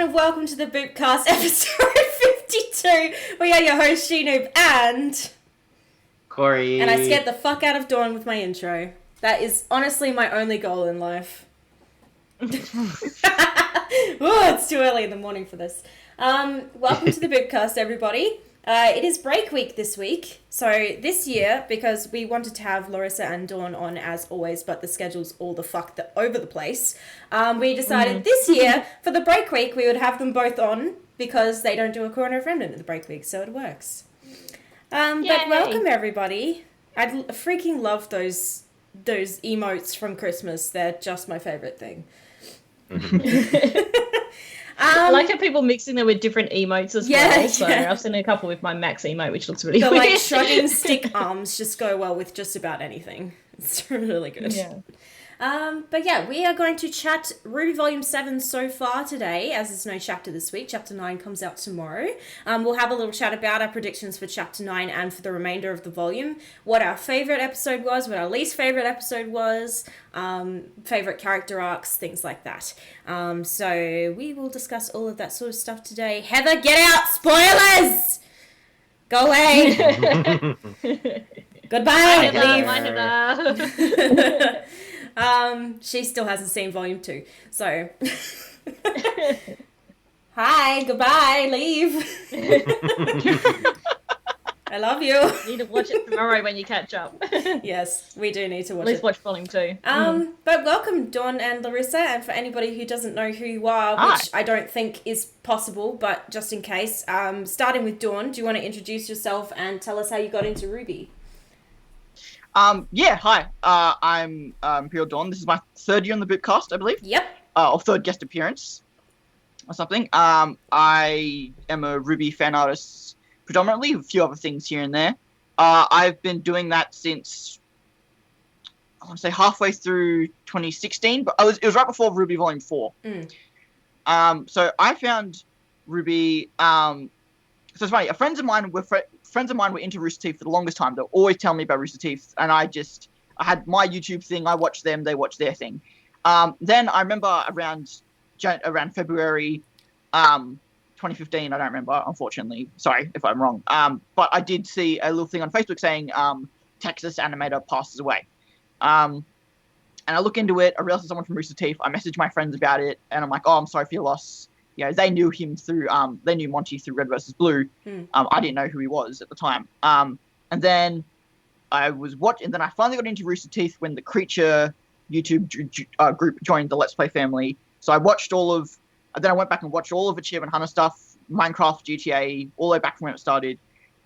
and welcome to the Boopcast episode 52. We are your hosts, SheNoob and... Cory. And I scared the fuck out of Dawn with my intro. That is honestly my only goal in life. Oh, it's too early in the morning for this. Welcome to the Boopcast, everybody. It is break week this week. So this year, because we wanted to have Larissa and Dawn on as always, but the schedule's all the fuck over the place, we decided this year, for the break week, we would have them both on because they don't do a corner of Remnant in the break week, so it works. But welcome, everybody. I freaking love those emotes from Christmas. They're just my favourite thing. I like how people mixing them with different emotes as well. So I've seen a couple with my Max emote, which looks really weird. Like shrugging stick arms just go well with just about anything. It's really good. Yeah. But yeah, we are going to chat RWBY Volume 7 so far today, as there's no chapter this week. Chapter 9 comes out tomorrow. We'll have a little chat about our predictions for Chapter 9 and for the remainder of the volume, what our favourite episode was, what our least favourite episode was, favourite character arcs, things like that. So we will discuss all of that sort of stuff today. Heather, get out! Spoilers! Go away! Goodbye! Leave! She still hasn't seen Volume 2, so... Hi, goodbye, leave. I love you. You need to watch it tomorrow when you catch up. Yes, we do need to watch it. At least watch Volume 2. But welcome, Dawn and Larissa, and for anybody who doesn't know who you are, which I don't think is possible, but just in case, starting with Dawn, do you want to introduce yourself and tell us how you got into RWBY? Hi. I'm Emperial Dawn. This is my third year on the Boopcast, I believe. Yep. Or third guest appearance or something. I am a RWBY fan artist predominantly, a few other things here and there. I've been doing that since, I want to say halfway through 2016, but it was right before RWBY Volume 4. So I found RWBY, so it's funny, friends of mine were into Rooster Teeth for the longest time. They'll always tell me about Rooster Teeth, and I had my YouTube thing. I watched them. They watched their thing. Then I remember around February 2015. I don't remember, unfortunately. Sorry if I'm wrong. But I did see a little thing on Facebook saying Texas animator passes away. And I look into it. I realized it's someone from Rooster Teeth. I messaged my friends about it, and I'm like, "Oh, I'm sorry for your loss." You know, they knew him through, they knew Monty through Red vs. Blue. I didn't know who he was at the time. And then I was watching, and then I finally got into Rooster Teeth when the Creature YouTube group joined the Let's Play family. So I watched then I went back and watched all of Achievement Hunter stuff, Minecraft, GTA, all the way back from when it started.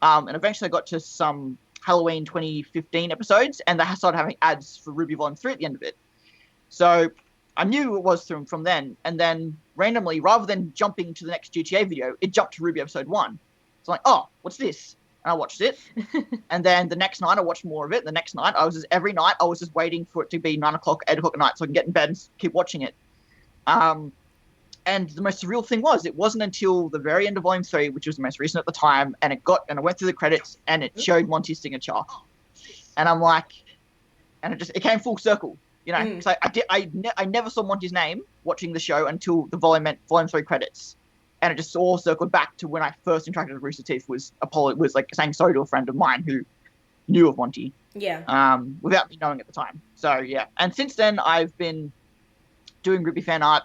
And eventually I got to some Halloween 2015 episodes, and they started having ads for RWBY Volume 3 at the end of it. So I knew it was from then, and then randomly, rather than jumping to the next GTA video, it jumped to RWBY Episode 1. So I'm like, oh, what's this? And I watched it. And then the next night, I watched more of it. The next night, every night, I was just waiting for it to be 9 o'clock, 8 o'clock at night so I can get in bed and keep watching it. And the most surreal thing was, it wasn't until the very end of Volume 3, which was the most recent at the time, and I went through the credits, and it showed Monty's signature. And I'm like, and it came full circle. You know, because I never saw Monty's name watching the show until the Volume 3 credits, and it just all circled back to when I first interacted with Rooster Teeth. Apollo was like saying sorry to a friend of mine who knew of Monty, without me knowing at the time. So yeah, and since then I've been doing RWBY fan art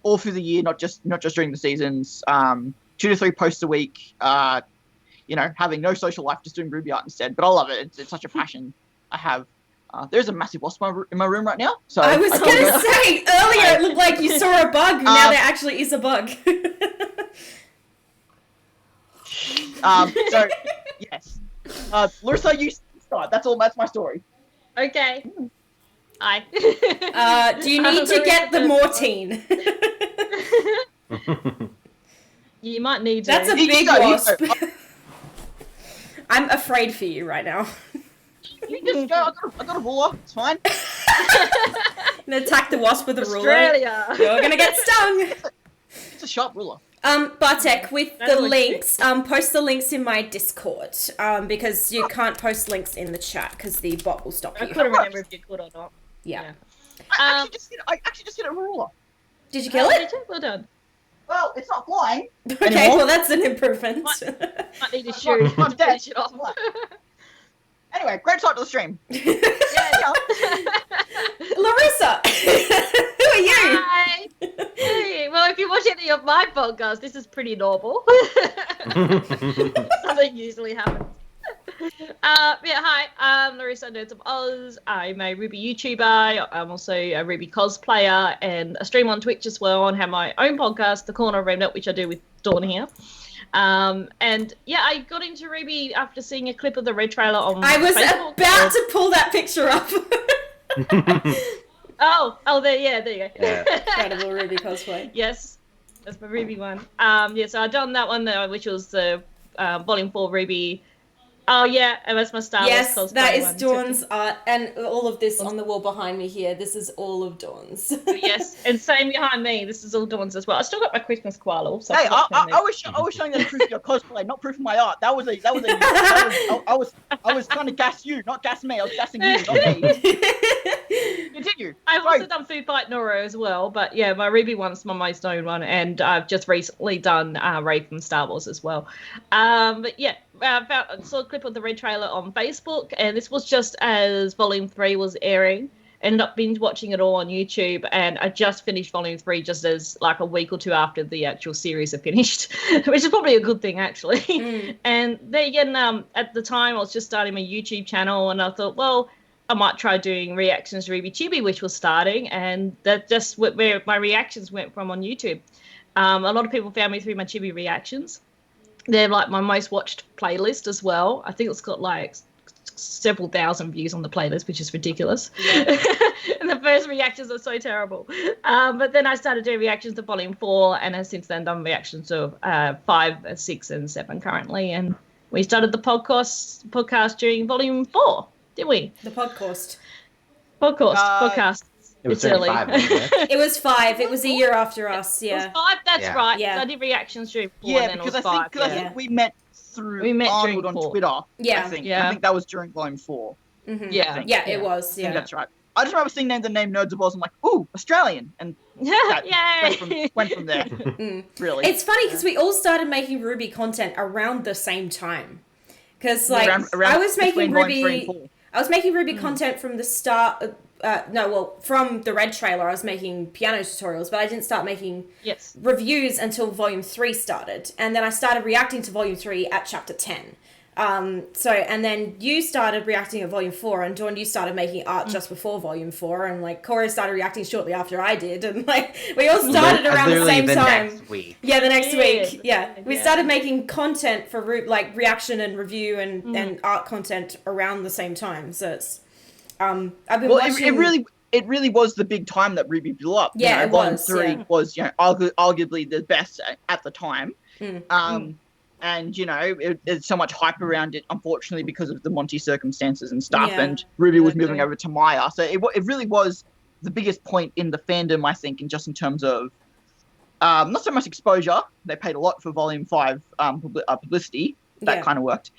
all through the year, not just during the seasons. 2 to 3 posts a week. Having no social life, just doing RWBY art instead. But I love it. It's such a passion I have. There's a massive wasp in my room right now. So I was going to say, earlier it looked like you saw a bug. Now there actually is a bug. So, yes. Larissa, you start. That's my story. Okay. Hi. Do you need to get the Mortine? You might need to. That's a big wasp. I'm afraid for you right now. You just go. I got a ruler. It's fine. And attack the wasp with a ruler. Australia. You're gonna get stung. It's a sharp ruler. Bartek, with the links, post the links in my Discord, because you can't post links in the chat because the bot will stop you. I couldn't remember if you could or not. Yeah. I actually just hit a ruler. Did you kill it? Well done. Well, it's not flying. Okay, anymore. well that's an improvement. Might need to shoot. I'm dead. Finish it off. Anyway, great start to the stream. Yeah. Larissa, who are you? Hi. Hey. Well, if you watch any of my podcasts, this is pretty normal. Something usually happens. Hi, I'm Larissa, Nerds of Oz. I'm a RWBY YouTuber. I'm also a RWBY cosplayer and a stream on Twitch as well, and have my own podcast, The Corner of Remnant, which I do with Dawn here. And yeah, I got into RWBY after seeing a clip of the Red trailer on I was Facebook. about to pull that picture up. There you go. Yeah. Incredible RWBY cosplay. Yes, that's my RWBY one. So I done that one which was the Volume 4 RWBY. Oh yeah, and that's my Star Wars Yes, cosplay that is one. Dawn's art, and all of this on the wall behind me here. This is all of Dawn's. Yes, and same behind me. This is all Dawn's as well. I still got my Christmas koala. So Hey, I was showing them proof of your cosplay, not proof of my art. I was trying to gas you, not gas me. I was gassing you, not me. Continue. I've also done Food Fight Noro as well, but yeah, my RWBY one's my most known one, and I've just recently done Ray from Star Wars as well. But yeah, I saw a clip of the Red trailer on Facebook, and this was just as Volume 3 was airing. Ended up binge watching it all on YouTube, and I just finished Volume 3 just as like a week or two after the actual series had finished, which is probably a good thing actually. And then again, at the time I was just starting my YouTube channel, and I thought, well, I might try doing reactions to RWBY Chibi, which was starting, and that just where my reactions went from on YouTube. A lot of people found me through my Chibi reactions. They're like my most watched playlist as well. I think it's got like several thousand views on the playlist, which is ridiculous. Yeah. And the first reactions are so terrible. But then I started doing reactions to Volume 4, and have since then done reactions to 5, 6, and 7 currently. And we started the podcast during Volume 4. Did we? The podcast. Podcast. It was early. 5, wasn't it? It was 5. It was a year after us. It was Yeah. 5. That's Yeah. right. Yeah. So I did reactions during 4. Yeah, and then because it was I 5. think we met through during Arnold on 4. Twitter. Yeah. I think. Yeah. I think that was during Volume 4. Mm-hmm. Yeah. Yeah, it was. I think Yeah. that's right. I just remember seeing the name Nerds of Oz. I'm like, ooh, Australian, and Yay! went from there. Really. It's funny because we all started making RWBY content around the same time. Because like Around I was making between Volume 3 and RWBY. 4. I was making RWBY content from the start. From the Red trailer, I was making piano tutorials, but I didn't start making reviews until Volume 3 started. And then I started reacting to Volume 3 at Chapter 10. And then you started reacting at Volume 4, and Dawn, you started making art just before Volume 4, and like Cory started reacting shortly after I did, and like we all started around the same time. Next week. Yeah, the next week. Yeah. We Yeah. started making content for like reaction and review and art content around the same time. So it's I've been watching. It really was the big time that RWBY blew up. Yeah, it Volume was, 3 yeah. was, arguably the best at the time. And there's so much hype around it, unfortunately, because of the Monty circumstances and stuff. Yeah. And RWBY was moving over to Maya, so it really was the biggest point in the fandom, I think, in terms of not so much exposure. They paid a lot for Volume 5 publicity. That kind of worked.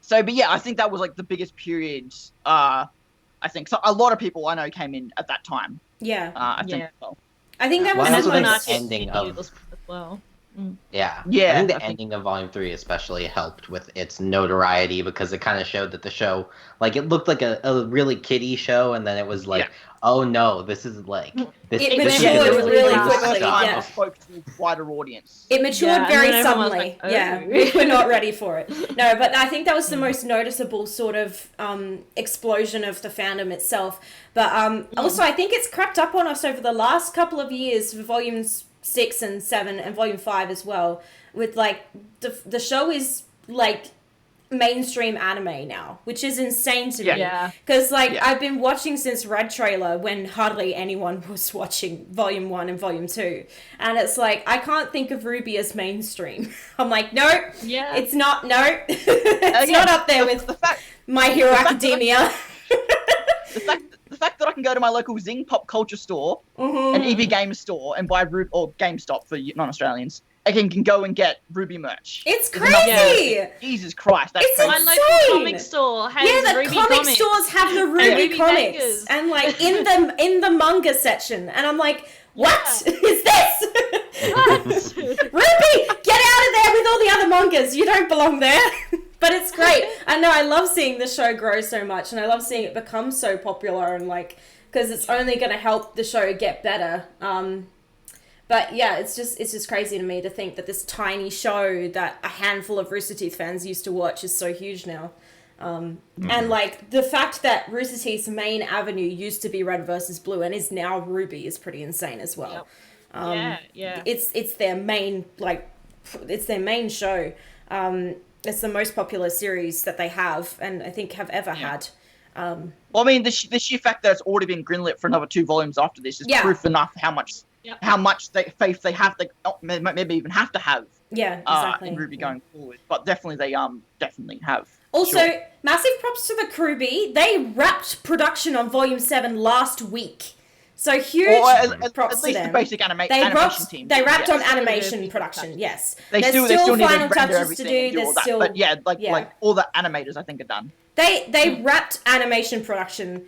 But yeah, I think that was like the biggest period. I think so. A lot of people I know came in at that time. Yeah. I think. Yeah. So. I think that was Well, the I most. the ending of- as well. Yeah. Yeah, I think the I think- ending of Volume 3 especially helped with its notoriety because it kind of showed that the show, like, it looked like a really kiddie show, and then it was like, oh no, this is like... This, It this is matured really really cool quickly, stuff. yeah. I spoke to a wider audience. It matured Yeah, and very then everyone was suddenly. like, oh. Yeah, we were not ready for it. No, but I think that was the most noticeable sort of explosion of the fandom itself. But also, I think it's crept up on us over the last couple of years for Volumes 6 and 7 and Volume 5 as well. With like the show is like mainstream anime now, which is insane to me. Yeah. Because I've been watching since Red trailer when hardly anyone was watching Volume 1 and Volume 2. And it's like, I can't think of RWBY as mainstream. I'm like, no, it's not, no. It's not up there with My Hero Academia. The fact that I can go to my local Zing pop culture store, an EB Game store, and buy RWBY, or GameStop for non-Australians, I can go and get RWBY merch. It's crazy! Jesus Christ, that's It's crazy. My insane. local comic store has the RWBY comic comics. stores have the RWBY RWBY comics, mangas. and like in the manga section, and I'm like, what is this? RWBY, get out of there with all the other mangas. You don't belong there. But it's great. I know, I love seeing the show grow so much, and I love seeing it become so popular, and like, because it's only going to help the show get better. But yeah, it's just crazy to me to think that this tiny show that a handful of Rooster Teeth fans used to watch is so huge now. And like the fact that Rooster Teeth's main avenue used to be Red versus Blue and is now RWBY is pretty insane as well. Yeah. It's their main show. It's the most popular series that they have, and I think have ever had. Well, I mean, the sheer fact that it's already been greenlit for another 2 volumes after this is proof enough how much faith they have. They maybe even have to have. Yeah, exactly. In RWBY going forward, but definitely they definitely have. Also, massive props to the RWBY. They wrapped production on Volume 7 last week. So huge props to them. The basic animation team. They wrapped on animation production, yes. They There's still need final to render touches to do. all that. But like all the animators I think are done. They wrapped animation production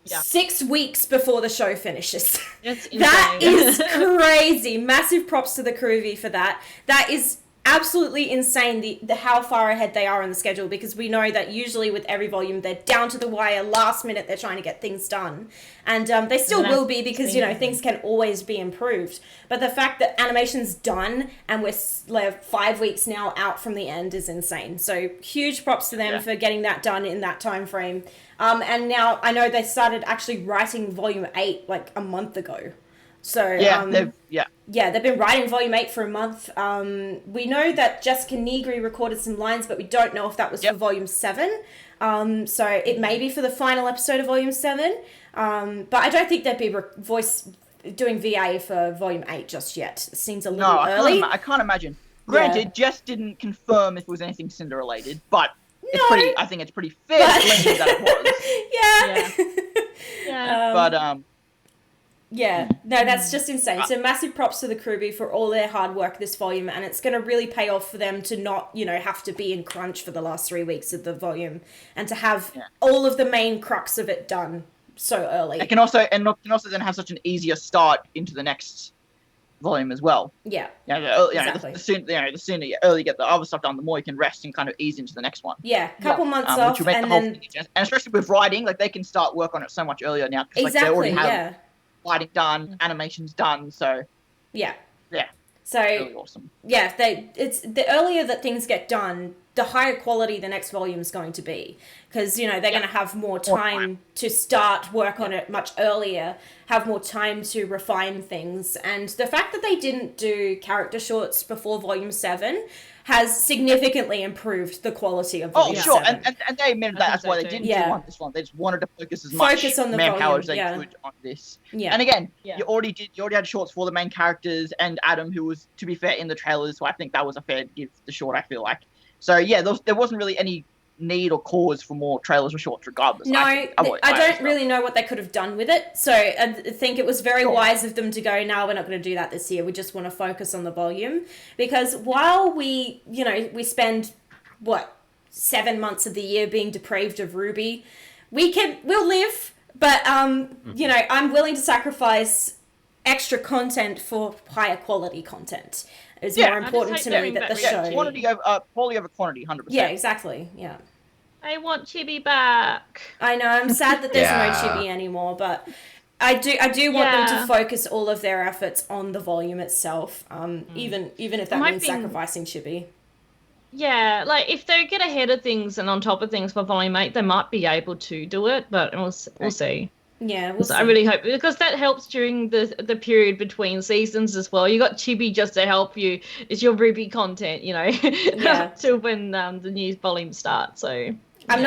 6 weeks before the show finishes. That's insane. That is crazy. Massive props to the RWBY for that. That is absolutely insane, the how far ahead they are on the schedule, because we know that usually with every volume they're down to the wire, last minute they're trying to get things done, and they still will be, because things can always be improved, but the fact that animation's done and we're 5 weeks now out from the end is insane. So huge props to them for getting that done in that time frame. And now I know they started actually writing volume 8 like a month ago. So they've been writing Volume 8 for a month. We know that Jessica Negri recorded some lines, but we don't know if that was for Volume 7. So it may be for the final episode of Volume 7. But I don't think they'd be doing VA for Volume 8 just yet. It seems a little early. I can't imagine. Granted, Jess didn't confirm if it was anything Cinder related, but I think it's pretty fair to claim that it was. Yeah. Yeah, no, that's just insane. So massive props to the RWBY for all their hard work this volume, and it's going to really pay off for them to not, have to be in crunch for the last 3 weeks of the volume, and to have all of the main crux of it done so early. It can also then have such an easier start into the next volume as well. Yeah. Exactly. The sooner you early get the other stuff done, the more you can rest and kind of ease into the next one. Yeah, couple months off, which will make the whole thing easier. And especially with writing, like they can start work on it so much earlier now, because they already have lighting done, animation's done, so so really awesome. It's the earlier that things get done, the higher quality the next volume is going to be, because they're going to have more time to start work on it much earlier, have more time to refine things, and the fact that they didn't do character shorts before Volume 7 has significantly improved the quality of Volume 7. And they admitted that's why they didn't want this one. They just wanted to focus as much on the manpower as they could on this. Yeah. And again, you already had shorts for the main characters and Adam, who was, to be fair, in the trailers, so I think that was a fair give the short, I feel like. So there wasn't really any need or cause for more trailers or shorts regardless. No, I don't really know what they could have done with it. So I think it was very wise of them to go, no, we're not going to do that this year. We just want to focus on the volume. Because while we spend, 7 months of the year being depraved of RWBY, we'll live, but, I'm willing to sacrifice extra content for higher quality content. It's more important to me that the show... quality over quantity, 100%. Yeah, exactly, yeah. I want Chibi back. I know, I'm sad that there's no Chibi anymore, but I do want them to focus all of their efforts on the volume itself, even if that means sacrificing Chibi. Yeah, like, if they get ahead of things and on top of things for Volume 8, they might be able to do it, but we'll see. Yeah, we'll see. I really hope, because that helps during the period between seasons as well. You got Chibi just to help you. It's your RWBY content, till when the new volume starts. So I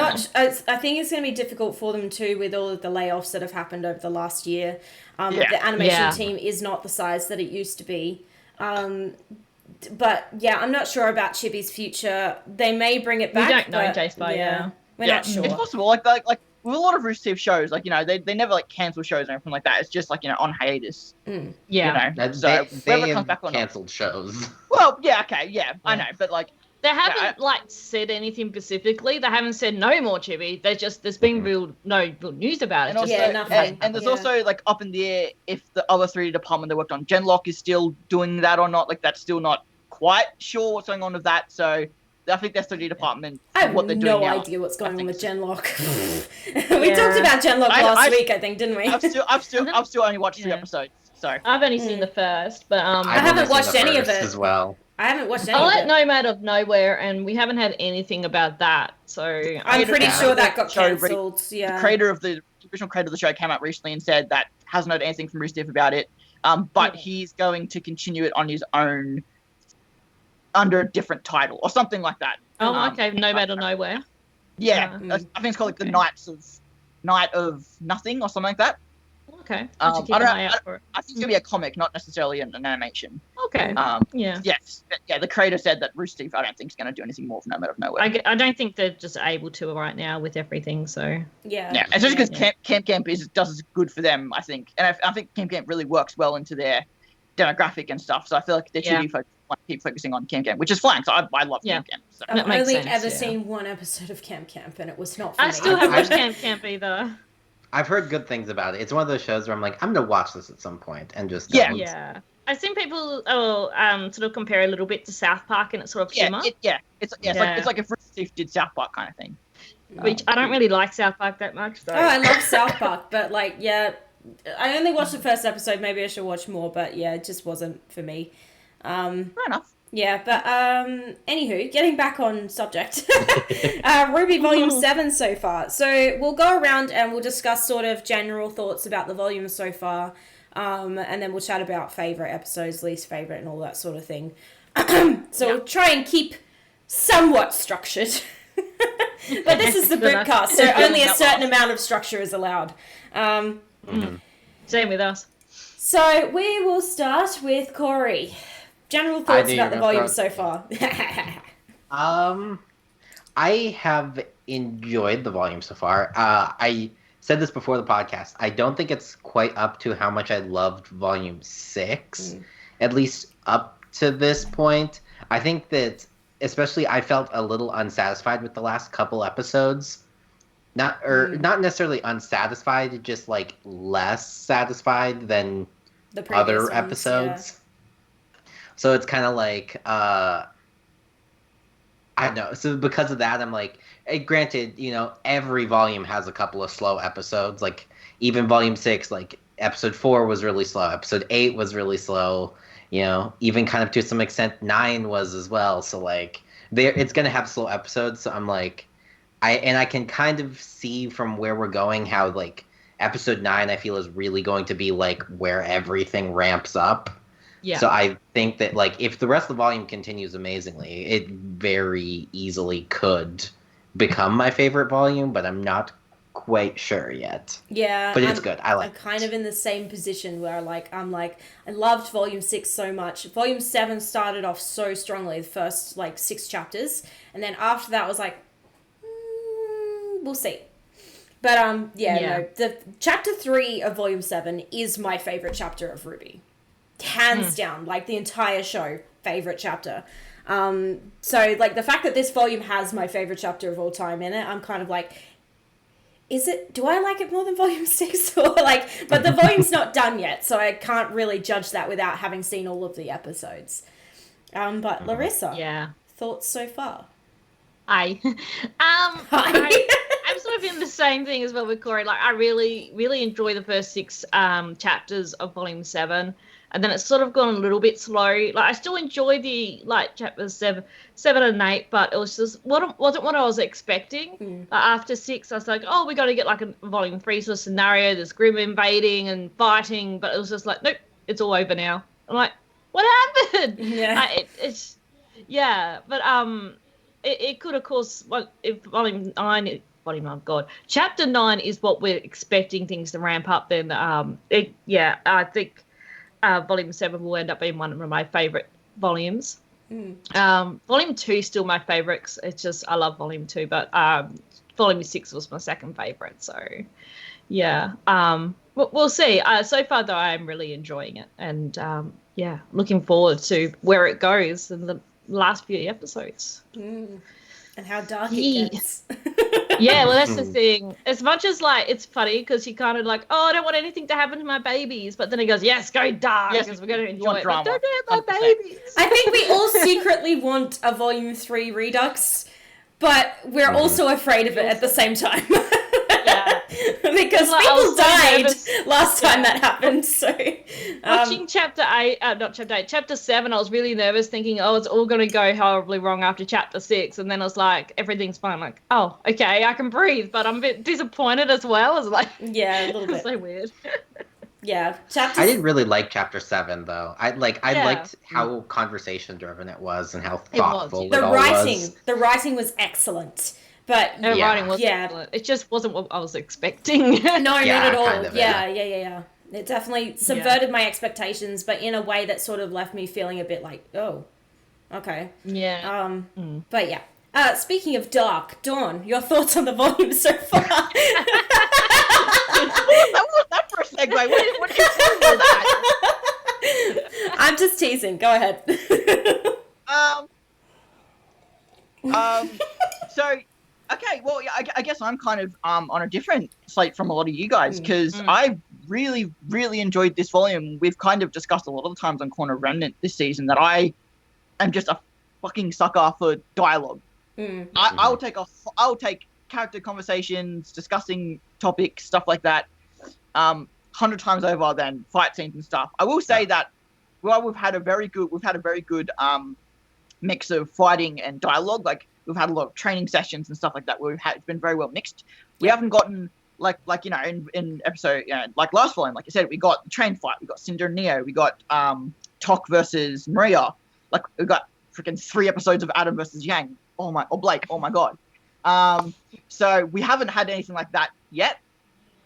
think it's going to be difficult for them too, with all of the layoffs that have happened over the last year. The animation team is not the size that it used to be. But I'm not sure about Chibi's future. They may bring it back. We don't know, Jace, we're not sure. It's possible. Like with a lot of Rooster Teeth shows, they never cancel shows or anything like that. It's just on hiatus. Yeah. They comes back on canceled shows. Well, I know, but They haven't said anything specifically. They haven't said no more chibi. There's been no real news about it. And Just also, nothing. and there's also like up in the air if the other 3D department they worked on, Genlock is still doing that or not. Like that's still not quite sure what's going on with that. So I think that's 3D department. I have what they're doing now. idea what's going on with Genlock. We talked about Genlock last week, I think, didn't we? I've still only watched 3 episodes. So I've only seen the first, but I haven't watched any of it as well. I haven't watched any I of like it. Nomad of Nowhere, and we haven't had anything about that. So I'm pretty sure that got show cancelled. Yeah. The original creator of the show came out recently and said that hasn't heard anything from Rooster about it. But he's going to continue it on his own under a different title or something like that. Oh, okay. Nomad of Nowhere. Yeah, I think it's called like the Night of Nothing or something like that. Okay. I think it's gonna be a comic, not necessarily an animation. Okay. Yes. Yeah. The creator said that Rooster I don't think is gonna do anything more for No Matter of Nowhere. I don't think they're just able to right now with everything. So. Yeah. Especially because Camp does as good for them, I think, and I think Camp really works well into their demographic and stuff. So I feel like they should keep focusing on Camp, which is fine. So I love Camp. So. I've only ever seen one episode of Camp, and it was not funny. I still haven't watched Camp either. I've heard good things about it. It's one of those shows where I'm like, I'm gonna watch this at some point and just don't. Yeah. I've seen people sort of compare a little bit to South Park and its sort of humor. It's like if Rooster did South Park kind of thing. Which I don't really like South Park that much. So. Oh, I love South Park, but I only watched the first episode. Maybe I should watch more, but it just wasn't for me. Fair enough. Yeah, but anywho, getting back on subject, RWBY Volume 7 so far. So we'll go around and we'll discuss sort of general thoughts about the volume so far, and then we'll chat about favourite episodes, least favourite, and all that sort of thing. We'll try and keep somewhat structured. But this is the Boopcast, so only a certain amount of structure is allowed. Same with us. So we will start with Cory. General thoughts about the volume so far. I have enjoyed the volume so far. I said this before the podcast. I don't think it's quite up to how much I loved volume 6, at least up to this point. I think that, especially, I felt a little unsatisfied with the last couple episodes. Not necessarily unsatisfied, just like less satisfied than the other episodes. Yeah. So it's kind of like, I don't know. So because of that, I'm like, granted, every volume has a couple of slow episodes. Like, even volume 6, like, episode 4 was really slow. Episode 8 was really slow. Even kind of to some extent, 9 was as well. So, like, it's going to have slow episodes. So I'm like, I can kind of see from where we're going how, like, episode 9, I feel, is really going to be, like, where everything ramps up. Yeah. So I think that, like, if the rest of the volume continues amazingly, it very easily could become my favorite volume, but I'm not quite sure yet. Yeah. But it's good. I'm kind of in the same position where, I loved volume 6 so much. Volume 7 started off so strongly, the first, 6 chapters. And then after that was like, we'll see. But, no, the chapter 3 of volume 7 is my favorite chapter of RWBY. Hands down, the entire show, favorite chapter. So the fact that this volume has my favorite chapter of all time in it, I'm kind of like, do I like it more than volume 6? Or but the volume's not done yet, so I can't really judge that without having seen all of the episodes. But Larissa, thoughts so far? Hi. I'm sort of in the same thing as well with Cory. I really, really enjoy the first 6 chapters of volume 7. And then it's sort of gone a little bit slow. I still enjoy the chapters 7 and 8, but it was just wasn't what I was expecting. After 6, I was like, oh, we got to get a volume 3 sort of scenario. There's Grim invading and fighting, but it was just like, nope, it's all over now. I'm like, what happened? Yeah, but it could, of course, if volume 9. Chapter 9 is what we're expecting things to ramp up. Then I think. Volume 7 will end up being one of my favourite volumes. Volume 2 is still my favourite. It's just, I love Volume 2, but Volume 6 was my second favourite. So, we'll see. So far, though, I'm really enjoying it. And, looking forward to where it goes in the last few episodes. And how dark Yeah. it gets. Yeah, well, that's the thing. As much as, like, it's funny because he kind of like, oh, I don't want anything to happen to my babies. But then he goes, yes, go dark Yes, because we're going to you want enjoy it. But drama, don't hurt my 100%. babies. I think we all secretly want a Volume 3 Redux, but we're also afraid of it at the same time. Yeah. Because Like, I people was so died nervous. last time Yeah. that happened, so... Watching chapter 8, not chapter 8, chapter 7, I was really nervous thinking, oh, it's all going to go horribly wrong after chapter 6. And then I was like, everything's fine. Like, oh, okay, I can breathe. But I'm a bit disappointed as well. It's like, yeah, a little it's bit. so weird. Yeah, chapter... I didn't really like chapter 7 though. I Yeah. liked how conversation driven it was and how It was, thoughtful yeah. it The all writing, was. the writing was excellent, but Her Yeah. writing was Yeah. excellent. It just wasn't what I was expecting. no, not Yeah, at all. kind of, Yeah. It definitely subverted my expectations, but in a way that sort of left me feeling a bit like, oh, okay. Yeah. But yeah. Speaking of dark, Dawn, your thoughts on the volume so far? What was that for a segue? What did you say about that? I'm just teasing. Go ahead. So, okay, well, yeah, I guess I'm kind of on a different slate from a lot of you guys because I really, really enjoyed this volume. We've kind of discussed a lot of the times on Corner Remnant this season that I am just a fucking sucker for dialogue. I'll take character conversations, discussing topics, stuff like that, 100 times over than fight scenes and stuff. I will say that we've had a very good mix of fighting and dialogue. Like we've had a lot of training sessions and stuff like that where it's been very well mixed. We haven't gotten like in episode like last volume, like I said, we got the train fight, we got Cinder and Neo, we got Tok versus Maria, like we got freaking 3 episodes of Adam versus Yang. Blake. Oh my god. So we haven't had anything like that yet.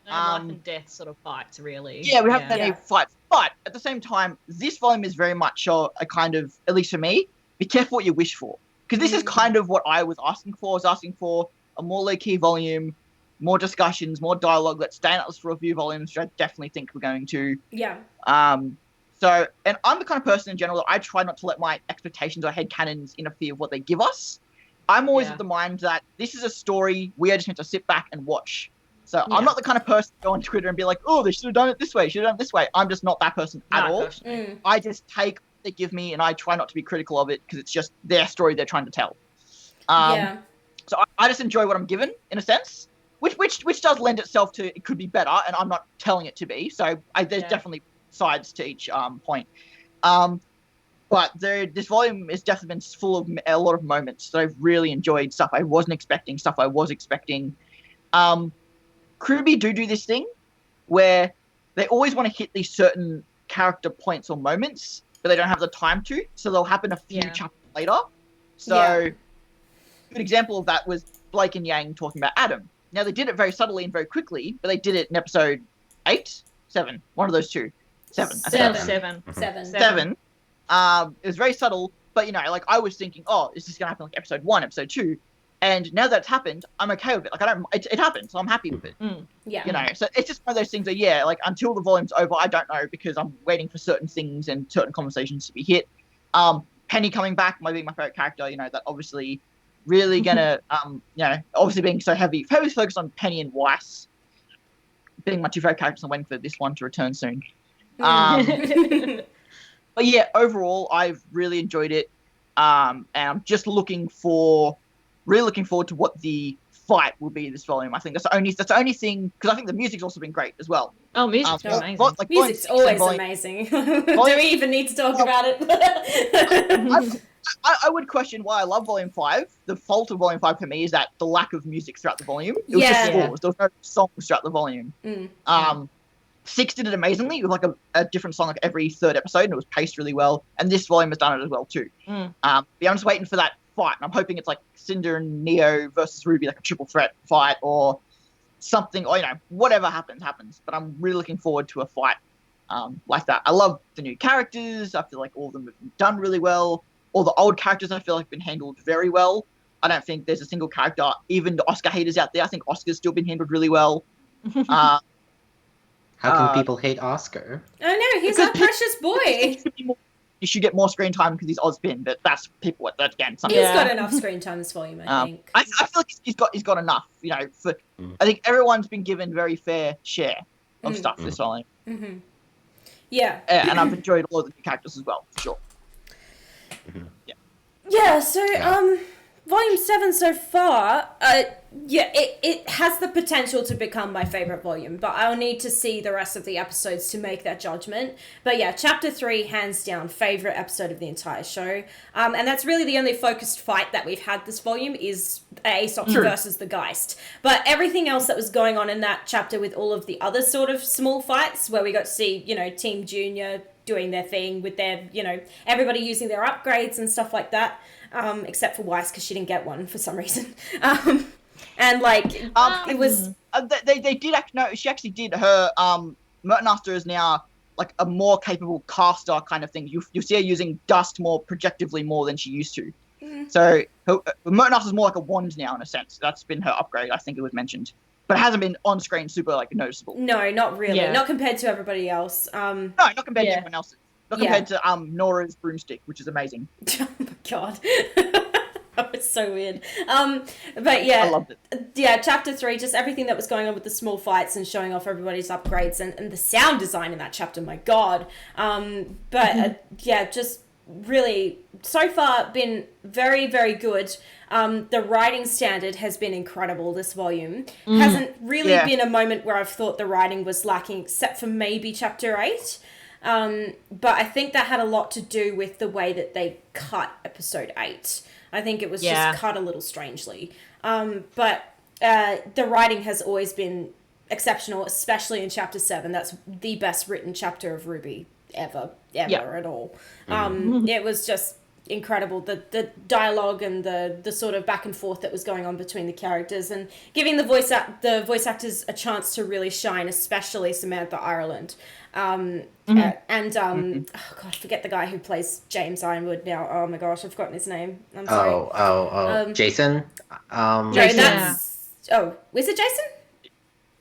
No life and death sort of fights, really. Yeah, we haven't had any fights. But at the same time, this volume is very much a kind of, at least for me, be careful what you wish for. Because this is kind of what I was asking for. I was asking for a more low-key volume, more discussions, more dialogue. Let's stay out for review volumes, which I definitely think we're going to. Yeah. So, and I'm the kind of person in general that I try not to let my expectations or headcanons interfere with what they give us. I'm always of the mind that this is a story we are just meant to sit back and watch. So I'm not the kind of person to go on Twitter and be like, oh, they should have done it this way, should have done it this way. I'm just not that person at all. I just take what they give me and I try not to be critical of it because it's just their story they're trying to tell. So I just enjoy what I'm given, in a sense, which does lend itself to it could be better, and I'm not telling it to be. So there's definitely sides to each point. But this volume has definitely been full of a lot of moments that I've really enjoyed, stuff I wasn't expecting, stuff I was expecting. RWBY do this thing where they always want to hit these certain character points or moments, but they don't have the time to, so they'll happen a few chapters later. So, good example of that was Blake and Yang talking about Adam. Now, they did it very subtly and very quickly, but they did it in episode 8? 7? One of those two. 7. I think. 7. It was very subtle, but like I was thinking, oh, is this gonna happen like episode 1, episode 2? And now that's happened, I'm okay with it. Like it happened, so I'm happy with it. So it's just one of those things that like until the volume's over, I don't know because I'm waiting for certain things and certain conversations to be hit. Penny coming back, being my favorite character, that obviously really gonna obviously being so heavy focused on Penny and Weiss being my 2 favorite characters. I'm waiting for this one to return soon. But yeah, overall, I've really enjoyed it, and I'm just really looking forward to what the fight will be this volume. I think that's the only thing, because I think the music's also been great as well. Oh, music's amazing. Music's always amazing. Do we even need to talk about it? I would question why I love Volume 5. The fault of Volume 5 for me is that the lack of music throughout the volume. It was just scores. There was no songs throughout the volume. 6 did it amazingly with like a different song like every 3rd episode, and it was paced really well. And this volume has done it as well too. But I'm just waiting for that fight, and I'm hoping it's like Cinder and Neo versus RWBY, like a triple threat fight or something, or whatever happens. But I'm really looking forward to a fight like that. I love the new characters. I feel like all of them have been done really well. All the old characters I feel like have been handled very well. I don't think there's a single character, even the Oscar haters out there, I think Oscar's still been handled really well. How can people hate Oscar? Oh no, he's our precious boy. he should get more screen time because he's Ozpin, but that's people. That's again something. He's got enough screen time this volume, I think. I feel like he's got enough. You know, I think everyone's been given very fair share of stuff this volume. Mm-hmm. Yeah. And I've enjoyed all of the new characters as well, for sure. Mm-hmm. Yeah. So volume 7 so far, it has the potential to become my favorite volume, but I'll need to see the rest of the episodes to make that judgment. But yeah, chapter 3, hands down, favorite episode of the entire show. And that's really the only focused fight that we've had this volume is Aesop versus the Geist. But everything else that was going on in that chapter with all of the other sort of small fights where we got to see, Team Junior doing their thing with their, everybody using their upgrades and stuff like that. Except for Weiss because she didn't get one for some reason. And it was they did actually no, she actually did. Her Mertnaster is now like a more capable caster kind of thing. You see her using dust more projectively more than she used to. So her Mertnaster is more like a wand now in a sense. That's been her upgrade. I think it was mentioned, but it hasn't been on screen super noticeable. No, not really. Yeah. Not compared to everybody else. No, not compared to everyone else. Not compared to Nora's broomstick, which is amazing. Oh my god. That was so weird. But yeah. I loved it. Yeah, chapter 3, just everything that was going on with the small fights and showing off everybody's upgrades and the sound design in that chapter, my god. Just really, so far, been very, very good. The writing standard has been incredible this volume. Hasn't really been a moment where I've thought the writing was lacking, except for maybe chapter 8. But I think that had a lot to do with the way that they cut episode 8. I think it was just cut a little strangely. But the writing has always been exceptional, especially in chapter 7. That's the best written chapter of RWBY ever at all. It was just incredible, the dialogue and the sort of back and forth that was going on between the characters and giving the voice actors a chance to really shine, especially Samantha Ireland. Oh god, forget the guy who plays James Ironwood now. Oh my gosh, I've forgotten his name. I'm sorry. Jason. No, that's was it Jason?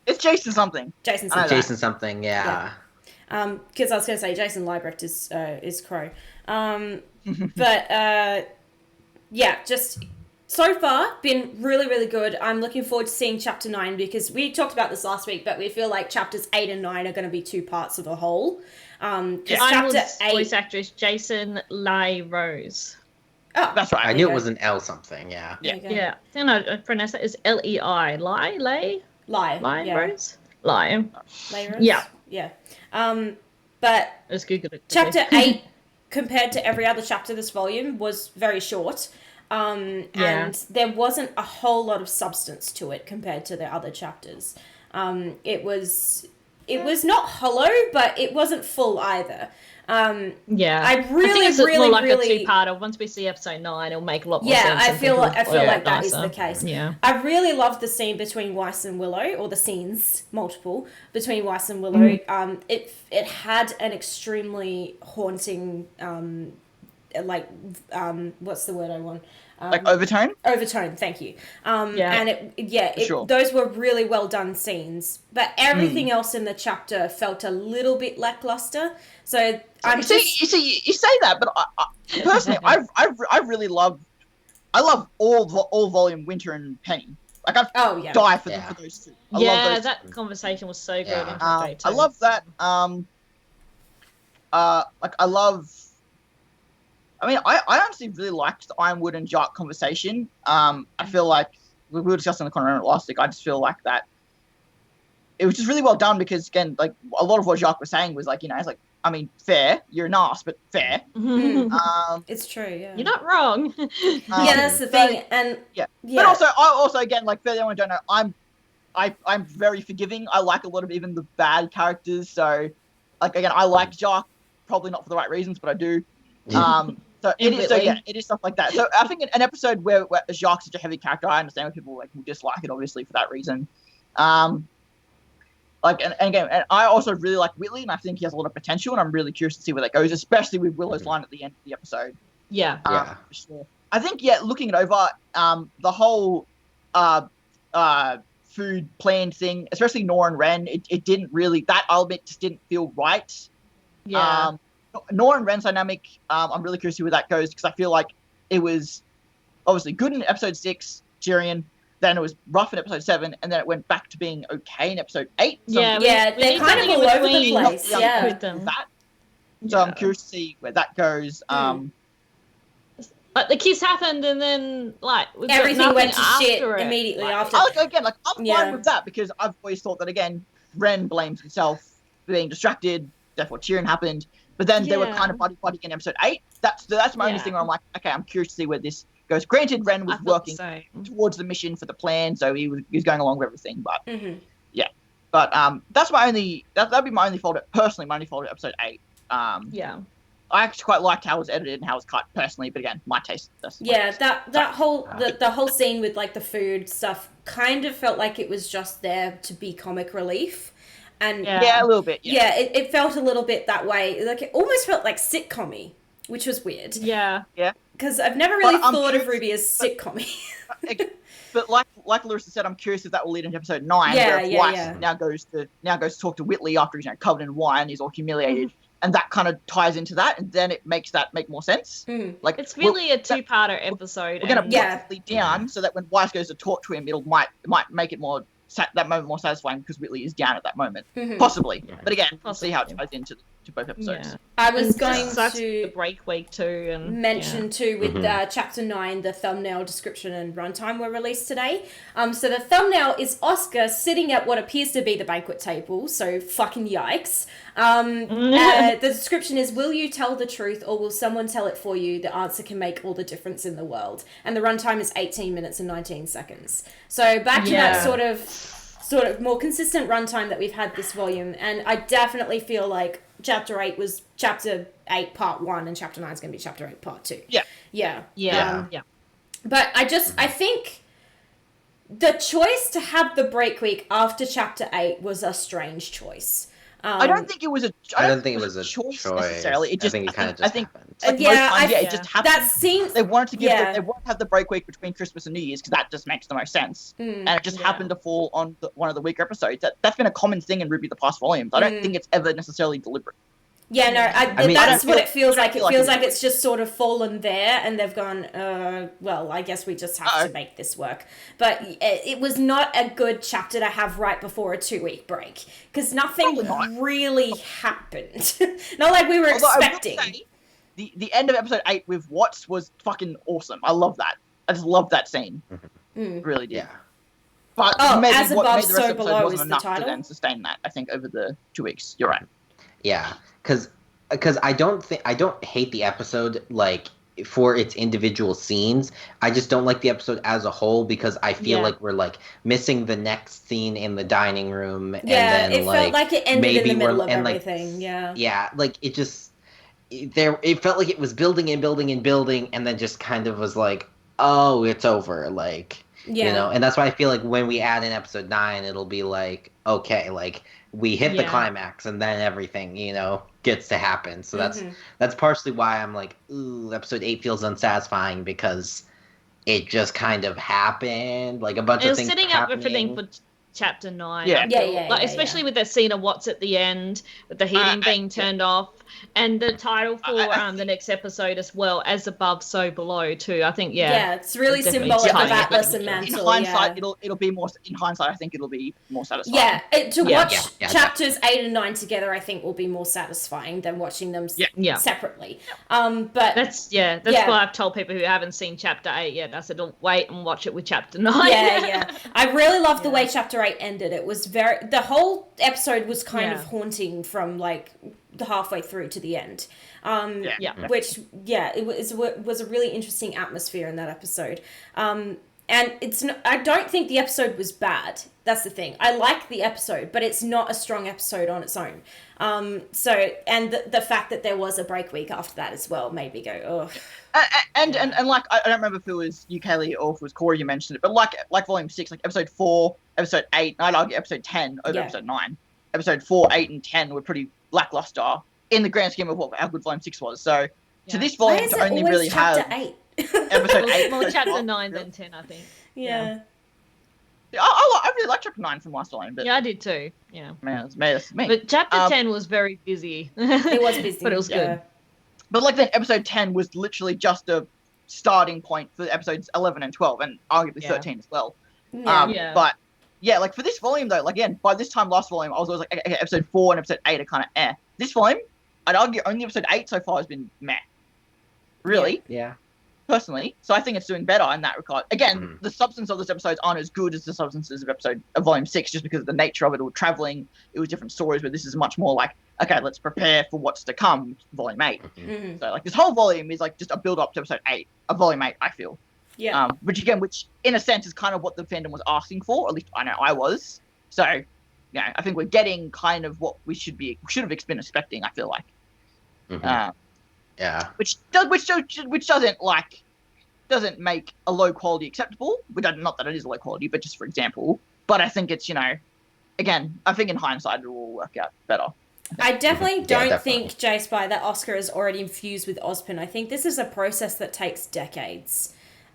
It's Jason something. Jason something. Jason something. Yeah. Because I was going to say Jason Liebrecht is Crow. Just so far been really, really good. I'm looking forward to seeing chapter 9 because we talked about this last week, but we feel like chapters 8 and 9 are going to be two parts of a whole. Chapter 8 voice actress Jason Lai Rose. Oh, that's right. I knew it was an L something. Yeah. I think I pronounce it as Lei. Lai Rose. Lai Rose. Yeah. But let's Google it. Chapter 8, compared to every other chapter this volume, was very short. And there wasn't a whole lot of substance to it compared to the other chapters. It was not hollow, but it wasn't full either. I really, I think it's more like a two-parter. Once we see episode 9, it'll make a lot more sense. I feel like that is the case. Yeah. I really loved the scene between Weiss and Willow, or the scenes, multiple, between Weiss and Willow. It had an extremely haunting, what's the word I want? Like overtone? Overtone, thank you. And those were really well done scenes, but everything else in the chapter felt a little bit lackluster. So you say that, but I personally, I really love all volume Winter and Penny. Like I die for those two. I love those that conversation was so good. I love that. I honestly really liked the Ironwood and Jark conversation. I feel like we were discussing the Conrad last week. I just feel like that it was just really well done because again, like a lot of what Jark was saying was like, it's like, I mean, fair. You're an ass, but fair. It's true. Yeah, you're not wrong. That's the thing, and But also again, like for anyone who don't know, I'm very forgiving. I like a lot of even the bad characters. So, like again, I like Jark, probably not for the right reasons, but I do. So it is stuff like that. So I think an episode where Jacques is such a heavy character, I understand why people will dislike it, obviously for that reason. And I also really like Whitley, and I think he has a lot of potential, and I'm really curious to see where that goes, especially with Willow's line at the end of the episode. For sure. I think looking it over, the whole food plan thing, especially Nora and Ren, it didn't really, that element just didn't feel right. Nora and Ren's dynamic, I'm really curious to see where that goes because I feel like it was obviously good in episode 6, Tyrion. Then it was rough in episode 7, and then it went back to being okay in episode 8. So Yeah, they're kind of all over the place. Yeah. with them. So I'm curious to see where that goes. Like the kiss happened, and then like everything went to shit it. immediately after. I'm fine with that because I've always thought that again. Ren blames himself for being distracted, therefore Tyrion happened. But then they were kind of buddy in episode 8. That's my only thing where I'm like, okay, I'm curious to see where this goes. Granted, Ren was working towards the mission for the plan, so he was going along with everything. But but that's my only that'd be my only fault. Personally, my only fault at episode 8. I actually quite liked how it was edited and how it was cut personally, but again, my taste. That whole the whole scene with like the food stuff kind of felt like it was just there to be comic relief, and a little bit. It felt a little bit that way. Like it almost felt like sitcom-y, which was weird. Yeah. Because I've never really thought of RWBY as sitcom-y. But like Larissa said, I'm curious if that will lead into episode 9, where Weiss now goes to talk to Whitley after he's covered in wine, he's all humiliated. And that kind of ties into that, and then it makes that make more sense. Like it's really a two-parter episode. We're going to put Whitley down so that when Weiss goes to talk to him, it might make it more that moment more satisfying because Whitley is down at that moment, possibly. But again, we'll see how it ties into both episodes. I was going to the break week too, and mention too with chapter 9, the thumbnail description and runtime were released today. So the thumbnail is Oscar sitting at what appears to be the banquet table. So fucking yikes. The description is, will you tell the truth or will someone tell it for you? The answer can make all the difference in the world. And the runtime is 18 minutes and 19 seconds. So back to that sort of more consistent runtime that we've had this volume. And I definitely feel like chapter 8 was chapter 8 part 1 and chapter 9 is going to be chapter 8 part 2. Yeah. But I think the choice to have the break week after chapter 8 was a strange choice. I don't think it was a. I don't think it was a choice necessarily. It just. I think it kind of just happened. It just happened. That seems. They wanted to give. They wanted to have the break week between Christmas and New Year's because that just makes the most sense. And it just happened to fall on one of the weaker episodes. That's been a common thing in RWBY the past volumes. I don't think it's ever necessarily deliberate. Yeah, no, that's what it feels like. It feels like it's just sort of fallen there, and they've gone, well, I guess we just have to make this work. But it was not a good chapter to have right before a 2-week break, because nothing really happened. Not like we were expecting. I will say, the end of episode 8 with Watts was fucking awesome. I love that. I just love that scene. Really did. Yeah. But maybe as what above, made the rest so of the episode below wasn't is the enough title. to then sustain that, I think, over the 2 weeks. You're right. Yeah, because I don't hate the episode like for its individual scenes. I just don't like the episode as a whole because I feel like we're like missing the next scene in the dining room. Yeah, and then, it felt like it ended in the middle of everything. Like it just it felt like it was building and building and building, and then just kind of was like, oh, it's over. Like you know, and that's why I feel like when we add in episode 9, it'll be like okay, like we hit the climax and then everything, you know, gets to happen. So that's partially why I'm like, ooh, episode 8 feels unsatisfying because it just kind of happened. Like a bunch of things setting up everything for chapter 9. Yeah. Especially with the scene of Watts at the end, with the heating being turned off. And the title for the next episode as well, As Above, So Below, too. I think, it's really symbolic of Atlas and Mantle. In hindsight, it'll be more. In hindsight, I think it'll be more satisfying. To watch chapters 8 and 9 together, I think will be more satisfying than watching them separately. But that's why I've told people who haven't seen chapter 8 yet. I said, wait and watch it with chapter 9. I really loved the way chapter 8 ended. It was the whole episode was kind of haunting from like the halfway through to the end, which it was a really interesting atmosphere in that episode, and I don't think the episode was bad. That's the thing. I like the episode, but it's not a strong episode on its own. So and the fact that there was a break week after that as well made me go, oh. And like I don't remember if it was you, Kaylee, or if it was Cory you mentioned it, but like volume 6, like episode 4, episode 8, I'd argue episode 10 over episode 9. Episode 4, 8, and 10 were pretty lackluster in the grand scheme of how good volume 6 was. So to this volume to only really have episode 8. More chapter 9 than 10, I think. I really like took 9 from last volume, but Yeah, I did too. Yeah. man, that's me. But chapter 10 was very busy. It was busy, but it was good. But like then episode 10 was literally just a starting point for episodes 11 and 12, and arguably 13 as well. Yeah. But yeah, like for this volume though, like again, by this time last volume, I was always like, okay, episode 4 and episode 8 are kind of This volume, I'd argue only episode 8 so far has been meh. Really? Yeah. Personally. So I think it's doing better in that regard. Again, the substance of this episodes aren't as good as the substances of volume 6, just because of the nature of it. It was traveling, it was different stories, but this is much more like, okay, let's prepare for what's to come, volume 8. So like this whole volume is like just a build up to episode 8, volume 8, I feel. Yeah. Which in a sense is kind of what the fandom was asking for, or at least I know I was. So, yeah, I think we're getting kind of what we should have been expecting, I feel like. Yeah. Which doesn't make a low quality acceptable. Not that it is low quality, but just for example. But I think it's, again, I think in hindsight it will work out better. I definitely don't think, J-Spy, that Oscar is already infused with Ozpin. I think this is a process that takes decades.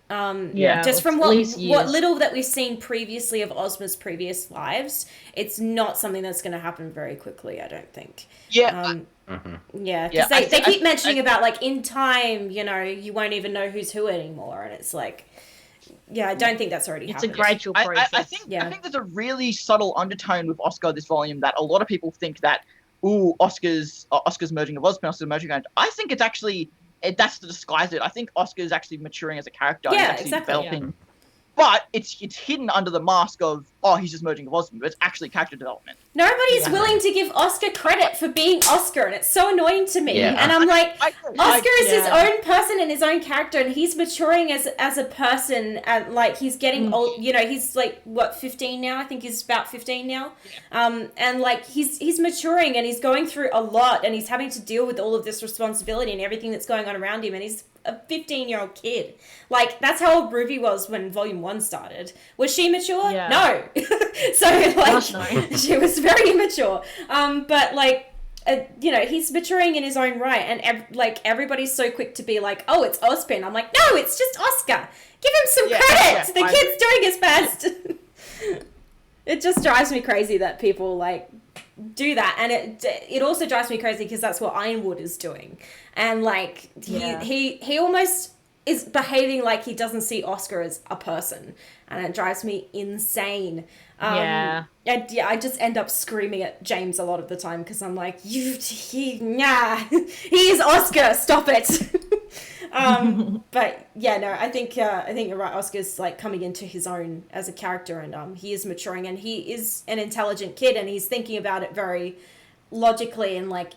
Just from what little that we've seen previously of Ozma's previous lives, it's not something that's going to happen very quickly, I don't think. Yeah. Because they keep mentioning about, like, in time, you won't even know who's who anymore, and it's like, I don't think that's already happened. It's a gradual process. I think there's a really subtle undertone with Oscar this volume that a lot of people think that, Oscar's merging of Ozpin, Oscar's merging of... I think it's actually... that's to disguise it. I think Oscar is actually maturing as a character. Yeah, and actually developing. Yeah. But it's hidden under the mask of, he's just merging with Ozpin, but it's actually character development. Nobody's willing to give Oscar credit for being Oscar, and it's so annoying to me. Yeah. And I'm like, Oscar is his own person and his own character, and he's maturing as a person, and like he's getting old. He's like 15 now. I think he's about 15 now. And like he's maturing, and he's going through a lot, and he's having to deal with all of this responsibility and everything that's going on around him, and he's a 15-year-old kid. Like, that's how old RWBY was when Volume 1 started. Was she mature? Yeah. No. So, like, she was very immature. But, like, he's maturing in his own right. And, everybody's so quick to be like, oh, it's Ozpin. I'm like, no, it's just Oscar. Give him some credit. The kid's doing his best. It just drives me crazy that people, like, do that. And it also drives me crazy because that's what Ironwood is doing. And like he almost is behaving like he doesn't see Oscar as a person, and it drives me insane. And I just end up screaming at James a lot of the time because I'm like, he is Oscar, stop it. But I think you're right. Oscar's like coming into his own as a character, and he is maturing, and he is an intelligent kid, and he's thinking about it very logically, and like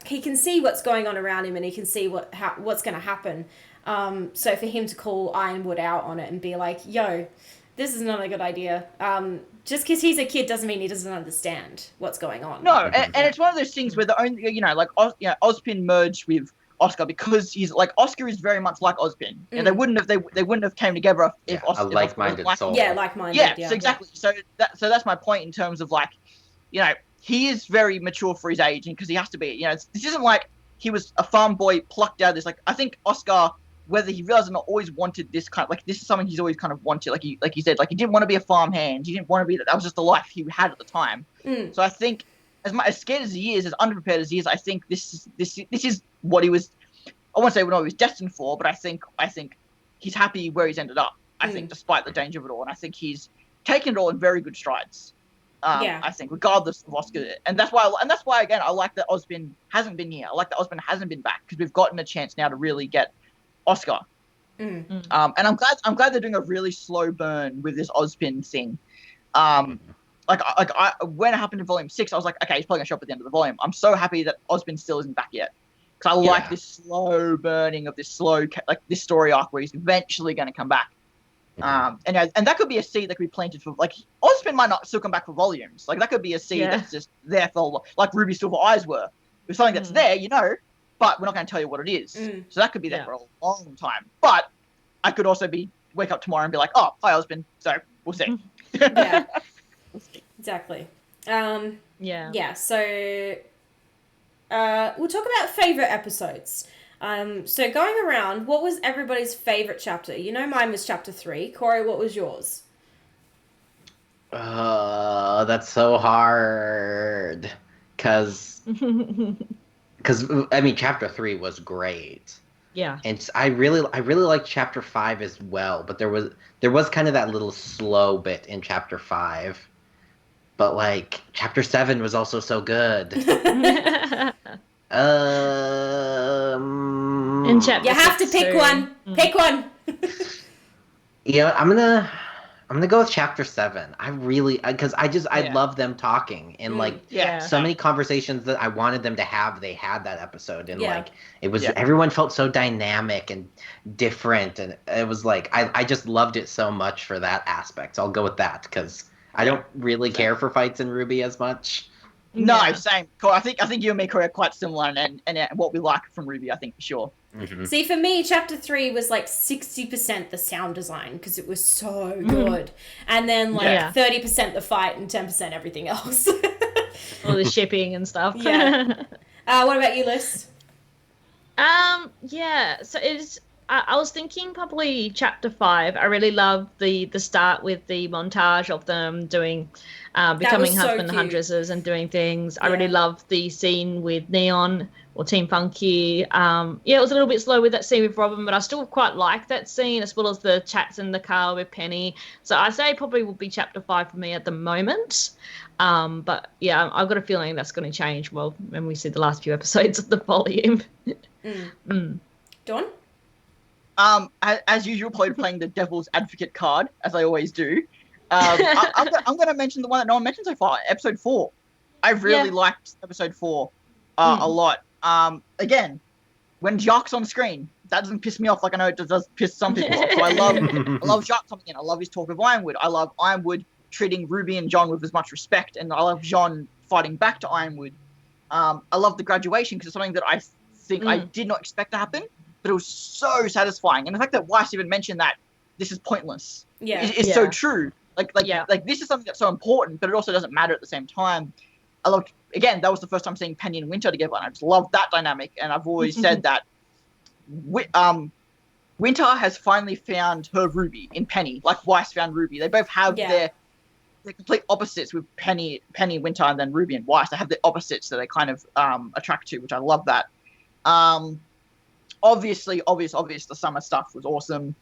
he can see what's going on around him, and he can see what's going to happen. So for him to call Ironwood out on it and be like, yo, this is not a good idea. Just because he's a kid doesn't mean he doesn't understand what's going on. No, and it's one of those things where the only, Ozpin merged with Oscar because he's like, Oscar is very much like Ozpin. And they wouldn't have came together if Oscar... A like-minded soul. Yeah, like-minded. Yeah, so exactly. So that's my point in terms of like, he is very mature for his age, and because he has to be. This isn't like he was a farm boy plucked out of this. Like, I think Oscar, whether he realized or not, always wanted this kind of, like, this is something he's always kind of wanted. Like he said, like, he didn't want to be a farmhand. He didn't want to be that was just the life he had at the time. So I think as scared as he is, as underprepared as he is, I think this is what he was. I won't say what he was destined for, but I think he's happy where he's ended up. I think, despite the danger of it all, and I think he's taken it all in very good strides. I think, regardless of Oscar, and that's why again I like that Ozpin hasn't been here. I like that Ozpin hasn't been back because we've gotten a chance now to really get Oscar. And I'm glad they're doing a really slow burn with this Ozpin thing. When it happened in Volume 6, I was like, okay, he's probably gonna show up at the end of the volume. I'm so happy that Ozpin still isn't back yet because I like this slow burning of this this story arc where he's eventually going to come back. And that could be a seed that could be planted for, like, Ozpin might not still come back for volumes. Like, that could be a seed that's just there for, like Ruby Silver Eyes were. It's something that's there, but we're not going to tell you what it is. So that could be there for a long time. But I could also wake up tomorrow and be like, oh, hi, Ozpin. So we'll see. Yeah, exactly. So we'll talk about favorite episodes. So going around, what was everybody's favorite chapter? Mine was chapter 3. Cory, what was yours? I Oh, that's so hard. Cause I mean, chapter 3 was great. Yeah. And I really like chapter 5 as well, but there was kind of that little slow bit in chapter 5. But like chapter 7 was also so good. In chapter You have to 6 pick too. one. Pick one. Yeah, I'm gonna go with chapter 7. I really, because I Yeah. love them talking and like Yeah. so many conversations that I wanted them to have. They had that episode, and Yeah. like it was Yeah. everyone felt so dynamic and different, and it was like I just loved it so much for that aspect. So I'll go with that because I don't really care for fights in RWBY as much. No, Yeah. same. Cool. I think you and me, Cory, are quite similar, and what we like from RWBY, I think for sure. Mhm. See, for me, chapter 3 was like 60% the sound design because it was so good. And then like Yeah. 30% the fight and 10% everything else. All the shipping and stuff. Yeah. What about you, Liz? Yeah, so it's I was thinking probably chapter 5. I really love the start with the montage of them doing becoming so husband cute. huntresses and doing things. I Yeah. really love the scene with Neon or Team Funky. Yeah, it was a little bit slow with that scene with Robin, but I still quite like that scene, as well as the chats in the car with Penny. So I say probably will be chapter 5 for me at the moment. But yeah, I've got a feeling that's going to change well when we see the last few episodes of the volume. Dawn? As usual, playing the devil's advocate card, as I always do. I'm going to mention the one that no one mentioned so far, episode 4. I really liked episode 4 a lot. Again, when Jacques on screen, that doesn't piss me off like I know it does piss some people off. So I love Jacques coming in. I love his talk of Ironwood. I love Ironwood treating Ruby and John with as much respect, and I love John fighting back to Ironwood. I love the graduation because it's something that I think I did not expect to happen, but it was so satisfying. And the fact that Weiss even mentioned that this is pointless is so true. Like this is something that's so important, but it also doesn't matter at the same time. I loved, again, that was the first time seeing Penny and Winter together, and I just loved that dynamic. And I've always said that Winter has finally found her Ruby in Penny, like Weiss found Ruby. They both have their complete opposites with Penny, Winter, and then Ruby and Weiss. They have the opposites that they kind of attract to, which I love that. Obviously, the summer stuff was awesome.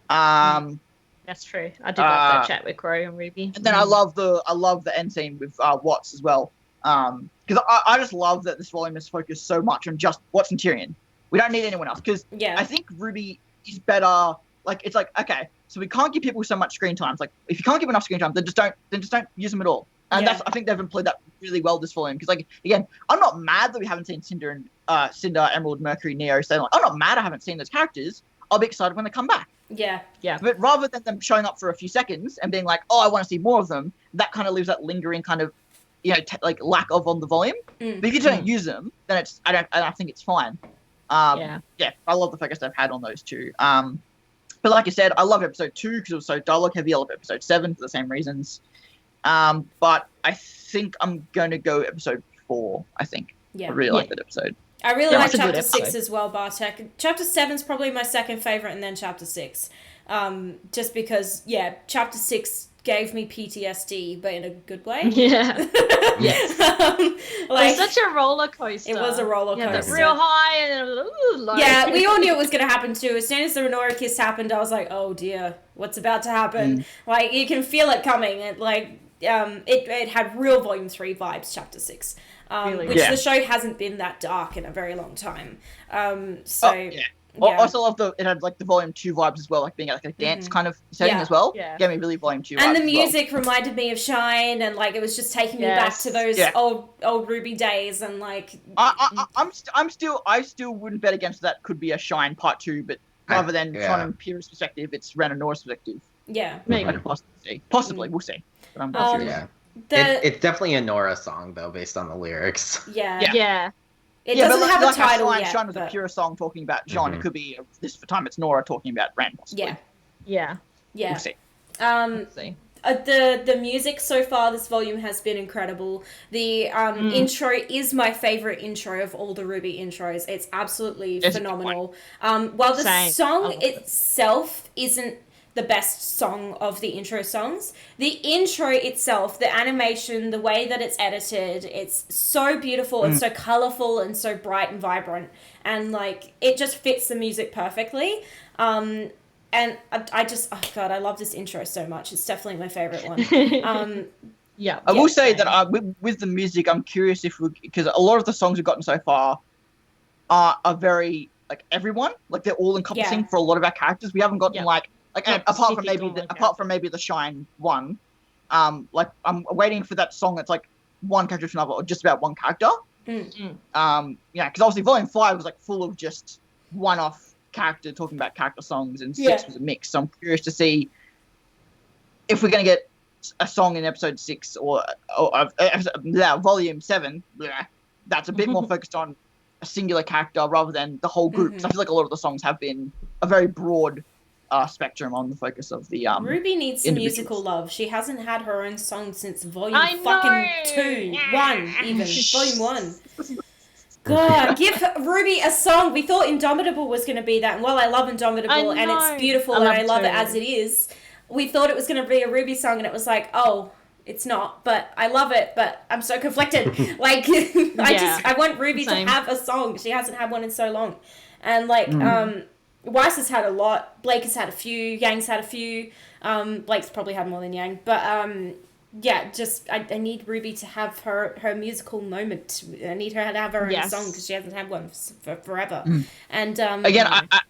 That's true. I did love that chat with Cory and Ruby. And then I love the end scene with Watts as well. Because I just love that this volume is focused so much on just Watts and Tyrion. We don't need anyone else because I think Ruby is better. Like it's like, okay, so we can't give people so much screen time. It's like if you can't give enough screen time, then just don't use them at all. And I think they've employed that really well this volume. Because like again, I'm not mad that we haven't seen Cinder, Emerald, Mercury, Neo, Salem. I'm not mad I haven't seen those characters. I'll be excited when they come back. Yeah. But rather than them showing up for a few seconds and being like, oh, I want to see more of them, that kind of leaves that lingering kind of, like lack of on the volume. But if you don't use them, then I think it's fine. I love the focus they've had on those two. But like I said, I love episode 2 because it was so dialogue heavy. I love episode 7 for the same reasons. But I think I'm going to go episode 4, I think. I really like that episode. I really like that's a good chapter 6 episode. as well, Bartek. Chapter 7's probably my second favourite, and then chapter 6. Just because, chapter 6 gave me PTSD, but in a good way. Yeah. Yes. It was such a roller coaster. It was a roller Yeah, coaster. real high and then it was low. Yeah, we all knew it was going to happen too. As soon as the Renora kiss happened, I was like, oh dear, what's about to happen? Like, you can feel it coming. It had real Volume 3 vibes, Chapter 6. Which the show hasn't been that dark in a very long time. I also love it had like the Volume 2 vibes as well, like being like a dance kind of setting as well. Yeah. Gave me really Volume 2 vibes. And the as well. music reminded me of Shine, and like it was just taking me back to those old RWBY days, and like I still wouldn't bet against that. Could be a Shine Part 2, but rather than from Imperial's perspective, it's Ren and Nora's perspective. Yeah, maybe. Possibly, we'll see. But I'm yeah. It's definitely a Nora song though, based on the lyrics. Yeah. It doesn't have a title yet. Shine was a pure song talking about John. It could be this time. It's Nora talking about Ren. Possibly. Yeah. We'll see. Let's see. The music so far this volume has been incredible. The intro is my favorite intro of all the RWBY intros. It's absolutely phenomenal. While the song itself isn't the best song of the intro songs. The intro itself, the animation, the way that it's edited, it's so beautiful, it's so colourful and so bright and vibrant, and like it just fits the music perfectly. And I just, oh god, I love this intro so much. It's definitely my favourite one. Yeah, I will say that with the music, I'm curious because a lot of the songs we've gotten so far are very like everyone, like they're all encompassing for a lot of our characters. We haven't gotten like apart from maybe the Shine one, like I'm waiting for that song that's like one character to another or just about one character. Because obviously Volume 5 was like full of just one-off character talking about character songs, and 6 was a mix. So I'm curious to see if we're gonna get a song in episode 6 or Volume 7 that's a bit more focused on a singular character rather than the whole group. Because I feel like a lot of the songs have been a very broad spectrum on the focus of the RWBY needs some musical love. She hasn't had her own song since Volume fucking 2, 1 even. Volume 1. God, give RWBY a song. We thought Indomitable was going to be that, and while I love Indomitable and it's beautiful and I love it as it is, we thought it was going to be a RWBY song, and it was like, oh, it's not, but I love it, but I'm so conflicted. Like, I want RWBY to have a song. She hasn't had one in so long. And, like, Weiss has had a lot. Blake has had a few. Yang's had a few. Blake's probably had more than Yang. But, I need RWBY to have her musical moment. I need her to have her own song because she hasn't had one for forever. And again,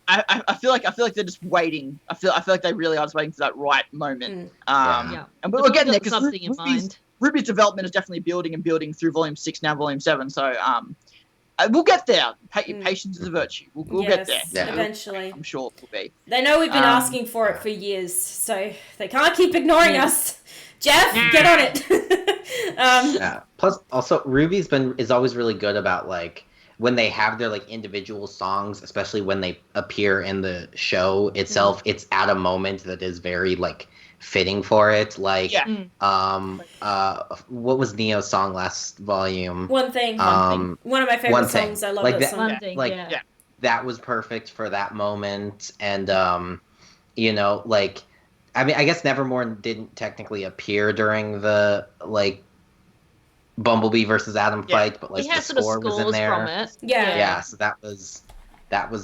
I feel like they're just waiting. I feel like they really are just waiting for that right moment. And we're getting there because RWBY's development is definitely building through Volume 6 now, Volume 7. So we'll get there. Patience is a virtue. We'll get there eventually. I'm sure it will be. They know we've been asking for it for years, so they can't keep ignoring us. Jeff, get on it. Plus, also, RWBY is always really good about like when they have their like individual songs, especially when they appear in the show itself. It's at a moment that is very like fitting for it. Like, what was Neo's song last volume? One Thing. One of my favorite songs. I love like that song. That was perfect for that moment, and like. I mean, I guess Nevermore didn't technically appear during the like Bumblebee versus Adam fight, but like the score was in there. From it. Yeah. So that was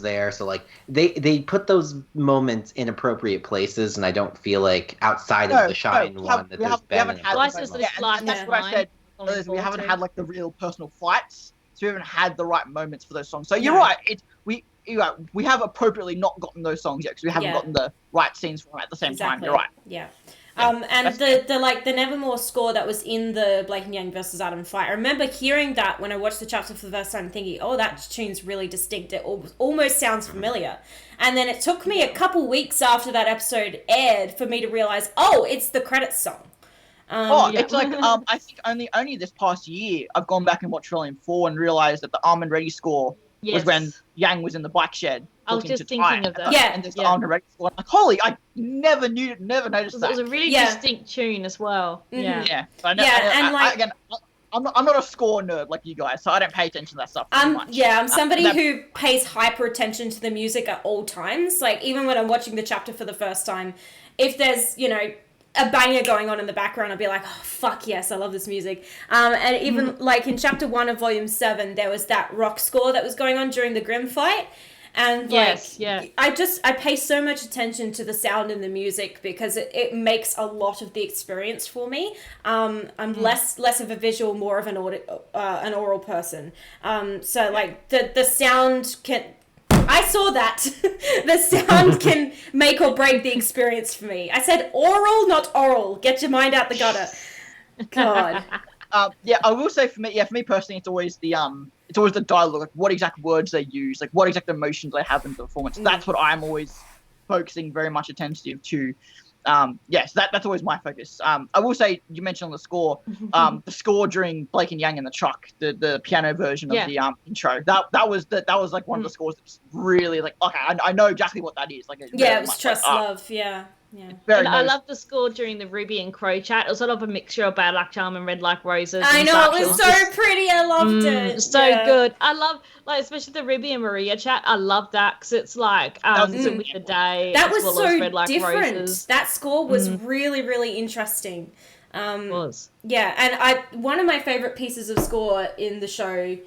there. So like they put those moments in appropriate places, and I don't feel like outside of the Shine one that there's been. That's what I said. We haven't had like the real personal fights, so we haven't had the right moments for those songs. So you're right. We have appropriately not gotten those songs yet because we haven't gotten the right scenes for them at the same time. You're right. Yeah. And the Nevermore score that was in the Blake and Yang versus Adam fight, I remember hearing that when I watched the chapter for the first time, thinking, oh, that tune's really distinct. It almost sounds familiar. And then it took me a couple weeks after that episode aired for me to realize, oh, it's the credits song. It's like I think only this past year I've gone back and watched Volume 4 and realized that the Arm and Ready score was when Yang was in the bike shed. I was just thinking of that. And there's the Arm and Ready score. I'm like, holy, I never noticed that. It was a really distinct tune as well. Yeah. I'm not a score nerd like you guys, so I don't pay attention to that stuff too much. I'm somebody who pays hyper attention to the music at all times. Like, even when I'm watching the chapter for the first time, if there's, a banger going on in the background, I'll be like, oh, fuck yes, I love this music. And even, like, in Chapter 1 of Volume 7, there was that rock score that was going on during the Grimm fight. And, I pay so much attention to the sound and the music because it makes a lot of the experience for me. I'm less of a visual, more of an oral person. So, like, the sound can... I saw that. The sound can make or break the experience for me. I said oral, not oral. Get your mind out the gutter. God. I will say for me personally, it's always the dialogue, like what exact words they use, like what exact emotions they have in the performance. That's what I'm always focusing very much attentive to. Yes, that's always my focus. I will say, you mentioned on the score, the score during Blake and Yang in the truck, the piano version of the intro. That was like one of the scores that's really like, okay, I know exactly what that is. Like, it was Trust Love. Yeah. Yeah. Very And I noticeable. love the score during the Ruby and Crow chat. It was sort of a mixture of Bad Luck Charm and Red Like Roses. I and know, such. it was so pretty. I loved it. So Yeah. good. I love, like, especially the Ruby and Maria chat. I love that because it's like was to win the day. That as was well as so Red Like different. Roses. That score was really, really interesting. Was. Yeah, and one of my favorite pieces of score in the show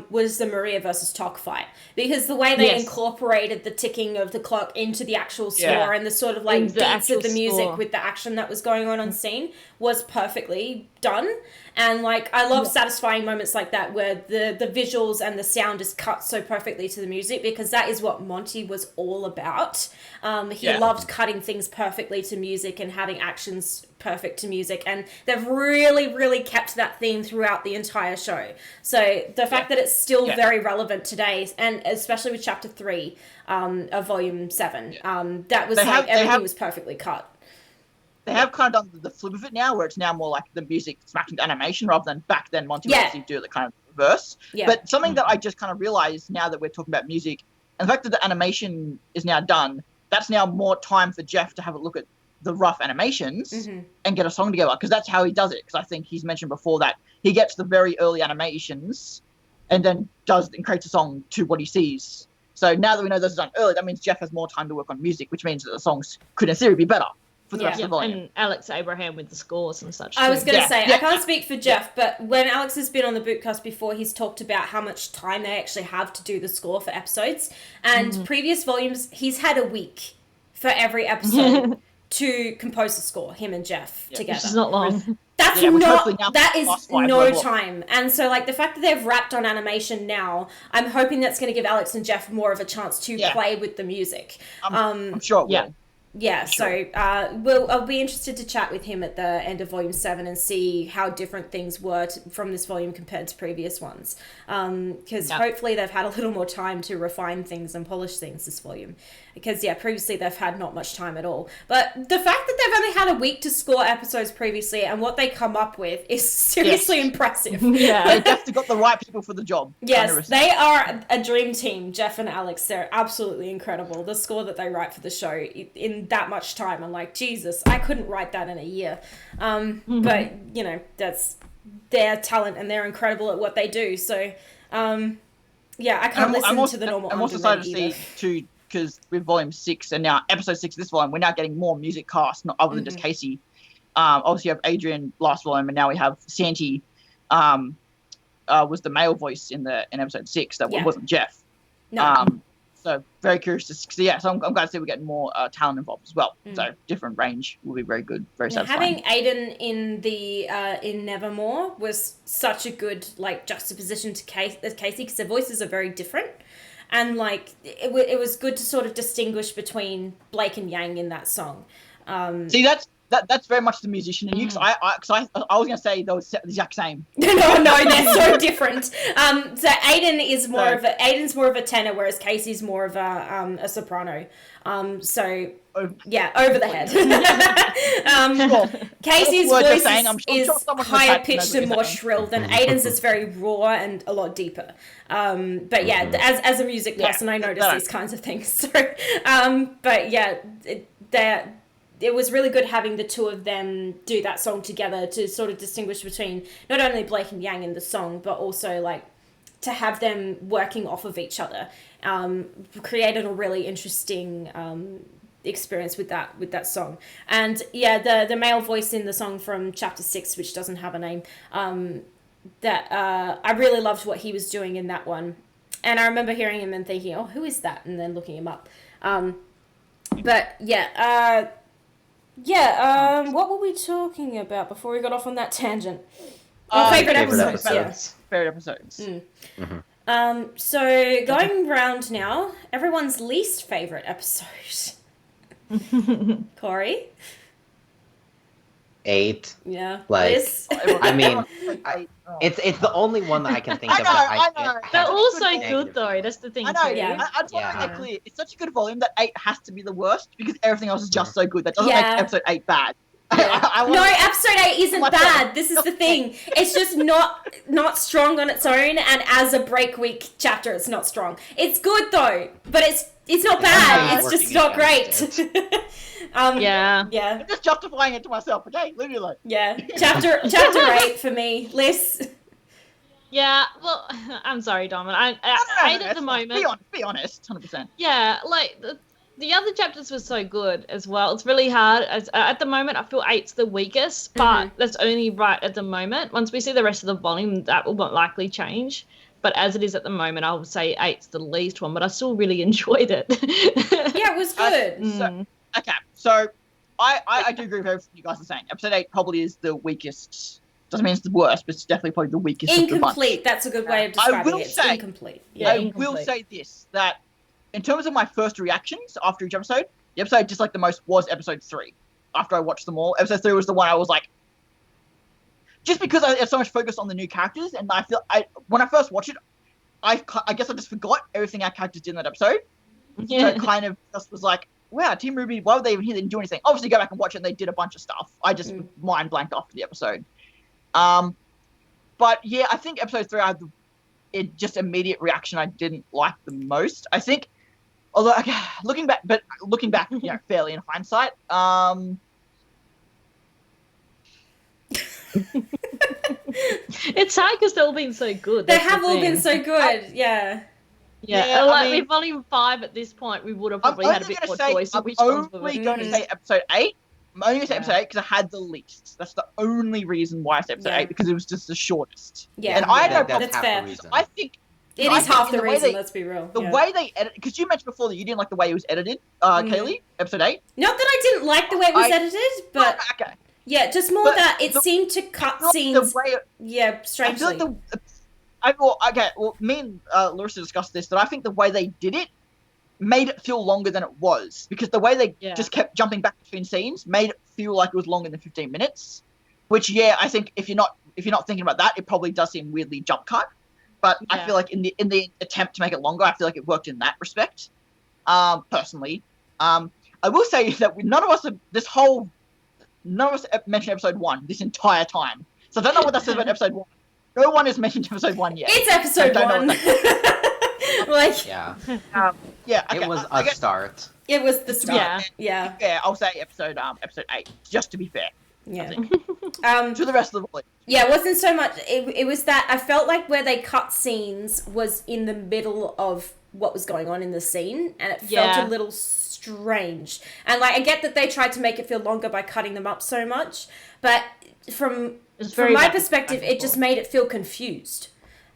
was the Maria versus Tok fight, because the way they incorporated the ticking of the clock into the actual score and the sort of like Into the beats of actual the music score. with the action that was going on scene was perfectly done. And like I love satisfying moments like that where the visuals and the sound is cut so perfectly to the music, because that is what Monty was all about. He loved cutting things perfectly to music and having actions perfect to music, and they've really kept that theme throughout the entire show. So the fact that it's still very relevant today, and especially with chapter 3 of volume 7, that was everything was perfectly cut. They have kind of done the flip of it now, where it's now more like the music smacked into animation rather than back then Monty would actually do the kind of reverse. Yeah. But something that I just kind of realized now that we're talking about music, and the fact that the animation is now done, that's now more time for Jeff to have a look at the rough animations and get a song together, because that's how he does it. Because I think he's mentioned before that he gets the very early animations and then creates a song to what he sees. So now that we know this is done early, that means Jeff has more time to work on music, which means that the songs could in theory be better for the rest of the volume. And Alex Abraham with the scores and such. I was going to Yeah. say, Yeah. I can't speak for Jeff, but when Alex has been on the Boopcast before, he's talked about how much time they actually have to do the score for episodes. And previous volumes, he's had a week for every episode to compose the score, him and Jeff together. Which is not long. That's which hopefully now that is last 5 no level. time. And so like the fact that they've wrapped on animation now, I'm hoping that's going to give Alex and Jeff more of a chance to play with the music. I'm sure it will. Yeah, so I'll be interested to chat with him at the end of Volume 7 and see how different things were from this volume compared to previous ones. Because hopefully they've had a little more time to refine things and polish things this volume. Because, previously they've had not much time at all. But the fact that they've only had a week to score episodes previously and what they come up with is seriously impressive. They definitely got the right people for the job. Yes, 100%. they are a dream team, Jeff and Alex. They're absolutely incredible. The score that they write for the show in that much time, I'm like, Jesus, I couldn't write that in a year. But, that's their talent and they're incredible at what they do. So, I can't listen to the normal I'm also underrated excited to see, too, because with Volume 6 and now Episode 6 of this volume, we're now getting more music cast, not other than just Casey. Obviously, you have Adrian last volume, and now we have Santi was the male voice in Episode 6. That wasn't Jeff. No. So very curious to see. So I'm glad to see we're getting more talent involved as well. So different range will be very good, very satisfying. Having Aiden in the in Nevermore was such a good juxtaposition to Casey, because their voices are very different, and it was good to sort of distinguish between Blake and Yang in that song. See, that's very much the musician in you, because I was going to say they were the exact same. No, they're so different. So Aiden's more of a tenor, whereas Casey's more of a soprano. Over the head. Casey's voice is higher pitched and more shrill than Aiden's. Is very raw and a lot deeper. As a music person, I notice these kinds of things. So, it was really good having the two of them do that song together to sort of distinguish between not only Blake and Yang in the song, but also to have them working off of each other. Created a really interesting experience with that song. And the male voice in the song from chapter 6, which doesn't have a name, I really loved what he was doing in that one. And I remember hearing him and thinking, oh, who is that? And then looking him up. What were we talking about before we got off on that tangent? Favorite episodes. Favorite episodes. So going round now, everyone's least favorite episode. Cory? 8. Yeah. It's the only one that I can think of. I know. They're all so good, though. That's the thing. I know. Too. Yeah. I just want to make that clear. It's such a good volume that 8 has to be the worst, because everything else is just so good. That doesn't make episode 8 bad. No, episode 8 isn't myself. bad. This is the thing. It's just not strong on its own, and as a break week chapter, it's not strong. It's good though, but it's not bad. It's just not great. Yeah. Yeah. I'm just justifying it to myself, okay? Leave me alone. Yeah. Chapter 8 for me. Liz. Yeah, well, I'm sorry, Dom. I No, at the moment. Be honest, 100%. Yeah, like the other chapters were so good as well. It's really hard. At the moment, I feel 8's the weakest, but that's only right at the moment. Once we see the rest of the volume, that will not likely change. But as it is at the moment, I would say 8's the least one, but I still really enjoyed it. Yeah, it was good. So I do agree with everything you guys are saying. Episode 8 probably is the weakest. Doesn't mean it's the worst, but it's definitely probably the weakest of the bunch. Incomplete. That's a good way of describing it. It's incomplete. Yeah, I will say this, that in terms of my first reactions after each episode, the episode I disliked the most was episode 3. After I watched them all, episode 3 was the one I was like, just because I had so much focus on the new characters, and I feel when I first watched it, I guess I just forgot everything our characters did in that episode. Yeah. So it kind of just was like, wow, Team RWBY, why were they even here? They didn't do anything. Obviously, go back and watch it, and they did a bunch of stuff. I just mind blanked off the episode. But yeah, I think episode 3, I had just immediate reaction I didn't like the most. I think, although looking back, fairly in hindsight, It's hard because they've all been so good. They have all been so good. Yeah. Yeah, like with volume 5 at this point, we would have probably had a bit more choice of which ones were I'm only going to say episode 8. I'm only going to say episode 8 because I had the least. That's the only reason why I said episode 8, because it was just the shortest. Yeah, and I had no problem. That's fair. I think it is half the reason. Let's be real. The way they edit, because you mentioned before that you didn't like the way it was edited, Kaylee, episode 8. Not that I didn't like the way it was edited, but okay. Yeah, just more that it seemed to cut scenes. Strangely. I feel like me and Larissa discussed this, that I think the way they did it made it feel longer than it was, because the way they just kept jumping back between scenes made it feel like it was longer than 15 minutes. Which, I think if you're not thinking about that, it probably does seem weirdly jump cut. But I feel like in the attempt to make it longer, I feel like it worked in that respect. Personally, I will say that none of us mentioned episode 1 this entire time. So I don't know what that says about episode 1. No one has mentioned episode 1 yet. It's episode 1. It was a start. It was the start. Yeah. I'll say episode 8, just to be fair. Yeah. To the rest of the volume. Yeah, it wasn't so much. It was that I felt like where they cut scenes was in the middle of what was going on in the scene, and it felt a little strange. And I get that they tried to make it feel longer by cutting them up so much, but from my perspective, it just made it feel confused.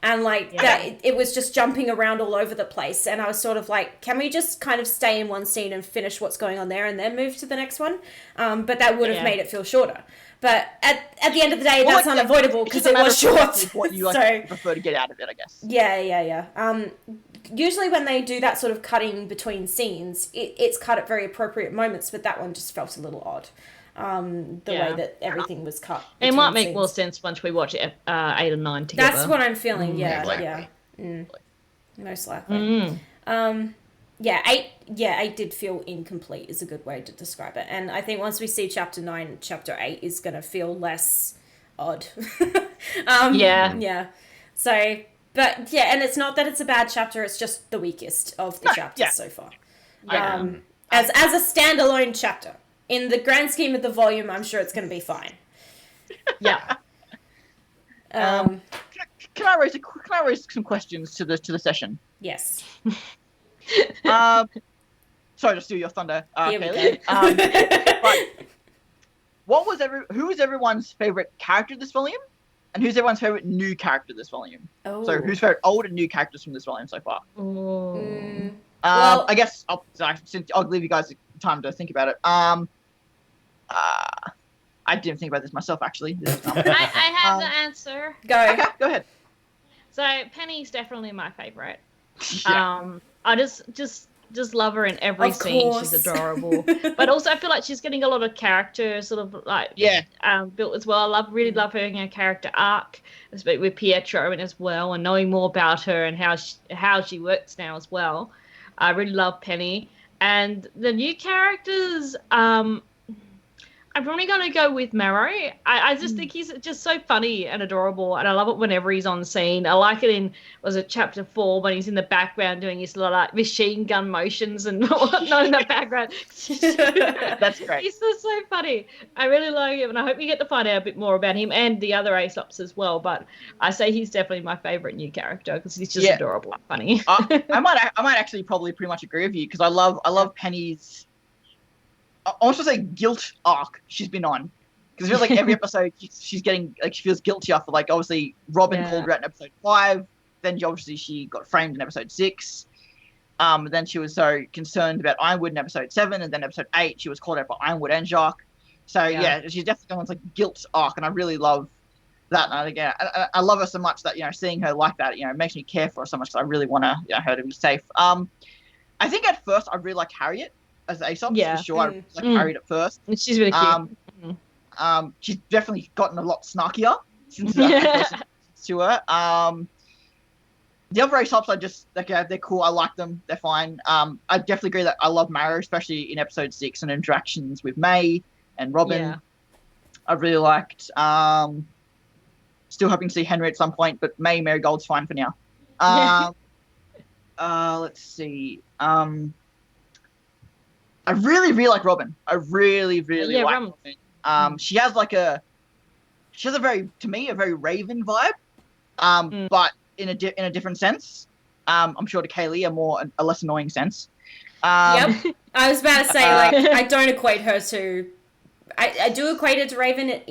And that it was just jumping around all over the place. And I was sort of like, can we just kind of stay in one scene and finish what's going on there and then move to the next one? But that would have made it feel shorter. But at the end of the day, that's unavoidable because it was short. What you prefer to get out of it, I guess. Yeah. Usually when they do that sort of cutting between scenes, it's cut at very appropriate moments, but that one just felt a little odd. The way that everything was cut. It might make more sense once we watch 8 and 9 together. That's what I'm feeling. Most likely. 8 did in incomplete is a good way to describe it. And I think once we see chapter 9, chapter 8 is going to feel less odd. So, but and it's not that it's a bad chapter, it's just the weakest of the chapters so far. As a standalone chapter. In the grand scheme of the volume, I'm sure it's going to be fine. Yeah. Can I raise some questions to the session? Yes. Sorry to steal your thunder, Here we Kaylee. But who was everyone's favorite character this volume, and who's everyone's favorite new character this volume? Oh. So who's favorite old and new characters from this volume so far? Well, I guess I'll leave you guys time to think about it. I didn't think about this myself, actually. I have the answer. Go. Okay, go ahead. So Penny's definitely my favorite. Yeah. I just love her in every scene. She's adorable. But also I feel like she's getting a lot of character sort of built as well. I really love her in her character arc, especially with Pietro as well, and knowing more about her and how she works now as well. I really love Penny. And the new characters, I'm probably going to go with Marrow. I just think he's just so funny and adorable, and I love it whenever he's on scene. I like it in, was it chapter 4, when he's in the background doing his little like machine gun motions and whatnot in the background. That's great. He's just so funny. I really like him, and I hope you get to find out a bit more about him and the other Aesops as well. But I say he's definitely my favourite new character because he's just adorable and funny. I might actually probably pretty much agree with you because I love Penny's. I want to say guilt arc she's been on, because it feels like every episode she's getting like she feels guilty after like obviously Robin called her out in episode 5, then she got framed in episode 6, then she was so concerned about Ironwood in episode 7, and then episode 8 she was called out by Ironwood and Jacques. So she's definitely going on like guilt arc, and I really love that. And again, I love her so much that seeing her like that makes me care for her so much because I really want her to be safe. I think at first I really like Harriet as Aesop, for sure. I like Harriet at first. She's really cute. She's definitely gotten a lot snarkier since to her. The other Aesops are just they're cool. I like them. They're fine. I definitely agree that I love Marrow, especially in episode 6 and interactions with May and Robin. Yeah. I really liked. Still hoping to see Henry at some point, but May Marigold's fine for now. Let's see. I really, really like Robin. I really, really like Robin. She has a very Raven vibe, but in a different sense. I'm sure to Kaylee a less annoying sense. I was about to say I don't equate her to. I do equate it to Raven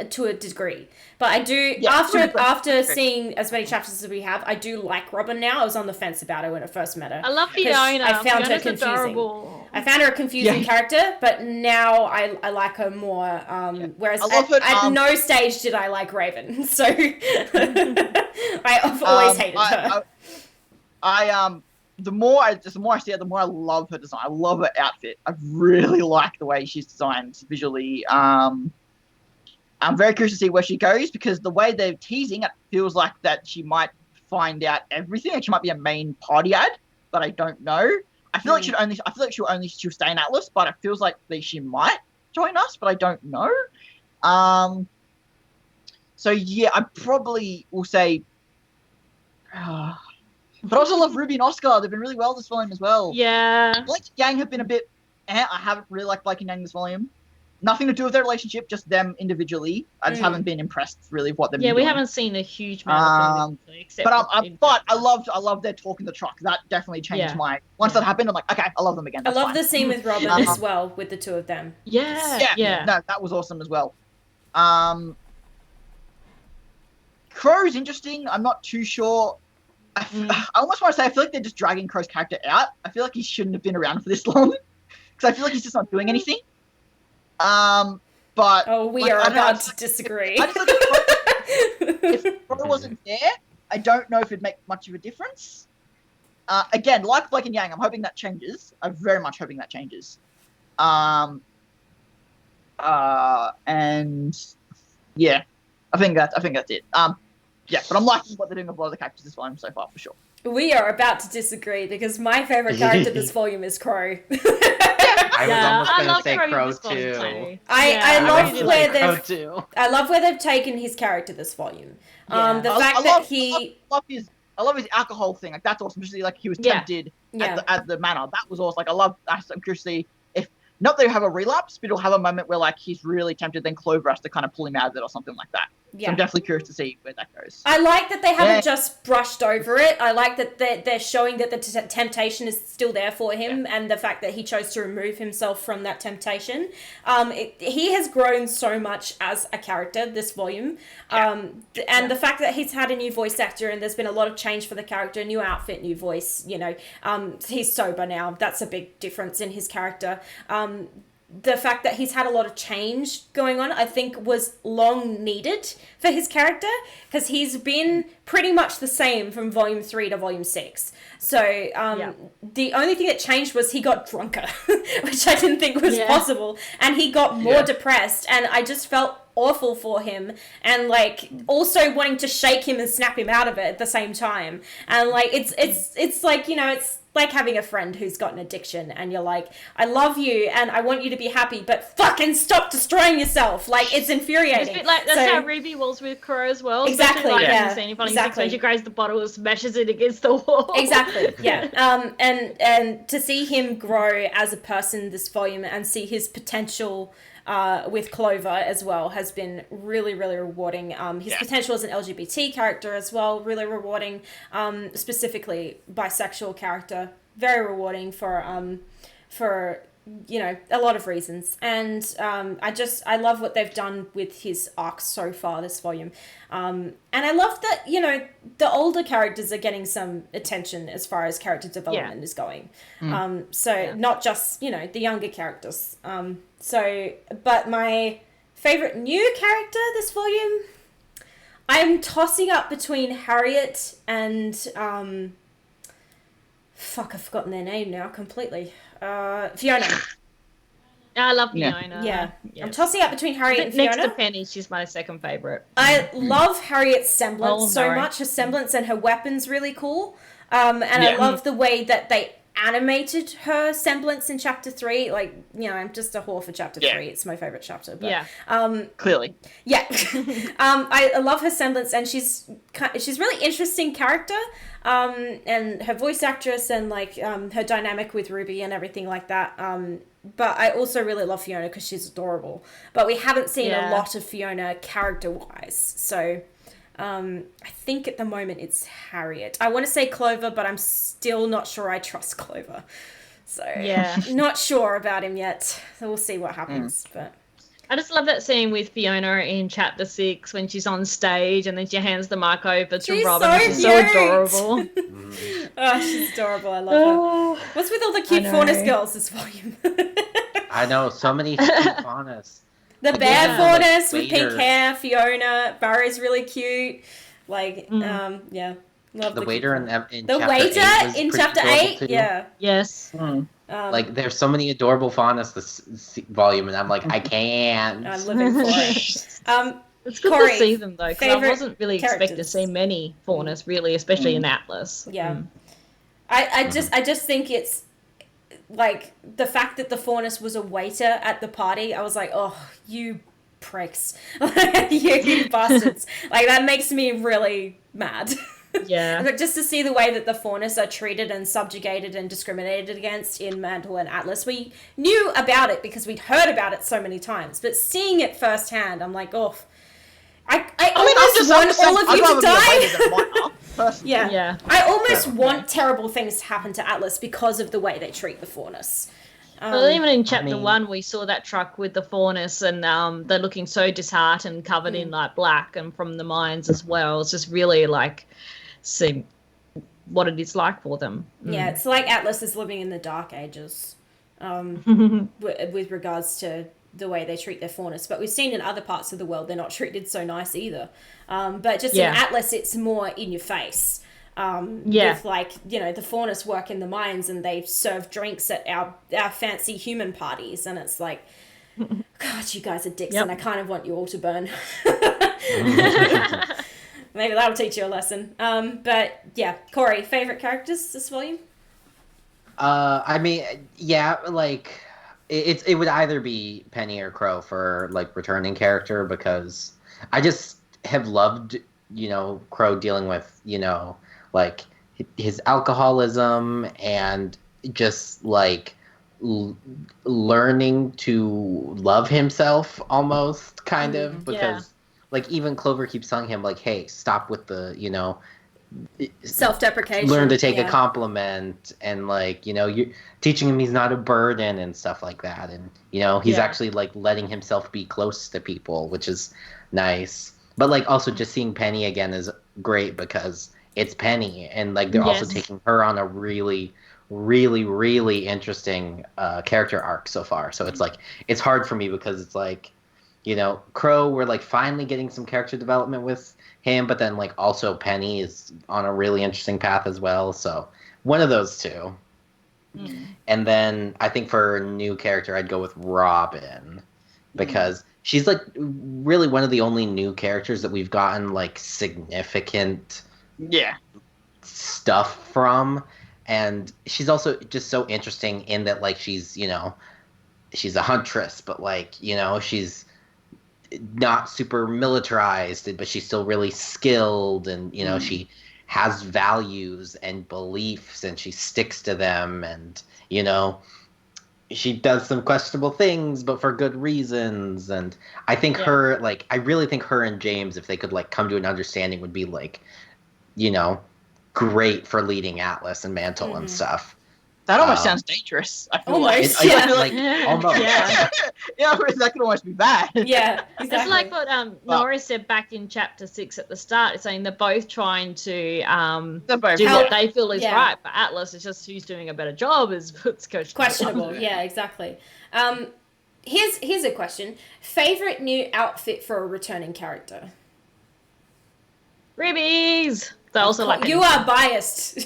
to a degree, but I do after seeing as many chapters as we have, I do like Robin now. I was on the fence about her when I first met her. I love Fiona. I found her confusing. Adorable. I found her a confusing character, but now I like her more. Whereas at no stage did I like Raven, so I've always hated her. The more I see it, the more I love her design. I love her outfit. I really like the way she's designed visually. I'm very curious to see where she goes because the way they're teasing it feels like that she might find out everything. Like she might be a main party ad, but I don't know. I feel like she'll stay in Atlas, but it feels like she might join us, but I don't know. So yeah, I probably will say. But I also love RWBY and Oscar. They've been really well this volume as well. Yeah. Blake and Yang have been a bit. I haven't really liked Blake and Yang this volume. Nothing to do with their relationship, just them individually. I just haven't been impressed really with what they've been doing. We haven't seen a huge amount of them except. But I loved their talk in the truck. That definitely changed my. Once that happened, I'm like, okay, I love them again. I love the scene with Robin as well, with the two of them. Yeah. No, that was awesome as well. Crow's interesting. I'm not too sure. I almost want to say I feel like they're just dragging Crow's character out. I feel like he shouldn't have been around for this long because I feel like he's just not doing anything. But we are about to disagree. I just if Crow wasn't there, I don't know if it'd make much of a difference. Again, like Blake and Yang, I'm hoping that changes. I'm very much hoping that changes. And yeah, I think that's it. Yeah, but I'm liking what they're doing with a lot of the characters this volume so far, for sure. We are about to disagree because my favourite character this volume is Crow. I was almost going to say Crow too. I love where they've taken his character this volume. I love his alcohol thing. Like that's awesome. Especially like he was tempted at the manor. That was awesome. Like I'm curious to see if not they have a relapse, but he'll have a moment where like he's really tempted, then Clover has to kind of pull him out of it or something like that. Yeah. So I'm definitely curious to see where that goes. I like that they haven't just brushed over it. I like that they're showing that the temptation is still there for him and the fact that he chose to remove himself from that temptation. He has grown so much as a character this volume. The fact that he's had a new voice actor and there's been a lot of change for the character, new outfit, new voice, he's sober now. That's a big difference in his character. The fact that he's had a lot of change going on, I think, was long needed for his character because he's been pretty much the same from volume 3 to volume 6. So the only thing that changed was he got drunker, which I didn't think was possible, and he got more depressed. And I just felt awful for him, and like also wanting to shake him and snap him out of it at the same time. And like it's like, you know, it's like having a friend who's got an addiction, and you're like, I love you and I want you to be happy, but fucking stop destroying yourself. Like, it's infuriating. It's a bit like that's how RWBY was with Crow as well. Exactly. Like, yeah. Exactly. When she grabs the bottle and smashes it against the wall. Exactly. Yeah. And to see him grow as a person this volume and see his potential with Clover as well has been really, really rewarding. His potential as an LGBT character as well, really rewarding. Specifically bisexual character, very rewarding for you know, a lot of reasons. And I love what they've done with his arcs so far this volume. And I love that, you know, the older characters are getting some attention as far as character development is going. Not just, you know, the younger characters. But my favorite new character this volume, I'm tossing up between Harriet and I've forgotten their name now completely. Fiona. I love Fiona. Yeah. Yes. I'm tossing up between Harriet and Fiona. Next to Penny, she's my second favourite. I love Harriet's semblance so much. Her semblance and her weapon's really cool. I love the way that they animated her semblance in chapter 3. Like, you know, I'm just a whore for chapter 3. It's my favourite chapter. But, clearly. Yeah. I love her semblance, and she's really interesting character. And her voice actress and like her dynamic with RWBY and everything like that. But I also really love Fiona because she's adorable. But we haven't seen a lot of Fiona character-wise. So I think at the moment it's Harriet. I want to say Clover, but I'm still not sure I trust Clover. So not sure about him yet. So we'll see what happens. But I just love that scene with Fiona in chapter 6 when she's on stage and then she hands the mic over to Robin. So she's so adorable. Oh, she's adorable. I love her. What's with all the cute Faunus girls this volume? I know, so many cute Faunus. The bear Faunus with pink hair, Fiona. Barry's really cute. Like, love the waiter in the chapter waiter 8 in chapter 8, yeah. Yes. Like, there's so many adorable Faunus this volume, and I'm like, I can't. I'm living for it. It's good Cory, to see them, though, because I wasn't really expecting to characters. see many Faunus, really, especially in Atlas. Yeah. I just think it's, like, the fact that the Faunus was a waiter at the party, I was like, oh, you pricks. you bastards. Like, that makes me really mad. Yeah. But just to see the way that the Faunus are treated and subjugated and discriminated against in Mantle and Atlas. We knew about it because we'd heard about it so many times, but seeing it firsthand, I'm like, oh, I almost want all of you to die. Yeah. I almost want terrible things to happen to Atlas because of the way they treat the Faunus. Well, even in chapter 1, we saw that truck with the Faunus, and they're looking so disheartened, covered in like black, and from the mines as well. It's just really like see what it is like for them. Yeah, it's like Atlas is living in the Dark Ages, with regards to the way they treat their Faunus. But we've seen in other parts of the world they're not treated so nice either. But just in Atlas, it's more in your face. With like, you know, the Faunus work in the mines and they serve drinks at our fancy human parties, and it's like, God, you guys are dicks, and I kind of want you all to burn. Maybe that'll teach you a lesson. But yeah, Cory, favorite characters this volume? I mean, yeah, like it would either be Penny or Crow for like returning character, because I just have loved, you know, Crow dealing with, you know, like his alcoholism and just like learning to love himself almost, kind of, because like even Clover keeps telling him like, hey, stop with the, you know, self-deprecation, learn to take a compliment, and like, you know, you're teaching him he's not a burden and stuff like that, and you know, he's actually like letting himself be close to people, which is nice. But like also just seeing Penny again is great because it's Penny, and like they're also taking her on a really, really, really interesting character arc so far. So it's like, it's hard for me because it's like, you know, Crow, we're like finally getting some character development with him, but then like also Penny is on a really interesting path as well. So one of those two. And then I think for a new character, I'd go with Robin, because she's like really one of the only new characters that we've gotten like significant stuff from, and she's also just so interesting in that like she's she's a huntress, but like she's not super militarized, but she's still really skilled, and she has values and beliefs and she sticks to them, and she does some questionable things but for good reasons. And I think I really think her and James, if they could like come to an understanding, would be like great for leading Atlas and Mantle and stuff. That almost sounds dangerous. I feel almost, like. yeah. Like almost. Yeah. Yeah, that could almost be bad. Yeah, exactly. It's like what Nora said back in chapter 6 at the start, saying they're both trying to do what they feel is right, but Atlas is just who's doing a better job is what's questionable. Yeah, exactly. Here's a question: favorite new outfit for a returning character? RWBYs. They also like you are biased.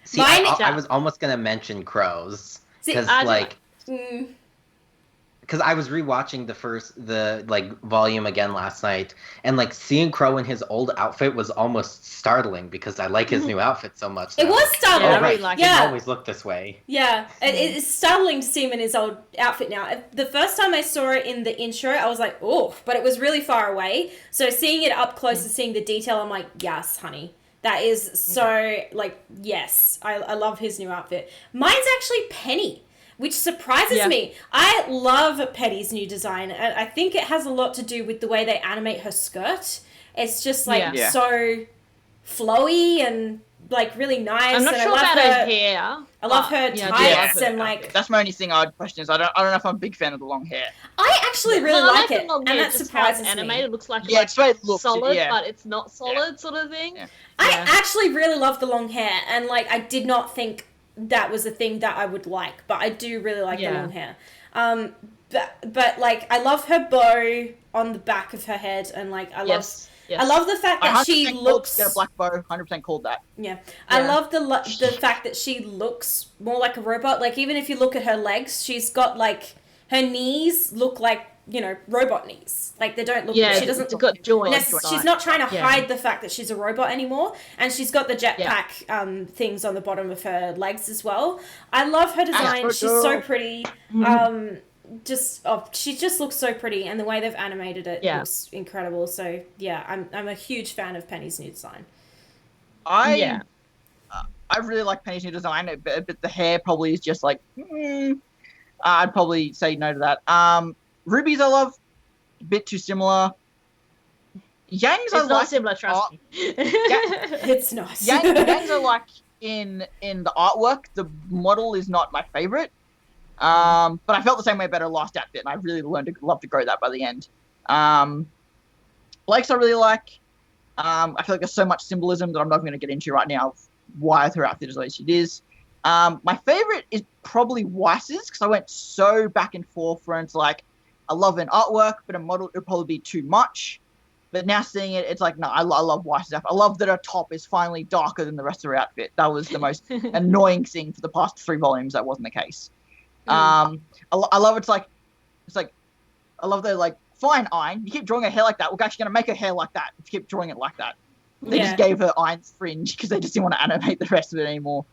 See, I was almost gonna mention Crows because because I was rewatching the volume again last night, and like seeing Crow in his old outfit was almost startling because I like his new outfit so much. It was startling. Oh, right. He always looked this way. Yeah, it's startling to see him in his old outfit now. The first time I saw it in the intro, I was like, oh, but it was really far away. So seeing it up close and seeing the detail, I'm like, yes, honey. That is so, yes. I love his new outfit. Mine's actually Penny, which surprises me. I love Penny's new design. I think it has a lot to do with the way they animate her skirt. It's just, so flowy and, really nice. I'm not sure about her hair. I love her tights and, That's my only thing I would question is I don't know if I'm a big fan of the long hair. I actually really like it, and that surprises me. Animated looks like it's right, looks solid, but it's not solid sort of thing. Yeah. I actually really love the long hair, and I did not think that was a thing that I would like, but I do really like the long hair. But I love her bow on the back of her head, and I love the fact that she looks. Get a black bow. 100% called that. Yeah, I love the fact that she looks more like a robot. Even if you look at her legs, she's got her knees look like robot knees. They don't look. She doesn't look. Got joints. She's not trying to hide the fact that she's a robot anymore, and she's got the jetpack things on the bottom of her legs as well. I love her design. She's so pretty. She just looks so pretty, and the way they've animated it looks incredible. So I'm a huge fan of Penny's new design. I really like Penny's new design, but the hair probably is just I'd probably say no to that. RWBY's I love, a bit too similar. Yang's it's not similar, trust me. It's not. Yang's I like in the artwork. The model is not my favorite. But I felt the same way about her last outfit, and I really learned to love to grow that by the end. Blake's I really like. I feel like there's so much symbolism that I'm not going to get into right now of why her outfit is the way she is. My favorite is probably Weiss's, because I went so back and forth where it's I love an artwork, but a model would probably be too much. But now seeing it, it's no, I love Weiss's outfit. I love that her top is finally darker than the rest of her outfit. That was the most annoying thing for the past 3 volumes. That wasn't the case. I love I love the fine, Ein, you keep drawing her hair like that. We're actually going to make her hair like that. If you keep drawing it like that. They just gave her Ein's fringe because they just didn't want to animate the rest of it anymore.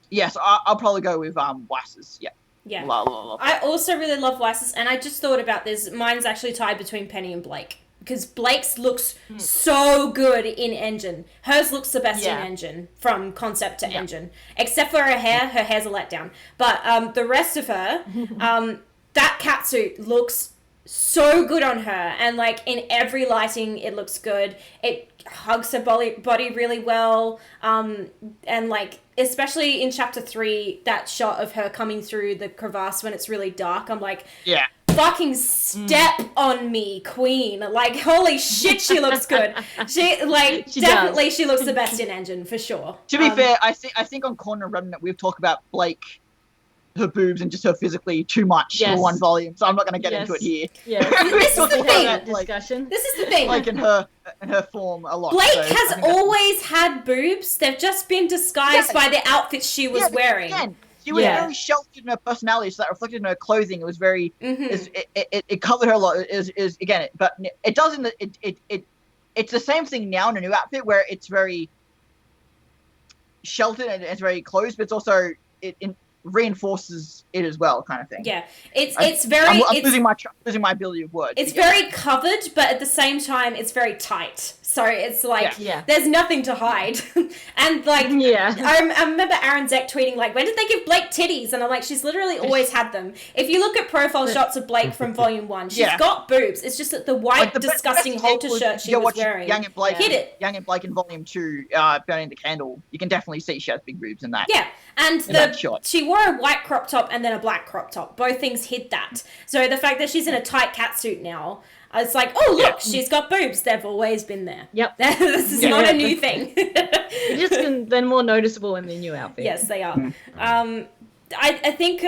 Yes, I'll probably go with Weiss's. Yeah. Yeah. I also really love Weiss's, and I just thought about this. Mine's actually tied between Penny and Blake, because Blake's looks so good in Engine. Hers looks the best in Engine, from concept to Engine. Except for her hair. Her hair's a letdown. But the rest of her, that catsuit looks so good on her, and in every lighting it looks good. It hugs her body really well, and especially in chapter 3, that shot of her coming through the crevasse when it's really dark, I'm fucking step on me, queen. Holy shit, she looks good. She definitely does. She looks the best in Engine for sure. To be fair, I think on Corner Remnant we've talked about Blake, her boobs, and just her physically too much for one volume, so I'm not going to get into it here. Yeah, this is the thing. Discussion. This is the thing. In her form a lot. Blake has always had boobs. They've just been disguised by the outfits she was wearing. Again, She was very sheltered in her personality, so that reflected in her clothing. It was very, it covered her a lot. But it doesn't. It's the same thing now in a new outfit where it's very sheltered and it's very closed, but it's also it reinforces it as well, kind of thing. Yeah, it's very. I'm losing my ability of words. It's very covered, but at the same time, it's very tight. So it's like there's nothing to hide. And like, I remember Aaron Zek tweeting like, "When did they give Blake titties?" And I'm like, she's literally always had them. If you look at profile shots of Blake from Volume 1, she's got boobs. It's just that the white, disgusting halter shirt she was wearing Young and Blake, hid it. Young and Blake in Volume 2, Burning the Candle. You can definitely see she has big boobs in that. Yeah, and she wore a white crop top and then a black crop top. Both things hid that. So the fact that she's in a tight catsuit now, it's like, oh look, she's got boobs. They've always been there. Yep. This is not a new thing. They're more noticeable in the new outfit. Yes, they are. I think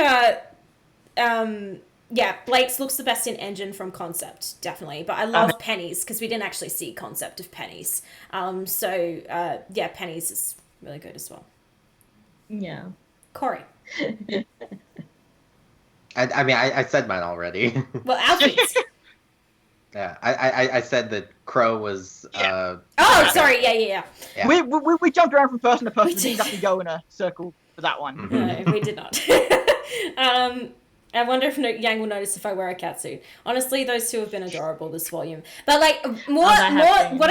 Blake's looks the best in Engine from Concept, definitely. But I love Penny's because we didn't actually see Concept of Penny's. Penny's is really good as well. Yeah. Cory. I said mine already. Well, outfits. Yeah, I said that Crow was. Sorry. Yeah. We jumped around from person to person. We didn't have to go in a circle for that one. No, we did not. I wonder if Yang will notice if I wear a catsuit. Honestly, those two have been adorable this volume. But like what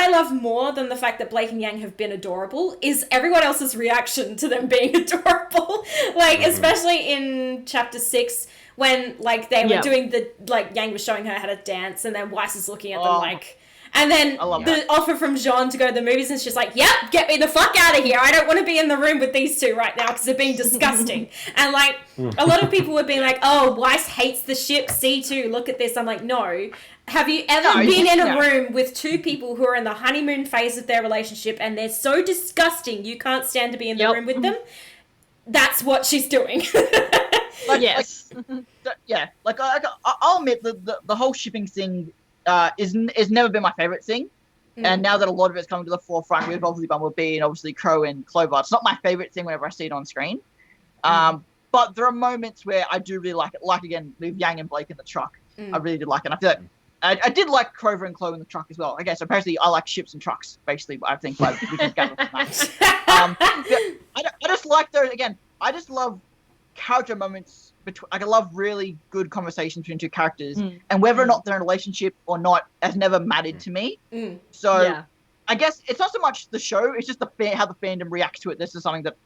I love more than the fact that Blake and Yang have been adorable is everyone else's reaction to them being adorable. Like especially in chapter 6 when like they were doing the like Yang was showing her how to dance and then Weiss is looking at them like. And then the offer from Jean to go to the movies, and it's just like, yep, get me the fuck out of here. I don't want to be in the room with these two right now because they're being disgusting. And like, a lot of people were being like, oh, Weiss hates the ship, C2, look at this. I'm like, no. Have you ever been in a room with two people who are in the honeymoon phase of their relationship and they're so disgusting you can't stand to be in the room with them? That's what she's doing. I'll admit the whole shipping thing is never been my favorite thing, and now that a lot of it's coming to the forefront with obviously Bumblebee and obviously Crow and Clover, it's not my favorite thing whenever I see it on screen. But there are moments where I do really like it, like again with Yang and Blake in the truck. I really did like it. I feel like I did like Clover and Chloe in the truck as well. Okay, so apparently I like ships and trucks. Basically, I think we can gather from that. I just like those again. I just love character moments. I love really good conversations between two characters, and whether or not they're in a relationship or not has never mattered to me. So I guess it's not so much the show; it's just how the fandom reacts to it. This is something that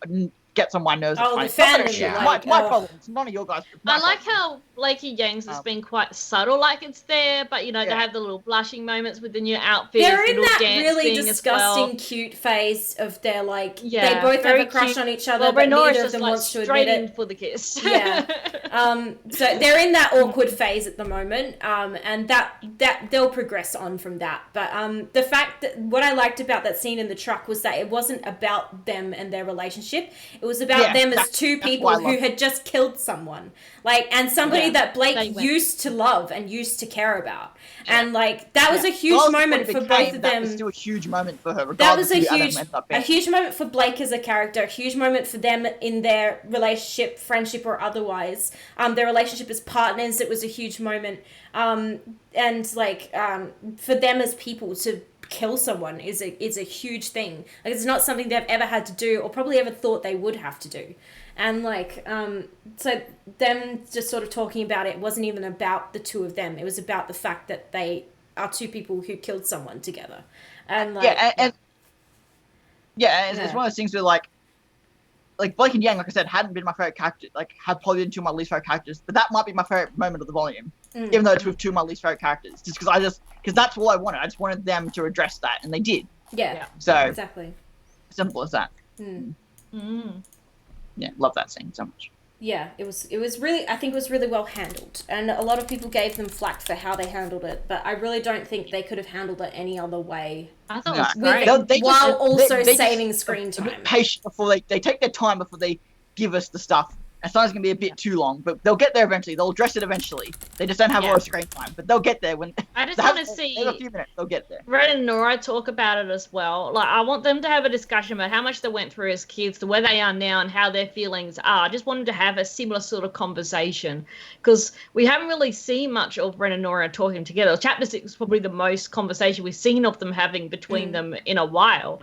gets on my nerves. Oh, the fandom! My problem. It's none of your guys. I like how Blakey Yang's has been quite subtle, like it's there, but they have the little blushing moments with the new outfits. They're in that really disgusting, cute phase of their like. They both have a crush on each other, but neither of them wants to admit it. For the kiss. So they're in that awkward phase at the moment, and that they'll progress on from that. But the fact that what I liked about that scene in the truck was that it wasn't about them and their relationship. It was about them as two people who had just killed someone, and somebody that Blake used to love and used to care about, and that was a huge moment for both of them. That was still a huge moment for her. That was a huge moment for Blake as a character, a huge moment for them in their relationship, friendship or otherwise. Their relationship as partners, it was a huge moment, and for them as people to kill someone is a huge thing. It's not something they've ever had to do or probably ever thought they would have to do. And so them just sort of talking about it wasn't even about the two of them. It was about the fact that they are two people who killed someone together. And it's one of those things where like Blake and Yang, like I said, hadn't been my favorite character. Had probably been two of my least favorite characters, but that might be my favorite moment of the volume, even though it's with two of my least favorite characters. Just because that's all I wanted. I just wanted them to address that, and they did. Yeah. So exactly. Simple as that. Yeah, love that scene so much. Yeah, it was really, I think it was really well handled, and a lot of people gave them flack for how they handled it, but I really don't think they could have handled it any other way. I thought it was great. While also saving screen time. Patient before they take their time before they give us the stuff. And sometimes it's going to be a bit too long, but they'll get there eventually. They'll address it eventually. They just don't have a lot of screen time, but they'll get there when. I just want to see. In a few minutes, they'll get there. Ren and Nora talk about it as well. Like, I want them to have a discussion about how much they went through as kids, to where they are now, and how their feelings are. I just want them to have a similar sort of conversation, because we haven't really seen much of Ren and Nora talking together. Chapter 6 is probably the most conversation we've seen of them having between them in a while.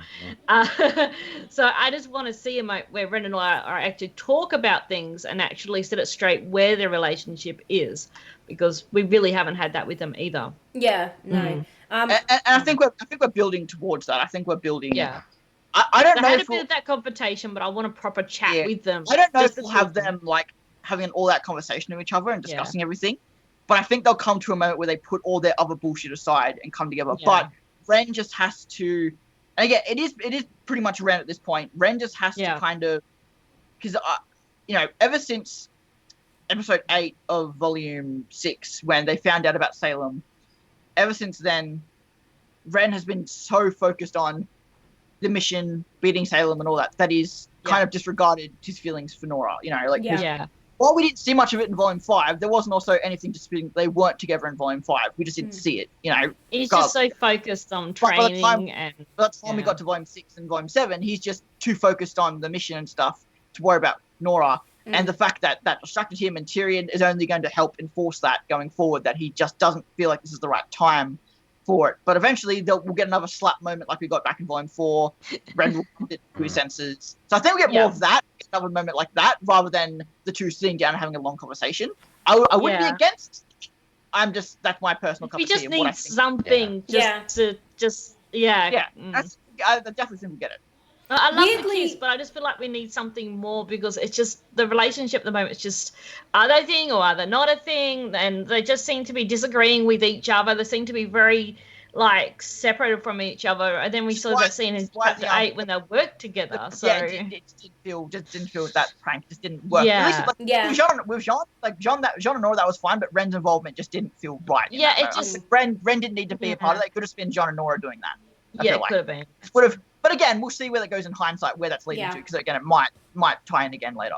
So I just want to see a moment where Ren and Nora are actually talk about things and actually set it straight where their relationship is, because we really haven't had that with them either. Yeah, no. And I think we're building towards that. I think we're building. Yeah. I don't know. I had a bit of that confrontation, but I want a proper chat with them. I don't know if we'll have them like having all that conversation with each other and discussing everything, but I think they'll come to a moment where they put all their other bullshit aside and come together. Yeah. But Ren just has to. And again, it is pretty much Ren at this point. Ren just has to kind of, because ever since episode 8 of volume 6, when they found out about Salem, ever since then, Ren has been so focused on the mission, beating Salem and all that, that he's kind of disregarded his feelings for Nora. While we didn't see much of it in volume 5, there wasn't also anything to speak. They weren't together in volume 5. We just didn't see it. He's just so focused on training. By the time we got to volume 6 and volume 7, he's just too focused on the mission and stuff to worry about Nora. And the fact that distracted him, and Tyrion is only going to help enforce that going forward, that he just doesn't feel like this is the right time for it. But eventually we'll get another slap moment like we got back in volume 4. Ren will come to his senses. So I think we get more of that, another moment like that, rather than the two sitting down and having a long conversation. I wouldn't be against. That's my personal cup of tea. We just need something I definitely think we get it. I love the kiss, but I just feel like we need something more, because it's just the relationship at the moment. It's just, are they a thing or are they not a thing? And they just seem to be disagreeing with each other. They seem to be very separated from each other. And then we saw that scene in chapter 8 when they worked together. It just didn't feel that prank just didn't work. Yeah, with Jean and Nora, that was fine, but Ren's involvement just didn't feel right. Ren didn't need to be a part of that. It could have been John and Nora doing that. It could have been. But again, we'll see where that goes in hindsight, where that's leading to, because again, it might tie in again later.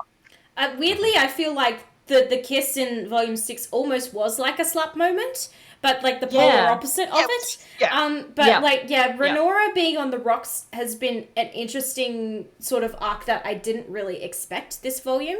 Weirdly, I feel like the kiss in volume 6 almost was like a slap moment, but like the polar opposite of it. Renora being on the rocks has been an interesting sort of arc that I didn't really expect this volume.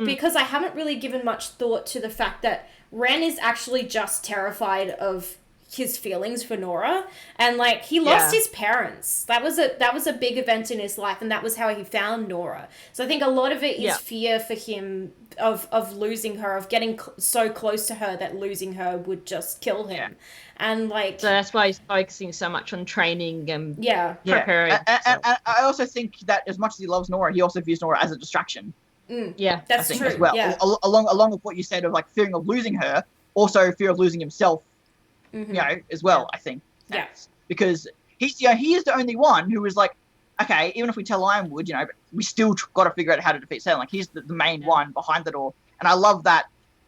Because I haven't really given much thought to the fact that Ren is actually just terrified of his feelings for Nora, and he lost his parents. That was a big event in his life, and that was how he found Nora. So I think a lot of it is fear for him of losing her, of getting so close to her that losing her would just kill him. And so that's why he's focusing so much on training and preparing. And I also think that as much as he loves Nora, he also views Nora as a distraction. That's true as well. Along with what you said of fearing of losing her, also fear of losing himself. As well, I think. Because he is the only one who is okay, even if we tell Ironwood, we still got to figure out how to defeat Salem. He's the main one behind it all. And I love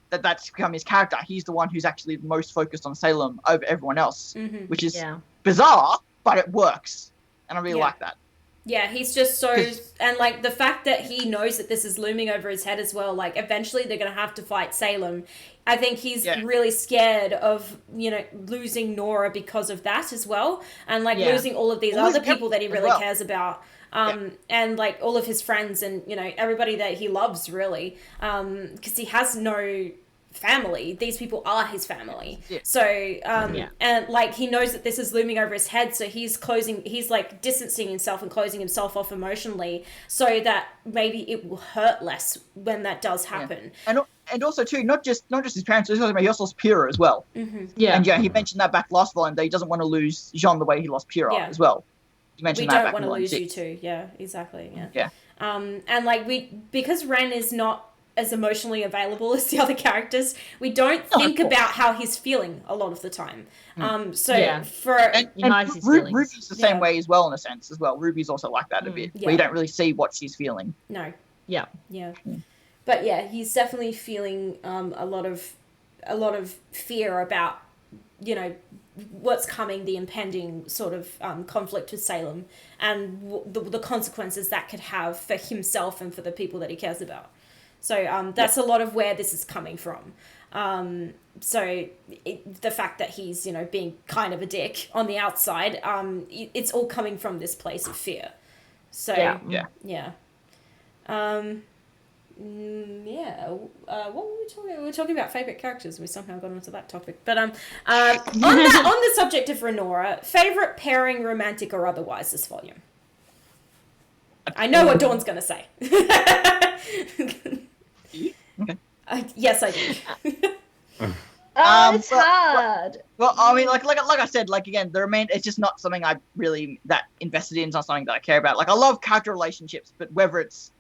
that's become his character. He's the one who's actually the most focused on Salem over everyone else, which is bizarre, but it works. And I really like that. Yeah, he's just so... And, the fact that he knows that this is looming over his head as well, eventually they're going to have to fight Salem. I think he's really scared of, losing Nora because of that as well. And, losing all of these other people that he really cares about. And, all of his friends and, everybody that he loves, really. Because he has no family. These people are his family. So and he knows that this is looming over his head, so he's distancing himself and closing himself off emotionally, so that maybe it will hurt less when that does happen. And also too, not just his parents, he also lost Pyrrha as well. And he mentioned that back last volume, that he doesn't want to lose Jean the way he lost Pyrrha as well. He mentioned we that don't back want to lose 6. you too. Exactly. And because Ren is not as emotionally available as the other characters, we don't think about how he's feeling a lot of the time. Ruby's the same way as well, in a sense as well. Ruby's also like that a bit, where you don't really see what she's feeling. No. But he's definitely feeling a lot of fear about what's coming, the impending sort of conflict with Salem, and the consequences that could have for himself and for the people that he cares about. So that's a lot of where this is coming from. So the fact that he's, you know, being kind of a dick on the outside, it's all coming from this place of fear. So Yeah. yeah. What were we talking? We were talking about favorite characters. We somehow got onto that topic. But on the subject of Renora, favorite pairing, romantic or otherwise, this volume. I know what Dawn's gonna say. Okay. Yes, I do. It's hard. Well, I mean, like I said, like again, it's just not something I really that invested in. It's not something that I care about. Like I love character relationships, but whether it's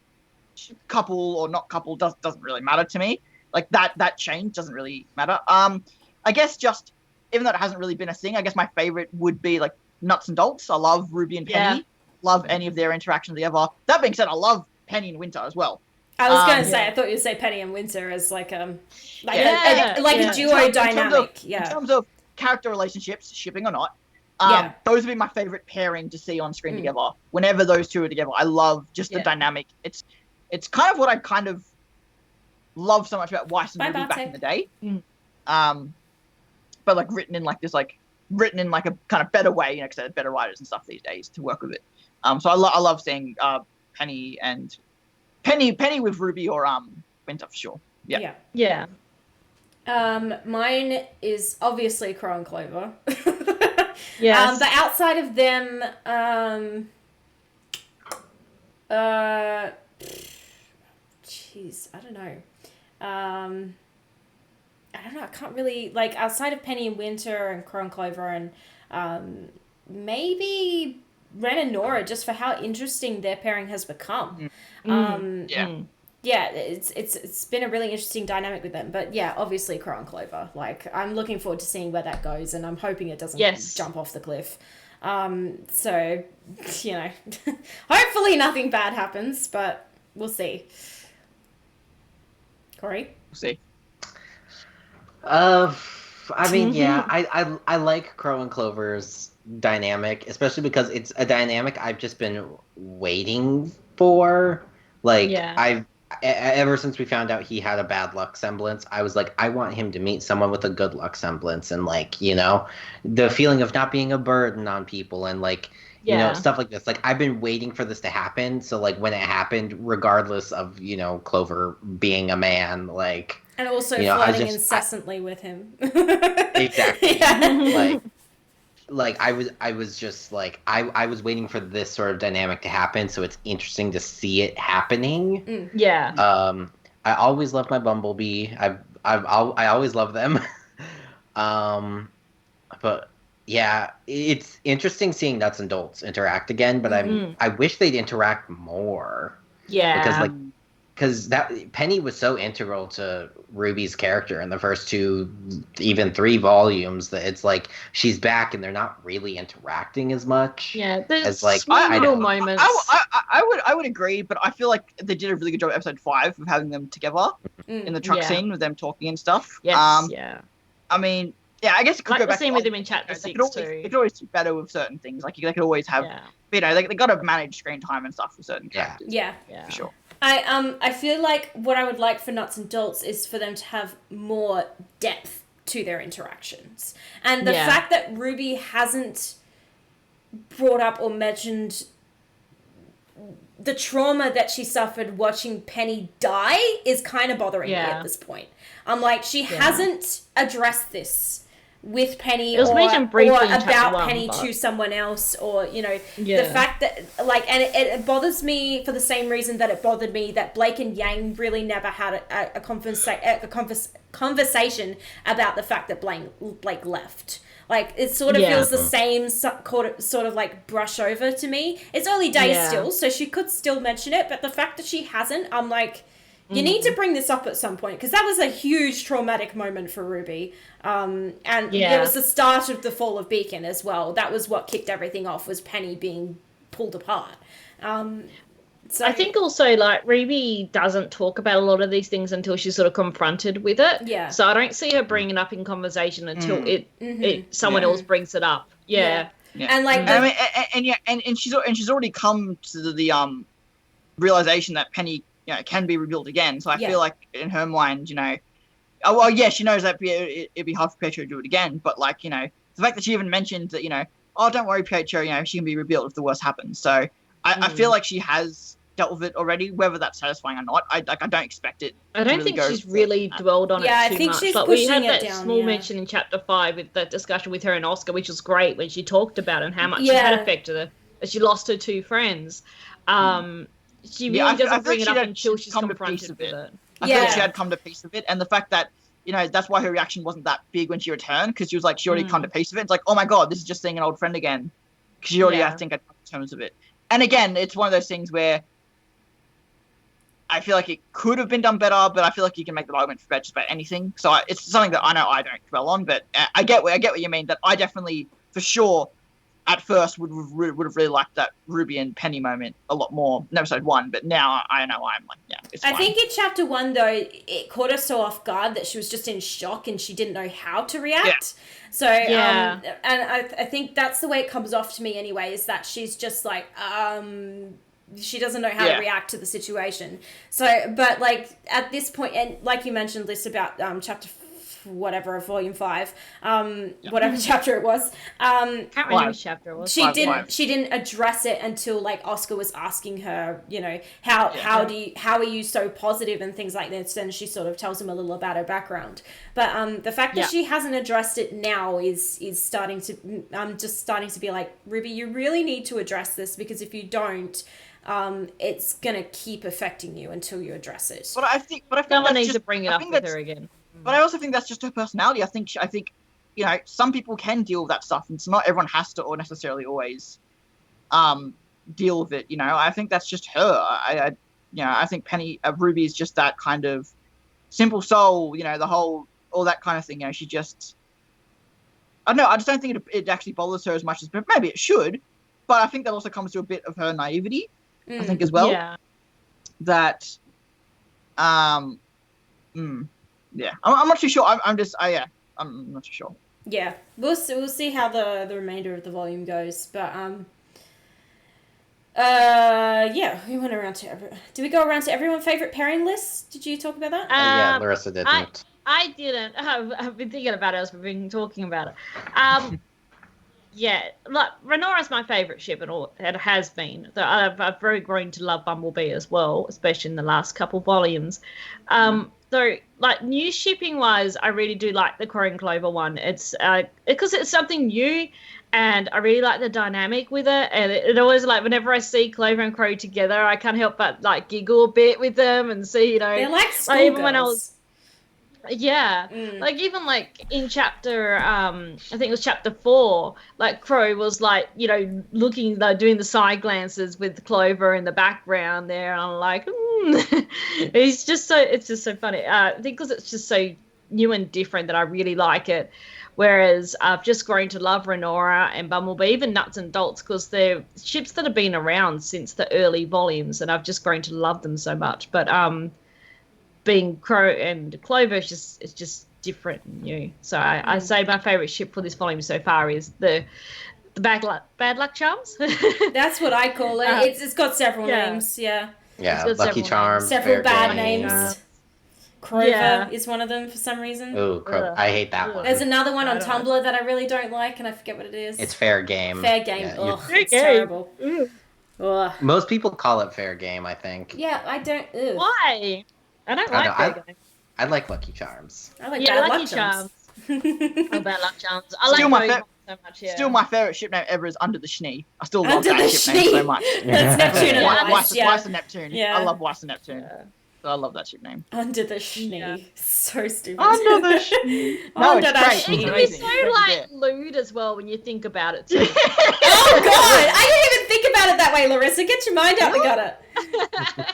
couple or not couple doesn't really matter to me. Like that change doesn't really matter. I guess just even though it hasn't really been a thing, I guess my favorite would be like Nuts and Bolts. I love Ruby and Penny. Yeah. Love any of their interactions together. That being said, I love Penny and Winter as well. I was going to say, I thought you'd say Penny and Winter as like a duo dynamic. In terms of character relationships, shipping or not, those would be my favorite pairing to see on screen together. Whenever those two are together, I love just the dynamic. It's kind of what I kind of love so much about Weiss and Ruby back in the day. But like written in like a kind of better way, you know, because they're better writers and stuff these days to work with it. So I love seeing Penny with Ruby or Winter for sure. Yeah. Mine is obviously Crow and Clover. Yes. But outside of them, I don't know. I can't really, like, outside of Penny and Winter and Crow and Clover and maybe Ren and Nora, just for how interesting their pairing has become. Yeah, it's been a really interesting dynamic with them. But yeah, obviously Crow and Clover. Like, I'm looking forward to seeing where that goes, and I'm hoping it doesn't jump off the cliff. So, you know, hopefully nothing bad happens, but we'll see. Cory? We'll see. I mean, yeah, I like Crow and Clover's dynamic, especially because it's a dynamic I've just been waiting for. Like, ever since we found out he had a bad luck semblance, I was like, I want him to meet someone with a good luck semblance, and like, you know, the feeling of not being a burden on people, and like, you know, stuff like this. Like, I've been waiting for this to happen. So like, when it happened, regardless of, you know, Clover being a man, like, and also flirting incessantly with him. Exactly. Like I was just like I was waiting for this sort of dynamic to happen, so it's interesting to see it happening. Yeah. I always love my Bumblebee. I always love them. But yeah, it's interesting seeing Nuts and Bolts interact again, but I wish they'd interact more. Yeah. Because that Penny was so integral to Ruby's character in the first 2, even 3 volumes, that it's like she's back and they're not really interacting as much. Yeah, there's as like little moments. I would agree, but I feel like they did a really good job at episode 5 of having them together in the truck scene with them talking and stuff. Yes, I mean, yeah, I guess it could go back. The scene with him in chapter 6 too. It could always do better with certain things. Like they could always have, you know, they got to manage screen time and stuff with certain characters. Yeah, for sure. I feel like what I would like for Nuts and Bolts is for them to have more depth to their interactions. And the fact that Ruby hasn't brought up or mentioned the trauma that she suffered watching Penny die is kind of bothering me at this point. I'm like, she hasn't addressed this with Penny or about Penny to someone else, or, you know, the fact that, like, and it bothers me for the same reason that it bothered me that Blake and Yang really never had a conversation about the fact that Blake left. Like, it sort of feels the same sort of like brush over to me. It's early days still, so she could still mention it, but the fact that she hasn't, I'm like, you need to bring this up at some point, because that was a huge traumatic moment for Ruby. And it was the start of the fall of Beacon as well. That was what kicked everything off, was Penny being pulled apart. So I think also, like, Ruby doesn't talk about a lot of these things until she's sort of confronted with it. Yeah. So I don't see her bringing it up in conversation until someone else brings it up. Yeah. And like, and she's already come to the realization that Penny, can be revealed again. So I Yeah. feel like in her mind, oh well, yeah, she knows that it'd be hard for Pietro to do it again. But like, the fact that she even mentioned that, oh, don't worry, Pietro, she can be revealed if the worst happens. So I feel like she has dealt with it already, whether that's satisfying or not. I don't expect it. I don't think she's really dwelled on it too I think much. she's Like, we pushing had it that down, small yeah. mention in chapter 5 with that discussion with her and Oscar, which was great when she talked about it and how much it had affected her as she lost her 2 friends. She really doesn't bring it up until she's confronted with it. I feel like she had come to peace with it, and the fact that that's why her reaction wasn't that big when she returned, because she was like, she already come to peace with it. It's like, oh my god, this is just seeing an old friend again, because she already, I think, had come to terms with it. And again, it's one of those things where I feel like it could have been done better, but I feel like you can make the argument for just about anything. So it's something that I know I don't dwell on, but I get what you mean. That I definitely, for sure, at first would have really liked that Ruby and Penny moment a lot more in episode 1, but now I know I'm like, yeah, it's fine. I think in chapter 1, though, it caught her so off guard that she was just in shock and she didn't know how to react. Yeah. So, and I think that's the way it comes off to me anyway, is that she's just like, she doesn't know how to react to the situation. So, but like at this point, and like you mentioned, Liz, about chapter whatever of volume 5, whatever chapter it was. Can't remember which chapter it was. She didn't address it until like Oscar was asking her, how are you so positive and things like this, and she sort of tells him a little about her background. But the fact that she hasn't addressed it now is starting to just starting to be like, Ruby, you really need to address this, because if you don't, it's gonna keep affecting you until you address it. But I think someone needs to bring it up with her again. But I also think that's just her personality. I think some people can deal with that stuff, and so not everyone has to or necessarily always deal with it. I think that's just her. I think Ruby is just that kind of simple soul. All that kind of thing. She just, I don't know. I just don't think it actually bothers her as much as maybe it should. But I think that also comes to a bit of her naivety. I think as well. Yeah. That, yeah, I'm not too sure. I'm not too sure. Yeah, we'll see how the remainder of the volume goes. But yeah, we went around to did we go around to everyone's favorite pairing list? Did you talk about that? Yeah, Larissa didn't. I didn't. I've been thinking about it as we've been talking about it. Yeah, like Renora's my favourite ship, and it has been. I've very grown to love Bumblebee as well, especially in the last couple volumes. Though, like, new shipping wise, I really do like the Cory and Clover one. It's because it's something new, and I really like the dynamic with it. And it always, like, whenever I see Clover and Cory together, I can't help but like giggle a bit with them and see, they're like schoolgirls. Even when I was. Yeah, like even like in chapter, I think it was chapter 4, like Crow was like, looking, like doing the side glances with Clover in the background there, and I'm like, it's just so funny. I think because it's just so new and different that I really like it. Whereas I've just grown to love Renora and Bumblebee, even Nuts and Bolts, because they're ships that have been around since the early volumes, and I've just grown to love them so much. But being Crow and Clover is just different and new. So I say my favourite ship for this volume so far is the bad luck charms. That's what I call it. It's got several names. Yeah, Lucky Charms, several bad names. Crover is one of them for some reason. Ooh, I hate that one. There's another one on Tumblr that I really don't like, and I forget what it is. It's Fair Game. Fair Game. Yeah, it's terrible. Most people call it Fair Game, I think. Yeah, I don't. Ugh. Why? I don't like Fair Game. I like Lucky Charms. I like Bad Lucky Luck Charms. Bad Luck Charms. I like so much. Yeah. Still, my favorite ship name ever is Under the Schnee. I still love that ship name so much. That's Neptune and Weiss and Neptune. Yeah. I love Weiss and Neptune. Yeah. I love that ship name. Under the Schnee. Yeah. So stupid. Under the Schnee. No, it's great. It can be so like lewd as well when you think about it too. Oh god! I didn't even think about it that way, Larissa. Get your mind out the gutter.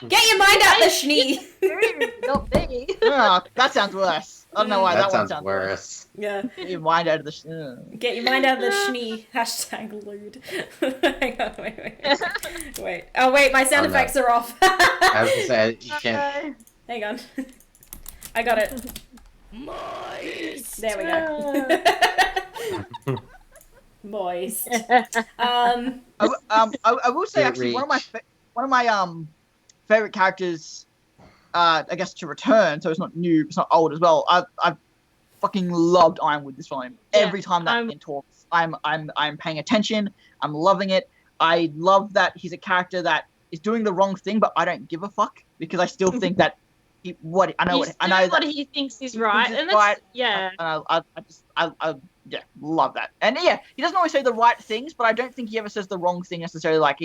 Get your mind out the Schnee. Not me. Oh, that sounds worse. I don't know why that one sounds worse. Yeah. Get your mind out of the Get your mind out of the Schnee. Hashtag lewd. Hang on, wait. Oh wait, my sound effects are off. I was gonna say, Hang on. I got it. Moist. There we go. Moist. I will say actually one of my favorite characters I guess to return, so it's not new, it's not old as well. I've fucking loved Ironwood this volume. Yeah, Every time that man talks, I'm paying attention. I'm loving it. I love that he's a character that is doing the wrong thing, but I don't give a fuck because I still think that I know what he thinks is right, and that's yeah. And I love that. And yeah, he doesn't always say the right things, but I don't think he ever says the wrong thing necessarily, like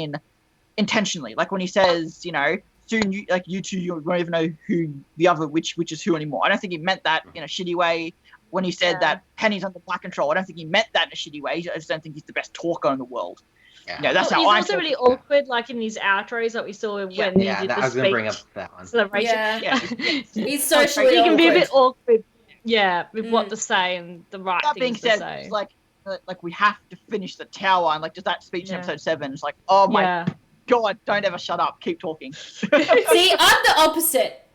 intentionally. Like when he says, you know, soon you two you won't even know who the other which is who anymore. I don't think he meant that in a shitty way. When he said that Penny's under black control, I don't think he meant that in a shitty way. I just don't think he's the best talker in the world. Yeah, that's how he's I'm also really awkward, like in his outros that we saw when he did the I was gonna bring up that one. celebration. Yeah. He's socially he can be a awkward. bit awkward. Yeah, with what to say and the right That being things to said, say. it's like we have to finish the tower, and like just that speech in episode 7. It's like, oh my god, don't ever shut up, keep talking. See, I'm the opposite.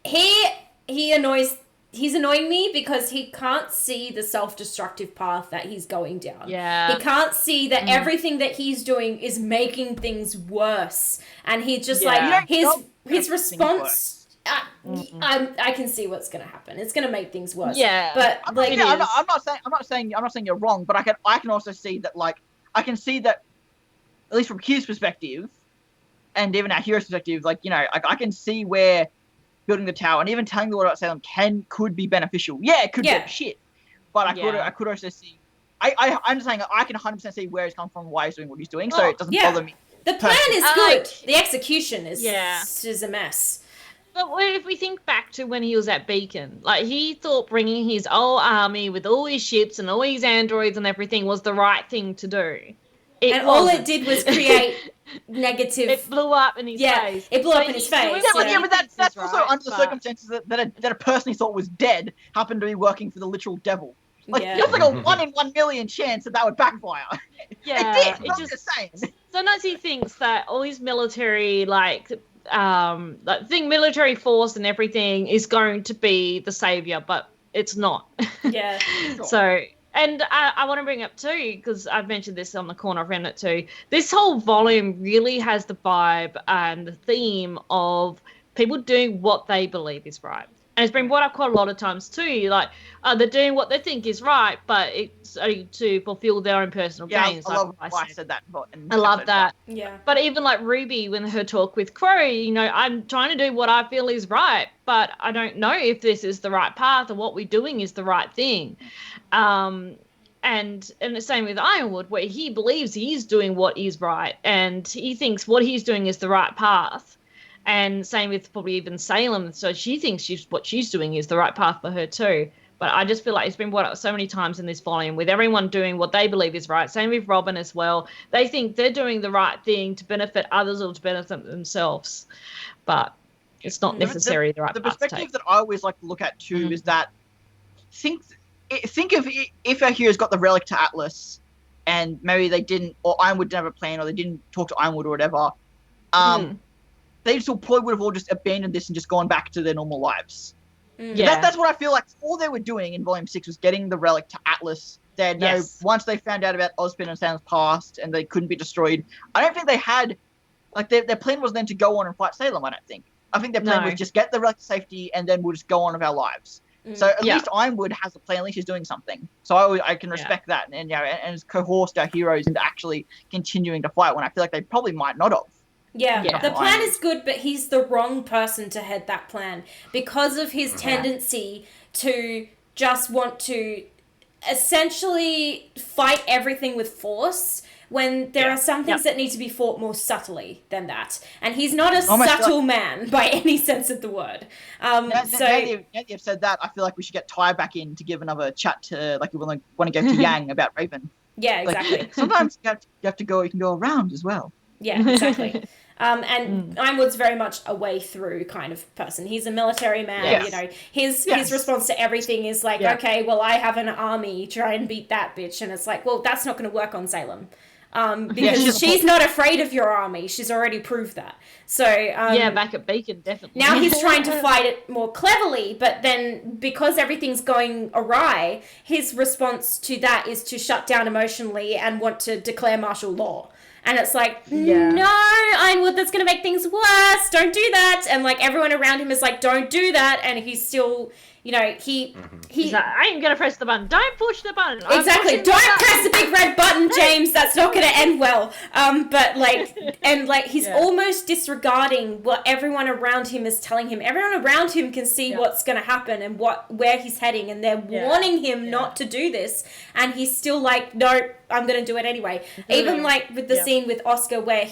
He's annoying me because he can't see the self-destructive path that he's going down. Yeah. He can't see that everything that he's doing is making things worse. And he just his response, I can see what's going to happen. It's going to make things worse. Yeah. But I'm not saying you're wrong, but I can also see that, like, I can see that at least from his perspective and even our hero's perspective, like, you know, I can see where building the tower and even telling the world about Salem could be beneficial. Yeah, it could get shit. But I could also see I'm just saying I can 100% see where he's come from, why he's doing what he's doing, so it doesn't bother me. The plan is good. The execution is a mess. But if we think back to when he was at Beacon, like he thought bringing his whole army with all his ships and all his androids and everything was the right thing to do. All it did was create negative. It blew up in his face. It blew up in his face. But that's also under the circumstances that a person he thought was dead happened to be working for the literal devil. Like, it's like a 1 in 1 million chance that would backfire. Yeah, it did. I'm just saying. Sometimes he thinks that all his military, military force and everything is going to be the savior, but it's not. Yeah. So. And I want to bring up too, because I've mentioned this on the corner of Remnant too, this whole volume really has the vibe and the theme of people doing what they believe is right. And it's been brought up quite a lot of times too, like they're doing what they think is right, but it's to fulfill their own personal gains. I love why I said that. I love that. Yeah. But even like RWBY, when her talk with Cory, you know, I'm trying to do what I feel is right, but I don't know if this is the right path or what we're doing is the right thing. And the same with Ironwood, where he believes he's doing what is right and he thinks what he's doing is the right path. And same with probably even Salem. So she thinks what she's doing is the right path for her too. But I just feel like it's been brought up so many times in this volume with everyone doing what they believe is right. Same with Robin as well. They think they're doing the right thing to benefit others or to benefit themselves. But it's not necessarily the right path to take. The perspective that I always like to look at too is that think of if our heroes got the relic to Atlas and maybe they didn't, or Ironwood didn't have a plan, or they didn't talk to Ironwood or whatever, they still probably would have all just abandoned this and just gone back to their normal lives. Yeah. That's what I feel like all they were doing in Volume 6 was getting the relic to Atlas. They had once they found out about Ozpin and Salem's past and they couldn't be destroyed, I don't think they had, like, their plan was then to go on and fight Salem, I don't think. I think their plan was just get the relic to safety and then we'll just go on with our lives. So at least Ironwood has a plan, at least he's doing something. So I can respect that and it's coerced our heroes into actually continuing to fight when I feel like they probably might not have. Yeah, the plan is good, but he's the wrong person to head that plan because of his tendency to just want to essentially fight everything with force when there are some things that need to be fought more subtly than that. And he's not a subtle man by any sense of the word. Now you've said that, I feel like we should get Ty back in to give another chat to, like, we want to go to Yang about Raven. Yeah, exactly. Like, sometimes you can go around as well. Yeah, exactly. And Ironwood's very much a way through kind of person. He's a military man, you know. His response to everything is like, okay, well, I have an army, try and beat that bitch. And it's like, well, that's not going to work on Salem. Because she's not afraid of your army. She's already proved that. So back at Beacon, definitely. Now he's trying to fight it more cleverly, but then because everything's going awry, his response to that is to shut down emotionally and want to declare martial law. And it's like, no, Ironwood, that's going to make things worse. Don't do that. And like everyone around him is like, don't do that. And he's still, you know, he's like, I ain't going to press the button. Don't push the button. Exactly. Don't press the big red button, James. That's not going to end well. But like, and like he's almost disregarding what everyone around him is telling him. Everyone around him can see what's going to happen and where he's heading, and they're warning him not to do this, and he's still like, no, I'm going to do it anyway. Even like with the scene with Oscar where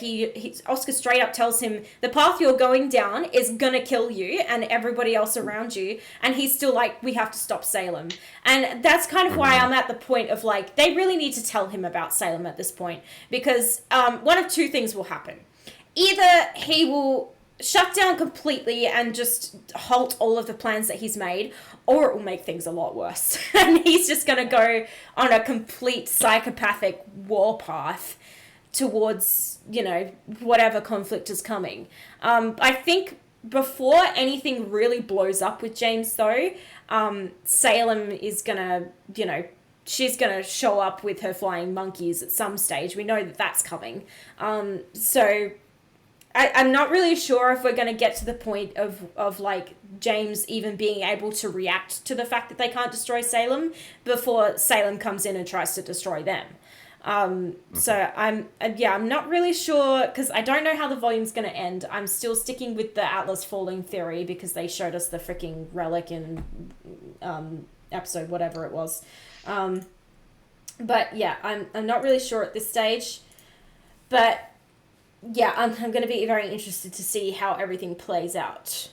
Oscar straight up tells him the path you're going down is going to kill you and everybody else around you, and he's still like, we have to stop Salem. And that's kind of why I'm at the point of like, they really need to tell him about Salem at this point, because one of two things will happen. Either he will shut down completely and just halt all of the plans that he's made, or it will make things a lot worse. And he's just going to go on a complete psychopathic warpath towards, you know, whatever conflict is coming. I think before anything really blows up with James, though, Salem is going to, you know, she's going to show up with her flying monkeys at some stage. We know that that's coming. So I'm not really sure if we're going to get to the point of like James even being able to react to the fact that they can't destroy Salem before Salem comes in and tries to destroy them. So I'm not really sure, because I don't know how the volume's going to end. I'm still sticking with the Atlas falling theory because they showed us the freaking relic in episode whatever it was. But yeah, I'm not really sure at this stage. But yeah, I'm going to be very interested to see how everything plays out.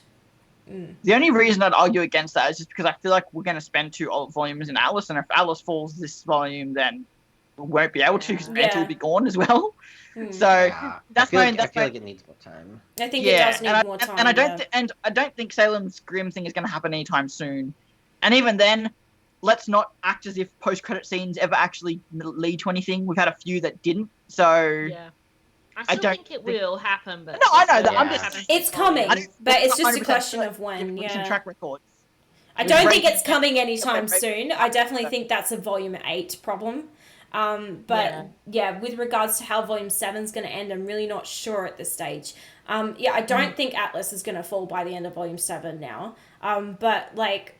The only reason I'd argue against that is just because I feel like we're going to spend 2 volumes in Atlas, and if Atlas falls this volume, then we won't be able to because Mantle will be gone as well. So that's I feel like it needs more time. I think it does need more time. And I don't think Salem's Grim thing is going to happen anytime soon. And even then, let's not act as if post-credit scenes ever actually lead to anything. We've had a few that didn't. So I don't think it will happen, but no, I know that. I'm just it's coming, but it's just a question of when. Some track records. I don't think it's coming anytime soon. I definitely think that's a volume 8 problem. But with regards to how volume 7 is going to end, I'm really not sure at this stage. I don't think Atlas is going to fall by the end of volume 7 now. But like,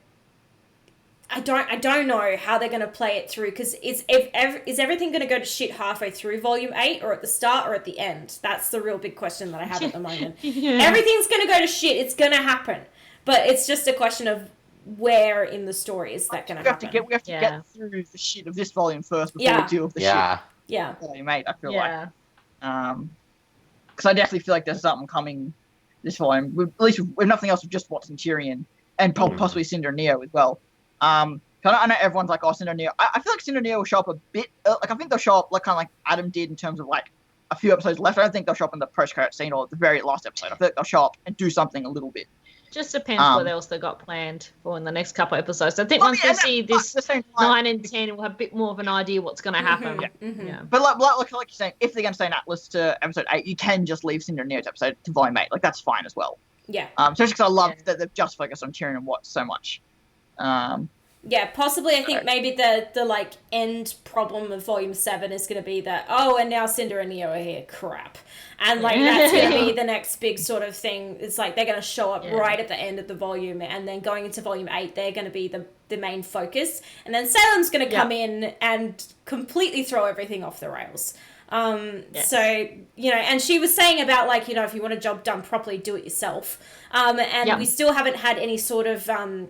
I don't know how they're going to play it through, because is everything going to go to shit halfway through volume 8, or at the start, or at the end? That's the real big question that I have at the moment. Everything's going to go to shit. It's going to happen, but it's just a question of where in the story is that going to happen. We have to get through the shit of this volume first before we deal with the shit. Volume 8, I feel like. Because I definitely feel like there's something coming this volume. At least, if nothing else, with just Watson, Tyrion, and possibly Cinder and Neo as well. I know everyone's like, oh, Cinder and Neo. I feel like Cinder and Neo will show up a bit. Like, I think they'll show up like kind of like Adam did in terms of like a few episodes left. I don't think they'll show up in the post-credit scene or the very last episode. I feel like they'll show up and do something a little bit. Just depends what else they got planned for in the next couple of episodes. I think once we see this 9 and 10, we'll have a bit more of an idea what's going to happen. But like you're saying, if they're going to stay in Atlas to episode 8, you can just leave Cinder and Neo to episode to volume 8. Like, that's fine as well. Especially because I love that they've just focused on Tyrion and Watts so much. Possibly. I think maybe the like end problem of volume 7 is going to be that, and now Cinder and Neo are here. Crap. And like that's going to be the next big sort of thing. It's like they're going to show up right at the end of the volume, and then going into volume 8, they're going to be the main focus. And then Salem's going to come in and completely throw everything off the rails. So, you know, and she was saying about like, you know, if you want a job done properly, do it yourself. We still haven't had any sort of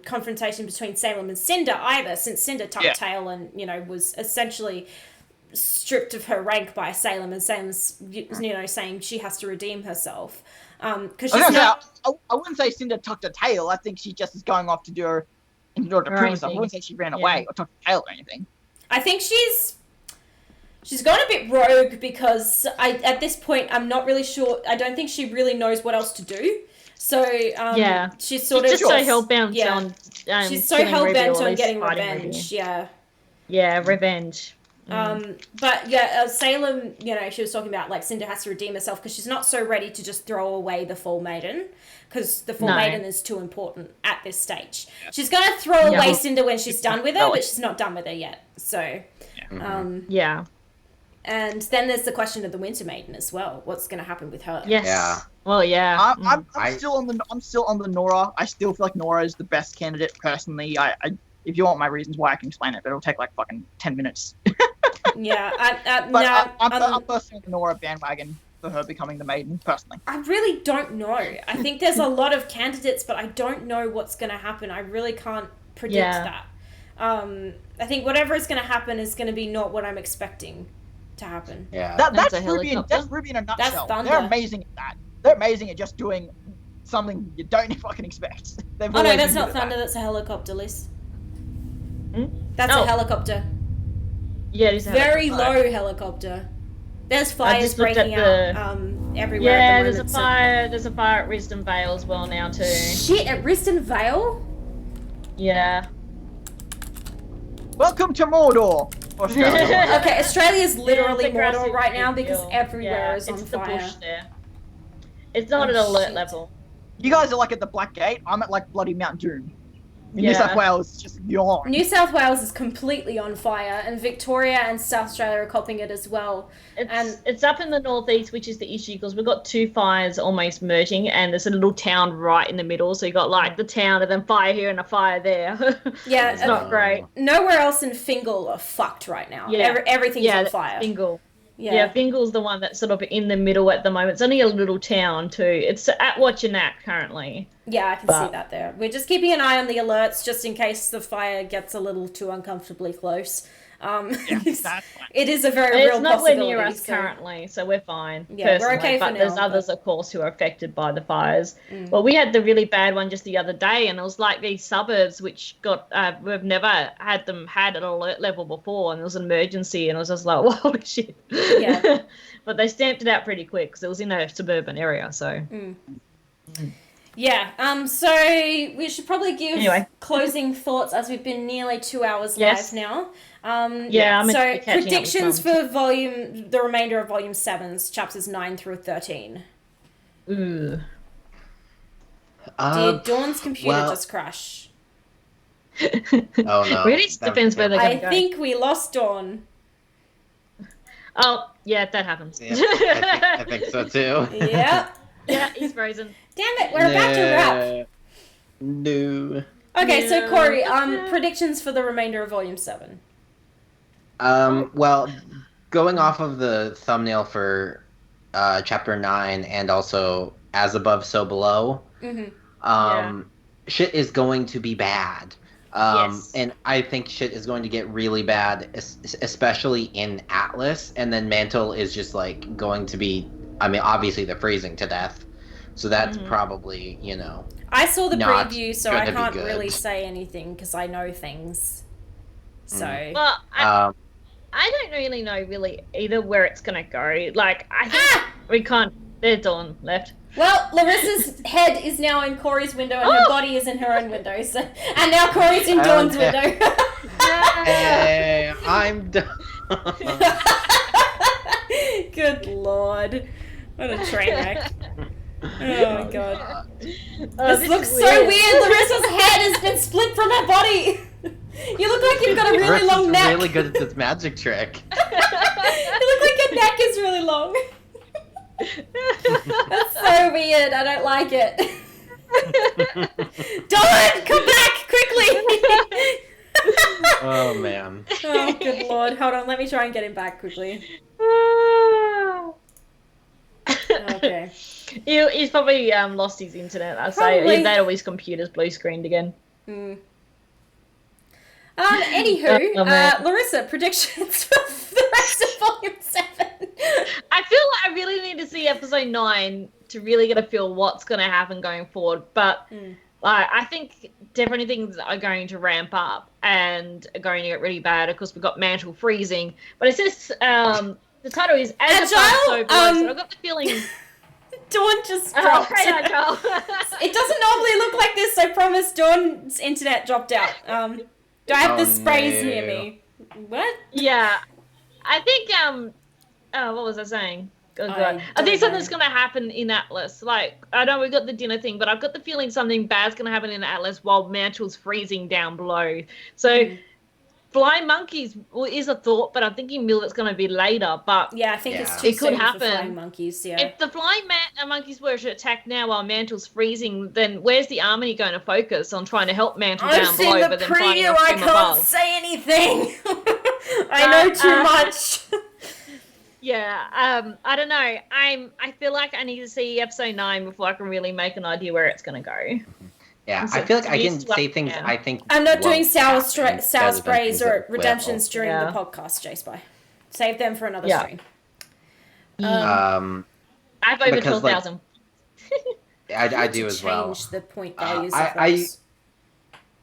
confrontation between Salem and Cinder either, since Cinder tucked tail and, you know, was essentially stripped of her rank by Salem, and Salem's, you know, saying she has to redeem herself. Because she's not... I wouldn't say Cinder tucked her tail. I think she just is going off to do her in order to prove herself. I wouldn't say she ran away or tucked her tail or anything. I think she's gone a bit rogue, because at this point I'm not really sure. I don't think she really knows what else to do. So she's sort of just so hell-bent on she's so hell-bent on getting revenge. Revenge. But Salem, you know, she was talking about like Cinder has to redeem herself because she's not so ready to just throw away the Full Maiden, because the Full Maiden is too important at this stage. She's gonna throw away Cinder when she's done with her, but she's not done with her yet. So And then there's the question of the Winter Maiden as well. What's going to happen with her? Yes. Yeah. Well, yeah. I'm still on the Nora. I still feel like Nora is the best candidate personally. I if you want my reasons why, I can explain it, but it'll take like fucking 10 minutes. Yeah, I'm personally on the Nora bandwagon for her becoming the maiden, personally. I really don't know. I think there's a lot of candidates, but I don't know what's going to happen. I really can't predict that. I think whatever is going to happen is going to be not what I'm expecting to happen. Yeah. That's RWBY in a nutshell. That's Thunder. They're amazing at that. They're amazing at just doing something you don't fucking expect. Oh no, that's not Thunder, that's a helicopter, Liz. That's a helicopter. Yeah, it is a very helicopter. low helicopter. There's fires breaking out everywhere Yeah, at the there's moment. a fire. There's a fire at Risdon Vale as well now too. Shit, at Risdon Vale? Yeah. Welcome to Mordor, Australia. Okay, Australia's literally Yeah, it's a grassy Mordor right now big because deal. everywhere is on it's fire. The bush there. It's not at alert level. You guys are like at the Black Gate. I'm at like bloody Mount Doom. In New Yeah. South Wales, it's just yawn. New South Wales is completely on fire, and Victoria and South Australia are copping it as well. It's up in the northeast, which is the issue, because we've got two fires almost merging, and there's a little town right in the middle. So you got like the town, and then fire here and a fire there. Yeah, it's not great. Nowhere else in Fingal are fucked right now. Yeah, everything's on fire. Fingal. Yeah. Yeah, Fingal's the one that's sort of in the middle at the moment. It's only a little town too. It's at Watchinat currently. Yeah, I can see that there. We're just keeping an eye on the alerts just in case the fire gets a little too uncomfortably close. It is a very real possibility. It's nowhere near us currently, so we're fine. Yeah, we're okay for but now. There's others, of course, who are affected by the fires. Well, we had the really bad one just the other day, and it was like these suburbs which got we've never had them had an alert level before, and it was an emergency, and it was just like, holy shit. Yeah. But they stamped it out pretty quick because it was in a suburban area, so. Yeah, so we should probably give closing thoughts as we've been nearly 2 hours live now. I'm so predictions for the remainder of Volume 7's chapters 9 through 13. Ooh. Did Dawn's computer just crash? Oh no. Really depends where they're going to go. I think we lost Dawn. Oh, yeah, that happens. Yeah, I think so too. Yeah. Yeah, he's frozen. Damn it, we're about to wrap. No. Okay, so Cory, predictions for the remainder of Volume 7. Well, going off of the thumbnail for Chapter 9 and also As Above, So Below, shit is going to be bad. And I think shit is going to get really bad, especially in Atlas, and then Mantle is just, like, going to be... I mean, obviously they're freezing to death, so that's probably, I saw the preview, so I can't good. really say anything because I know things. So... Well, I don't really know either where it's going to go. Like, I think we can't... They're Dawn left. Well, Larissa's head is now in Cory's window and her body is in her own window. So, and now Cory's in Dawn's window. Hey, I'm done. Good lord. What a train wreck. Oh my god. This looks so weird. Larissa's head has been split from her body. You look like you've got a really long neck. Really good at this magic trick. You look like your neck is really long. That's so weird. I don't like it. Dawn, come back quickly. Oh man. Oh good lord. Hold on, let me try and get him back quickly. Okay. He's probably lost his internet, I'd say. That or his computer's blue screened again. Anywho, Larissa, predictions for the rest of Volume 7. I feel like I really need to see episode 9 to really get a feel what's going to happen going forward. But I think definitely things are going to ramp up and are going to get really bad. Of course, we've got Mantle freezing. But it says the title is As Above, So Below. So I've got the feeling... Dawn just dropped. Agile. It doesn't normally look like this, I promise. Dawn's internet dropped out. Do I have the sprays near me? What? Yeah. I think, what was I saying? Oh, God. I think something's going to happen in Atlas. Like, I know we've got the dinner thing, but I've got the feeling something bad's going to happen in Atlas while Mantle's freezing down below. So, Flying monkeys is a thought, but I'm thinking Millet's going to be later. But Yeah, I think it's Yeah. too It could soon for flying happen. monkeys. Yeah. if the flying monkeys were to attack now while Mantle's freezing, then where's the army going to focus on trying to help Mantle I've down seen below, the but then flying preview. up I from can't above? say anything. I know too much. Yeah, I don't know. I feel like I need to see episode 9 before I can really make an idea where it's going to go. Yeah, So I feel like I it's can used to say up things down. I think I'm not doing won't sour happen rather than sprays things or that will. redemptions during Yeah. the podcast, J-Spy. Save them for another Yeah. stream. I have over because, 12,000. I do as well. Change the point values I- of those.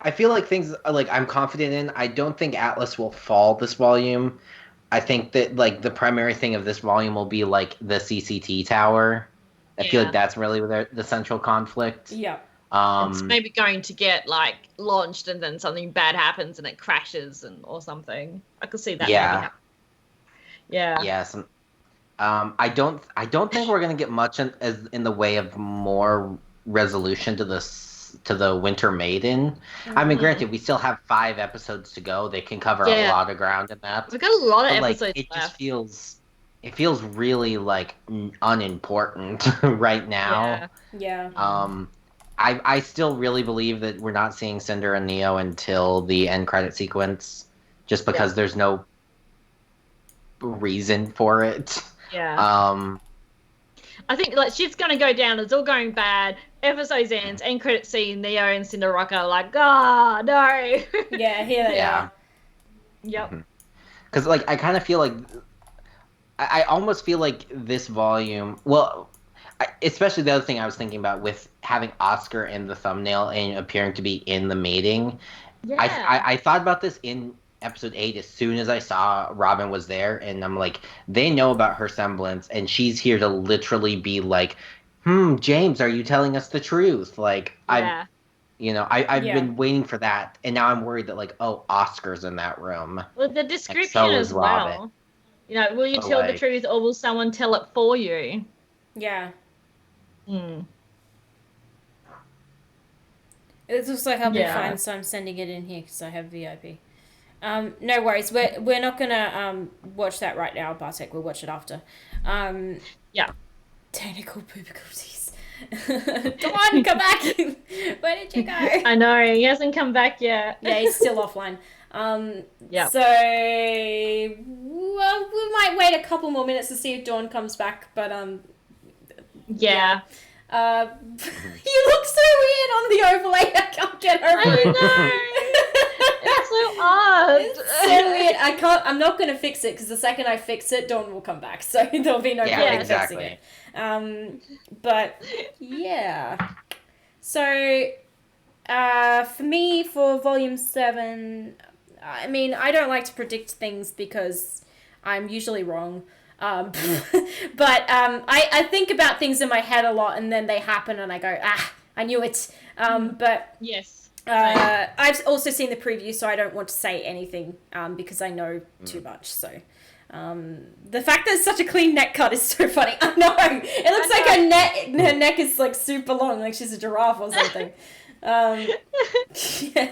I feel like things like I'm confident in. I don't think Atlas will fall this volume. I think that like the primary thing of this volume will be like the CCT tower. I feel Yeah. like that's really the central conflict. Yeah. It's maybe going to get like launched and then something bad happens and it crashes or something. I could see that. Yeah. Maybe. Yeah. Yes. I don't think we're gonna get much in the way of more resolution to the Winter Maiden. I mean, granted, we still have 5 episodes to go. They can cover a Yeah. lot of ground in that. We've got a lot of But, like, episodes it left. just feels really like unimportant right now. Yeah. Yeah. I still really believe that we're not seeing Cinder and Neo until the end credit sequence, just because there's no reason for it. Yeah. I think like shit's gonna go down. It's all going bad. Episodes ends. End credit scene. Neo and Cinder Rock are like, no. Yeah, here they Yeah. are. Yep. Because like I kind of feel like I almost feel like this volume. Well, especially the other thing I was thinking about with having Oscar in the thumbnail and appearing to be in the mating. Yeah. I thought about this in episode 8 as soon as I saw Robin was there, and I'm like, they know about her semblance, and she's here to literally be like, James, are you telling us the truth? Like, Yeah. I've Yeah. been waiting for that, and now I'm worried that like, oh, Oscar's in that room. Well, the description so as is well. Robin. Will you So, tell the like- truth or will someone tell it for you? Yeah. Hmm. It's also helping Yeah. fine, so I'm sending it in here because I have VIP. No worries. We're not gonna watch that right now, Bartek. We'll watch it after. Yeah. Technical difficulties. Dawn, come back! Where did you go? I know, he hasn't come back yet. Yeah, he's still offline. Yeah. So, well, we might wait a couple more minutes to see if Dawn comes back, but Yeah. you look so weird on the overlay. I can't get over I it. know. It's so odd. It's so weird. I'm not gonna fix it because the second I fix it, Dawn will come back. So there'll be no Yeah, point in exactly. fixing it. But yeah. So, for me, for volume 7, I mean, I don't like to predict things because I'm usually wrong. But I think about things in my head a lot, and then they happen, and I go, I knew it. But Yes. I've also seen the preview, so I don't want to say anything because I know too much. So the fact that it's such a clean neck cut is so funny. I know it looks like her neck is like super long, like she's a giraffe or something. Yeah,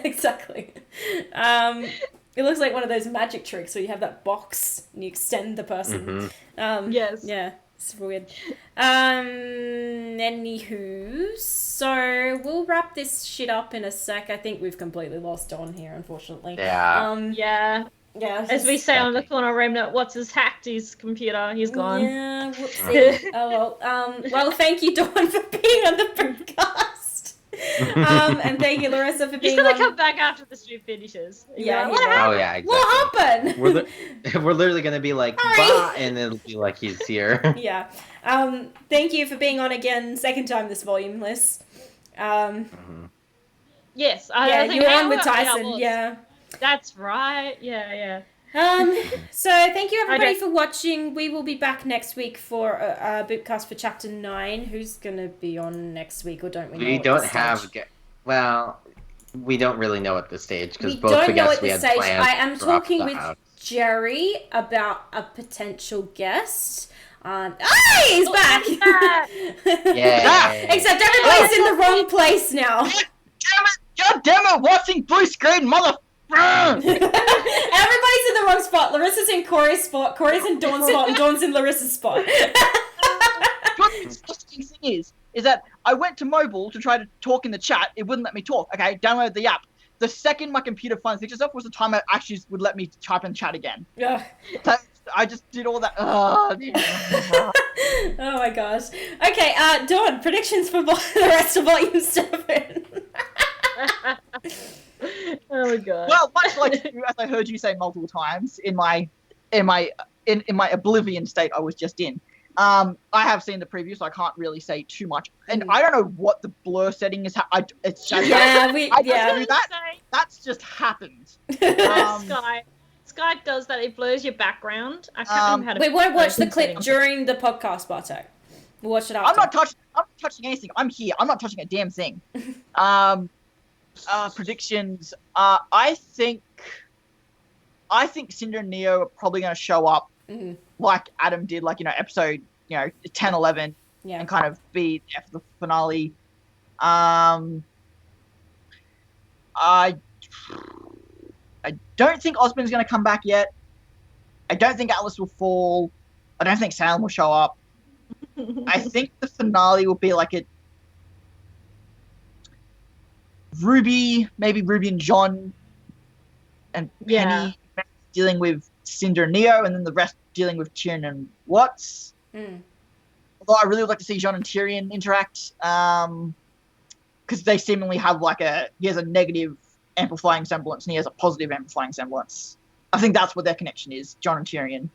exactly. It looks like one of those magic tricks where you have that box and you extend the person. Yes. Yeah, it's weird. Anywho, so we'll wrap this shit up in a sec. I think we've completely lost Don here, unfortunately. Yeah. Yeah. Yeah. As we say on the corner, Remnant, what's his hacked his computer? He's gone. Yeah, whoopsie. Oh well. Well, thank you, Dawn, for being on the podcast. And thank you, Larissa, for He's being gonna on. come back after the stream finishes. Yeah, What he will. happened? Oh yeah, exactly. What happened? We're literally gonna be like, Sorry. bah, and it'll be like he's here. Yeah. Thank you for being on again, second time this volume, Liz. Yes. Yeah, I you think were I on with was. Tyson. Yeah. That's right. Yeah. So thank you everybody Okay. for watching. We will be back next week for a Boopcast for chapter 9. Who's gonna be on next week, or don't we know? We at don't this have. stage? Well, we don't really know at this stage because We both don't the know guests at we this had stage. planned I am dropped talking the with house. Jerry about a potential guest. He's back. Yay. Except everybody's in the wrong place now. God damn it! Watching blue screen, mother. Everybody's in the wrong spot. Larissa's in Cory's spot, Cory's in Dawn's spot, and Dawn's in Larissa's spot. The disgusting thing is that I went to mobile to try to talk in the chat. It wouldn't let me talk. Okay, download the app. The second my computer finally fixed itself was the time it actually would let me type in chat again. Ugh. I just did all that. Oh my gosh. Okay, Dawn, predictions for the rest of Volume 7. Oh my god. Well, much like you, as I heard you say multiple times in my oblivion state I was just in. I have seen the preview, so I can't really say too much. And I don't know what the blur setting is. It's just that's just happened. Sky does that. It blurs your background. I can't remember how to. We won't watch the clip during the podcast, Bartek. We'll watch it after. I'm not touching anything. I'm here. I'm not touching a damn thing. Predictions. I think Cinder and Neo are probably going to show up like Adam did, like, episode 10, 11, and kind of be there for the finale. I don't think Osmond's going to come back yet. I don't think Atlas will fall. I don't think Salem will show up. I think the finale will be like maybe Ruby and John and Penny dealing with Cinder and Neo, and then the rest dealing with Tyrion and Watts. Although I really would like to see John and Tyrion interact, because they seemingly have he has a negative amplifying semblance and he has a positive amplifying semblance. I think that's what their connection is, John and Tyrion.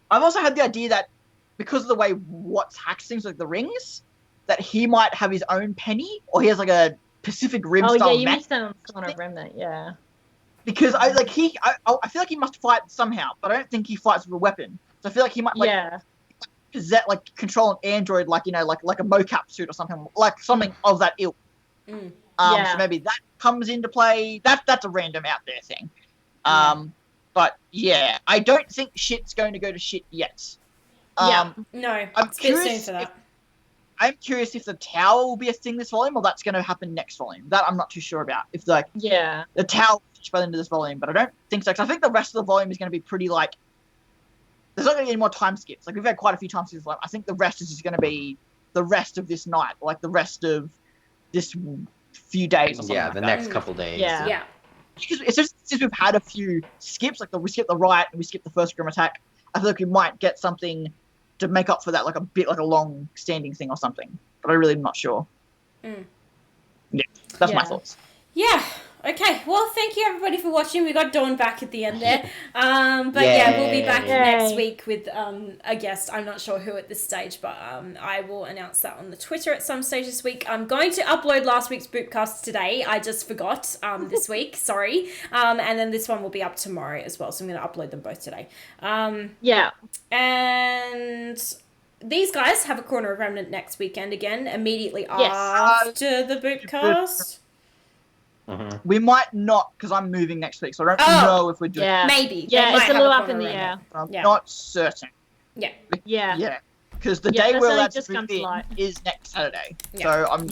I've also had the idea that because of the way Watts hacks things like the rings, that he might have his own penny, or he has like a Pacific Rim style. Oh yeah, you missed some kind of Remnant, yeah. Because I feel like he must fight somehow, but I don't think he fights with a weapon. So I feel like he might possess, control an android, like a mocap suit or something, like something of that ilk. So maybe that comes into play. That's a random out there thing. But yeah, I don't think shit's going to go to shit yet. No, it's a bit soon for that. I'm curious if the tower will be a thing this volume, or that's going to happen next volume. That I'm not too sure about. If the tower will finish by the end of this volume, but I don't think so. Because I think the rest of the volume is going to be pretty there's not going to be any more time skips. Like, we've had quite a few time skips. I think the rest is just going to be the rest of this night, like the rest of this few days or something. Yeah, the next couple days. Yeah. Because it's just since we've had a few skips, like we skipped the riot and we skipped the first Grim attack, I feel like we might get something to make up for that, like a long standing thing or something. But I really am not sure. Yeah, that's my thoughts. Yeah. Okay. Well, thank you everybody for watching. We got Dawn back at the end there. We'll be back next week with a guest. I'm not sure who at this stage, but I will announce that on the Twitter at some stage this week. I'm going to upload last week's Boopcast today. I just forgot this week. Sorry. And then this one will be up tomorrow as well. So I'm going to upload them both today. And these guys have a Corner of Remnant next weekend again, immediately after the Boopcast. We might not, because I'm moving next week, so I don't know if we're doing maybe. Yeah, it's a little up in the air. I'm not certain. Yeah. Because the day we're allowed to move in is next Saturday. So I'm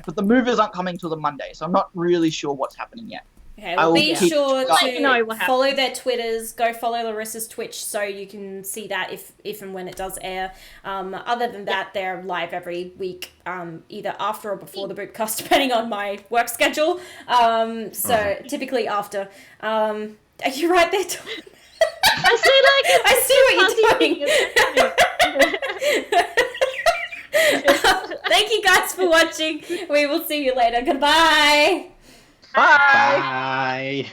but the movers aren't coming till the Monday, so I'm not really sure what's happening yet. Okay, well, be sure to follow their Twitters. Go follow Larissa's Twitch so you can see that if and when it does air. Other than that, they're live every week, either after or before the Boopcast, depending on my work schedule. So typically after. Are you right there, Tom? I see what you're doing. Thank you guys for watching. We will see you later. Goodbye. Bye. Bye.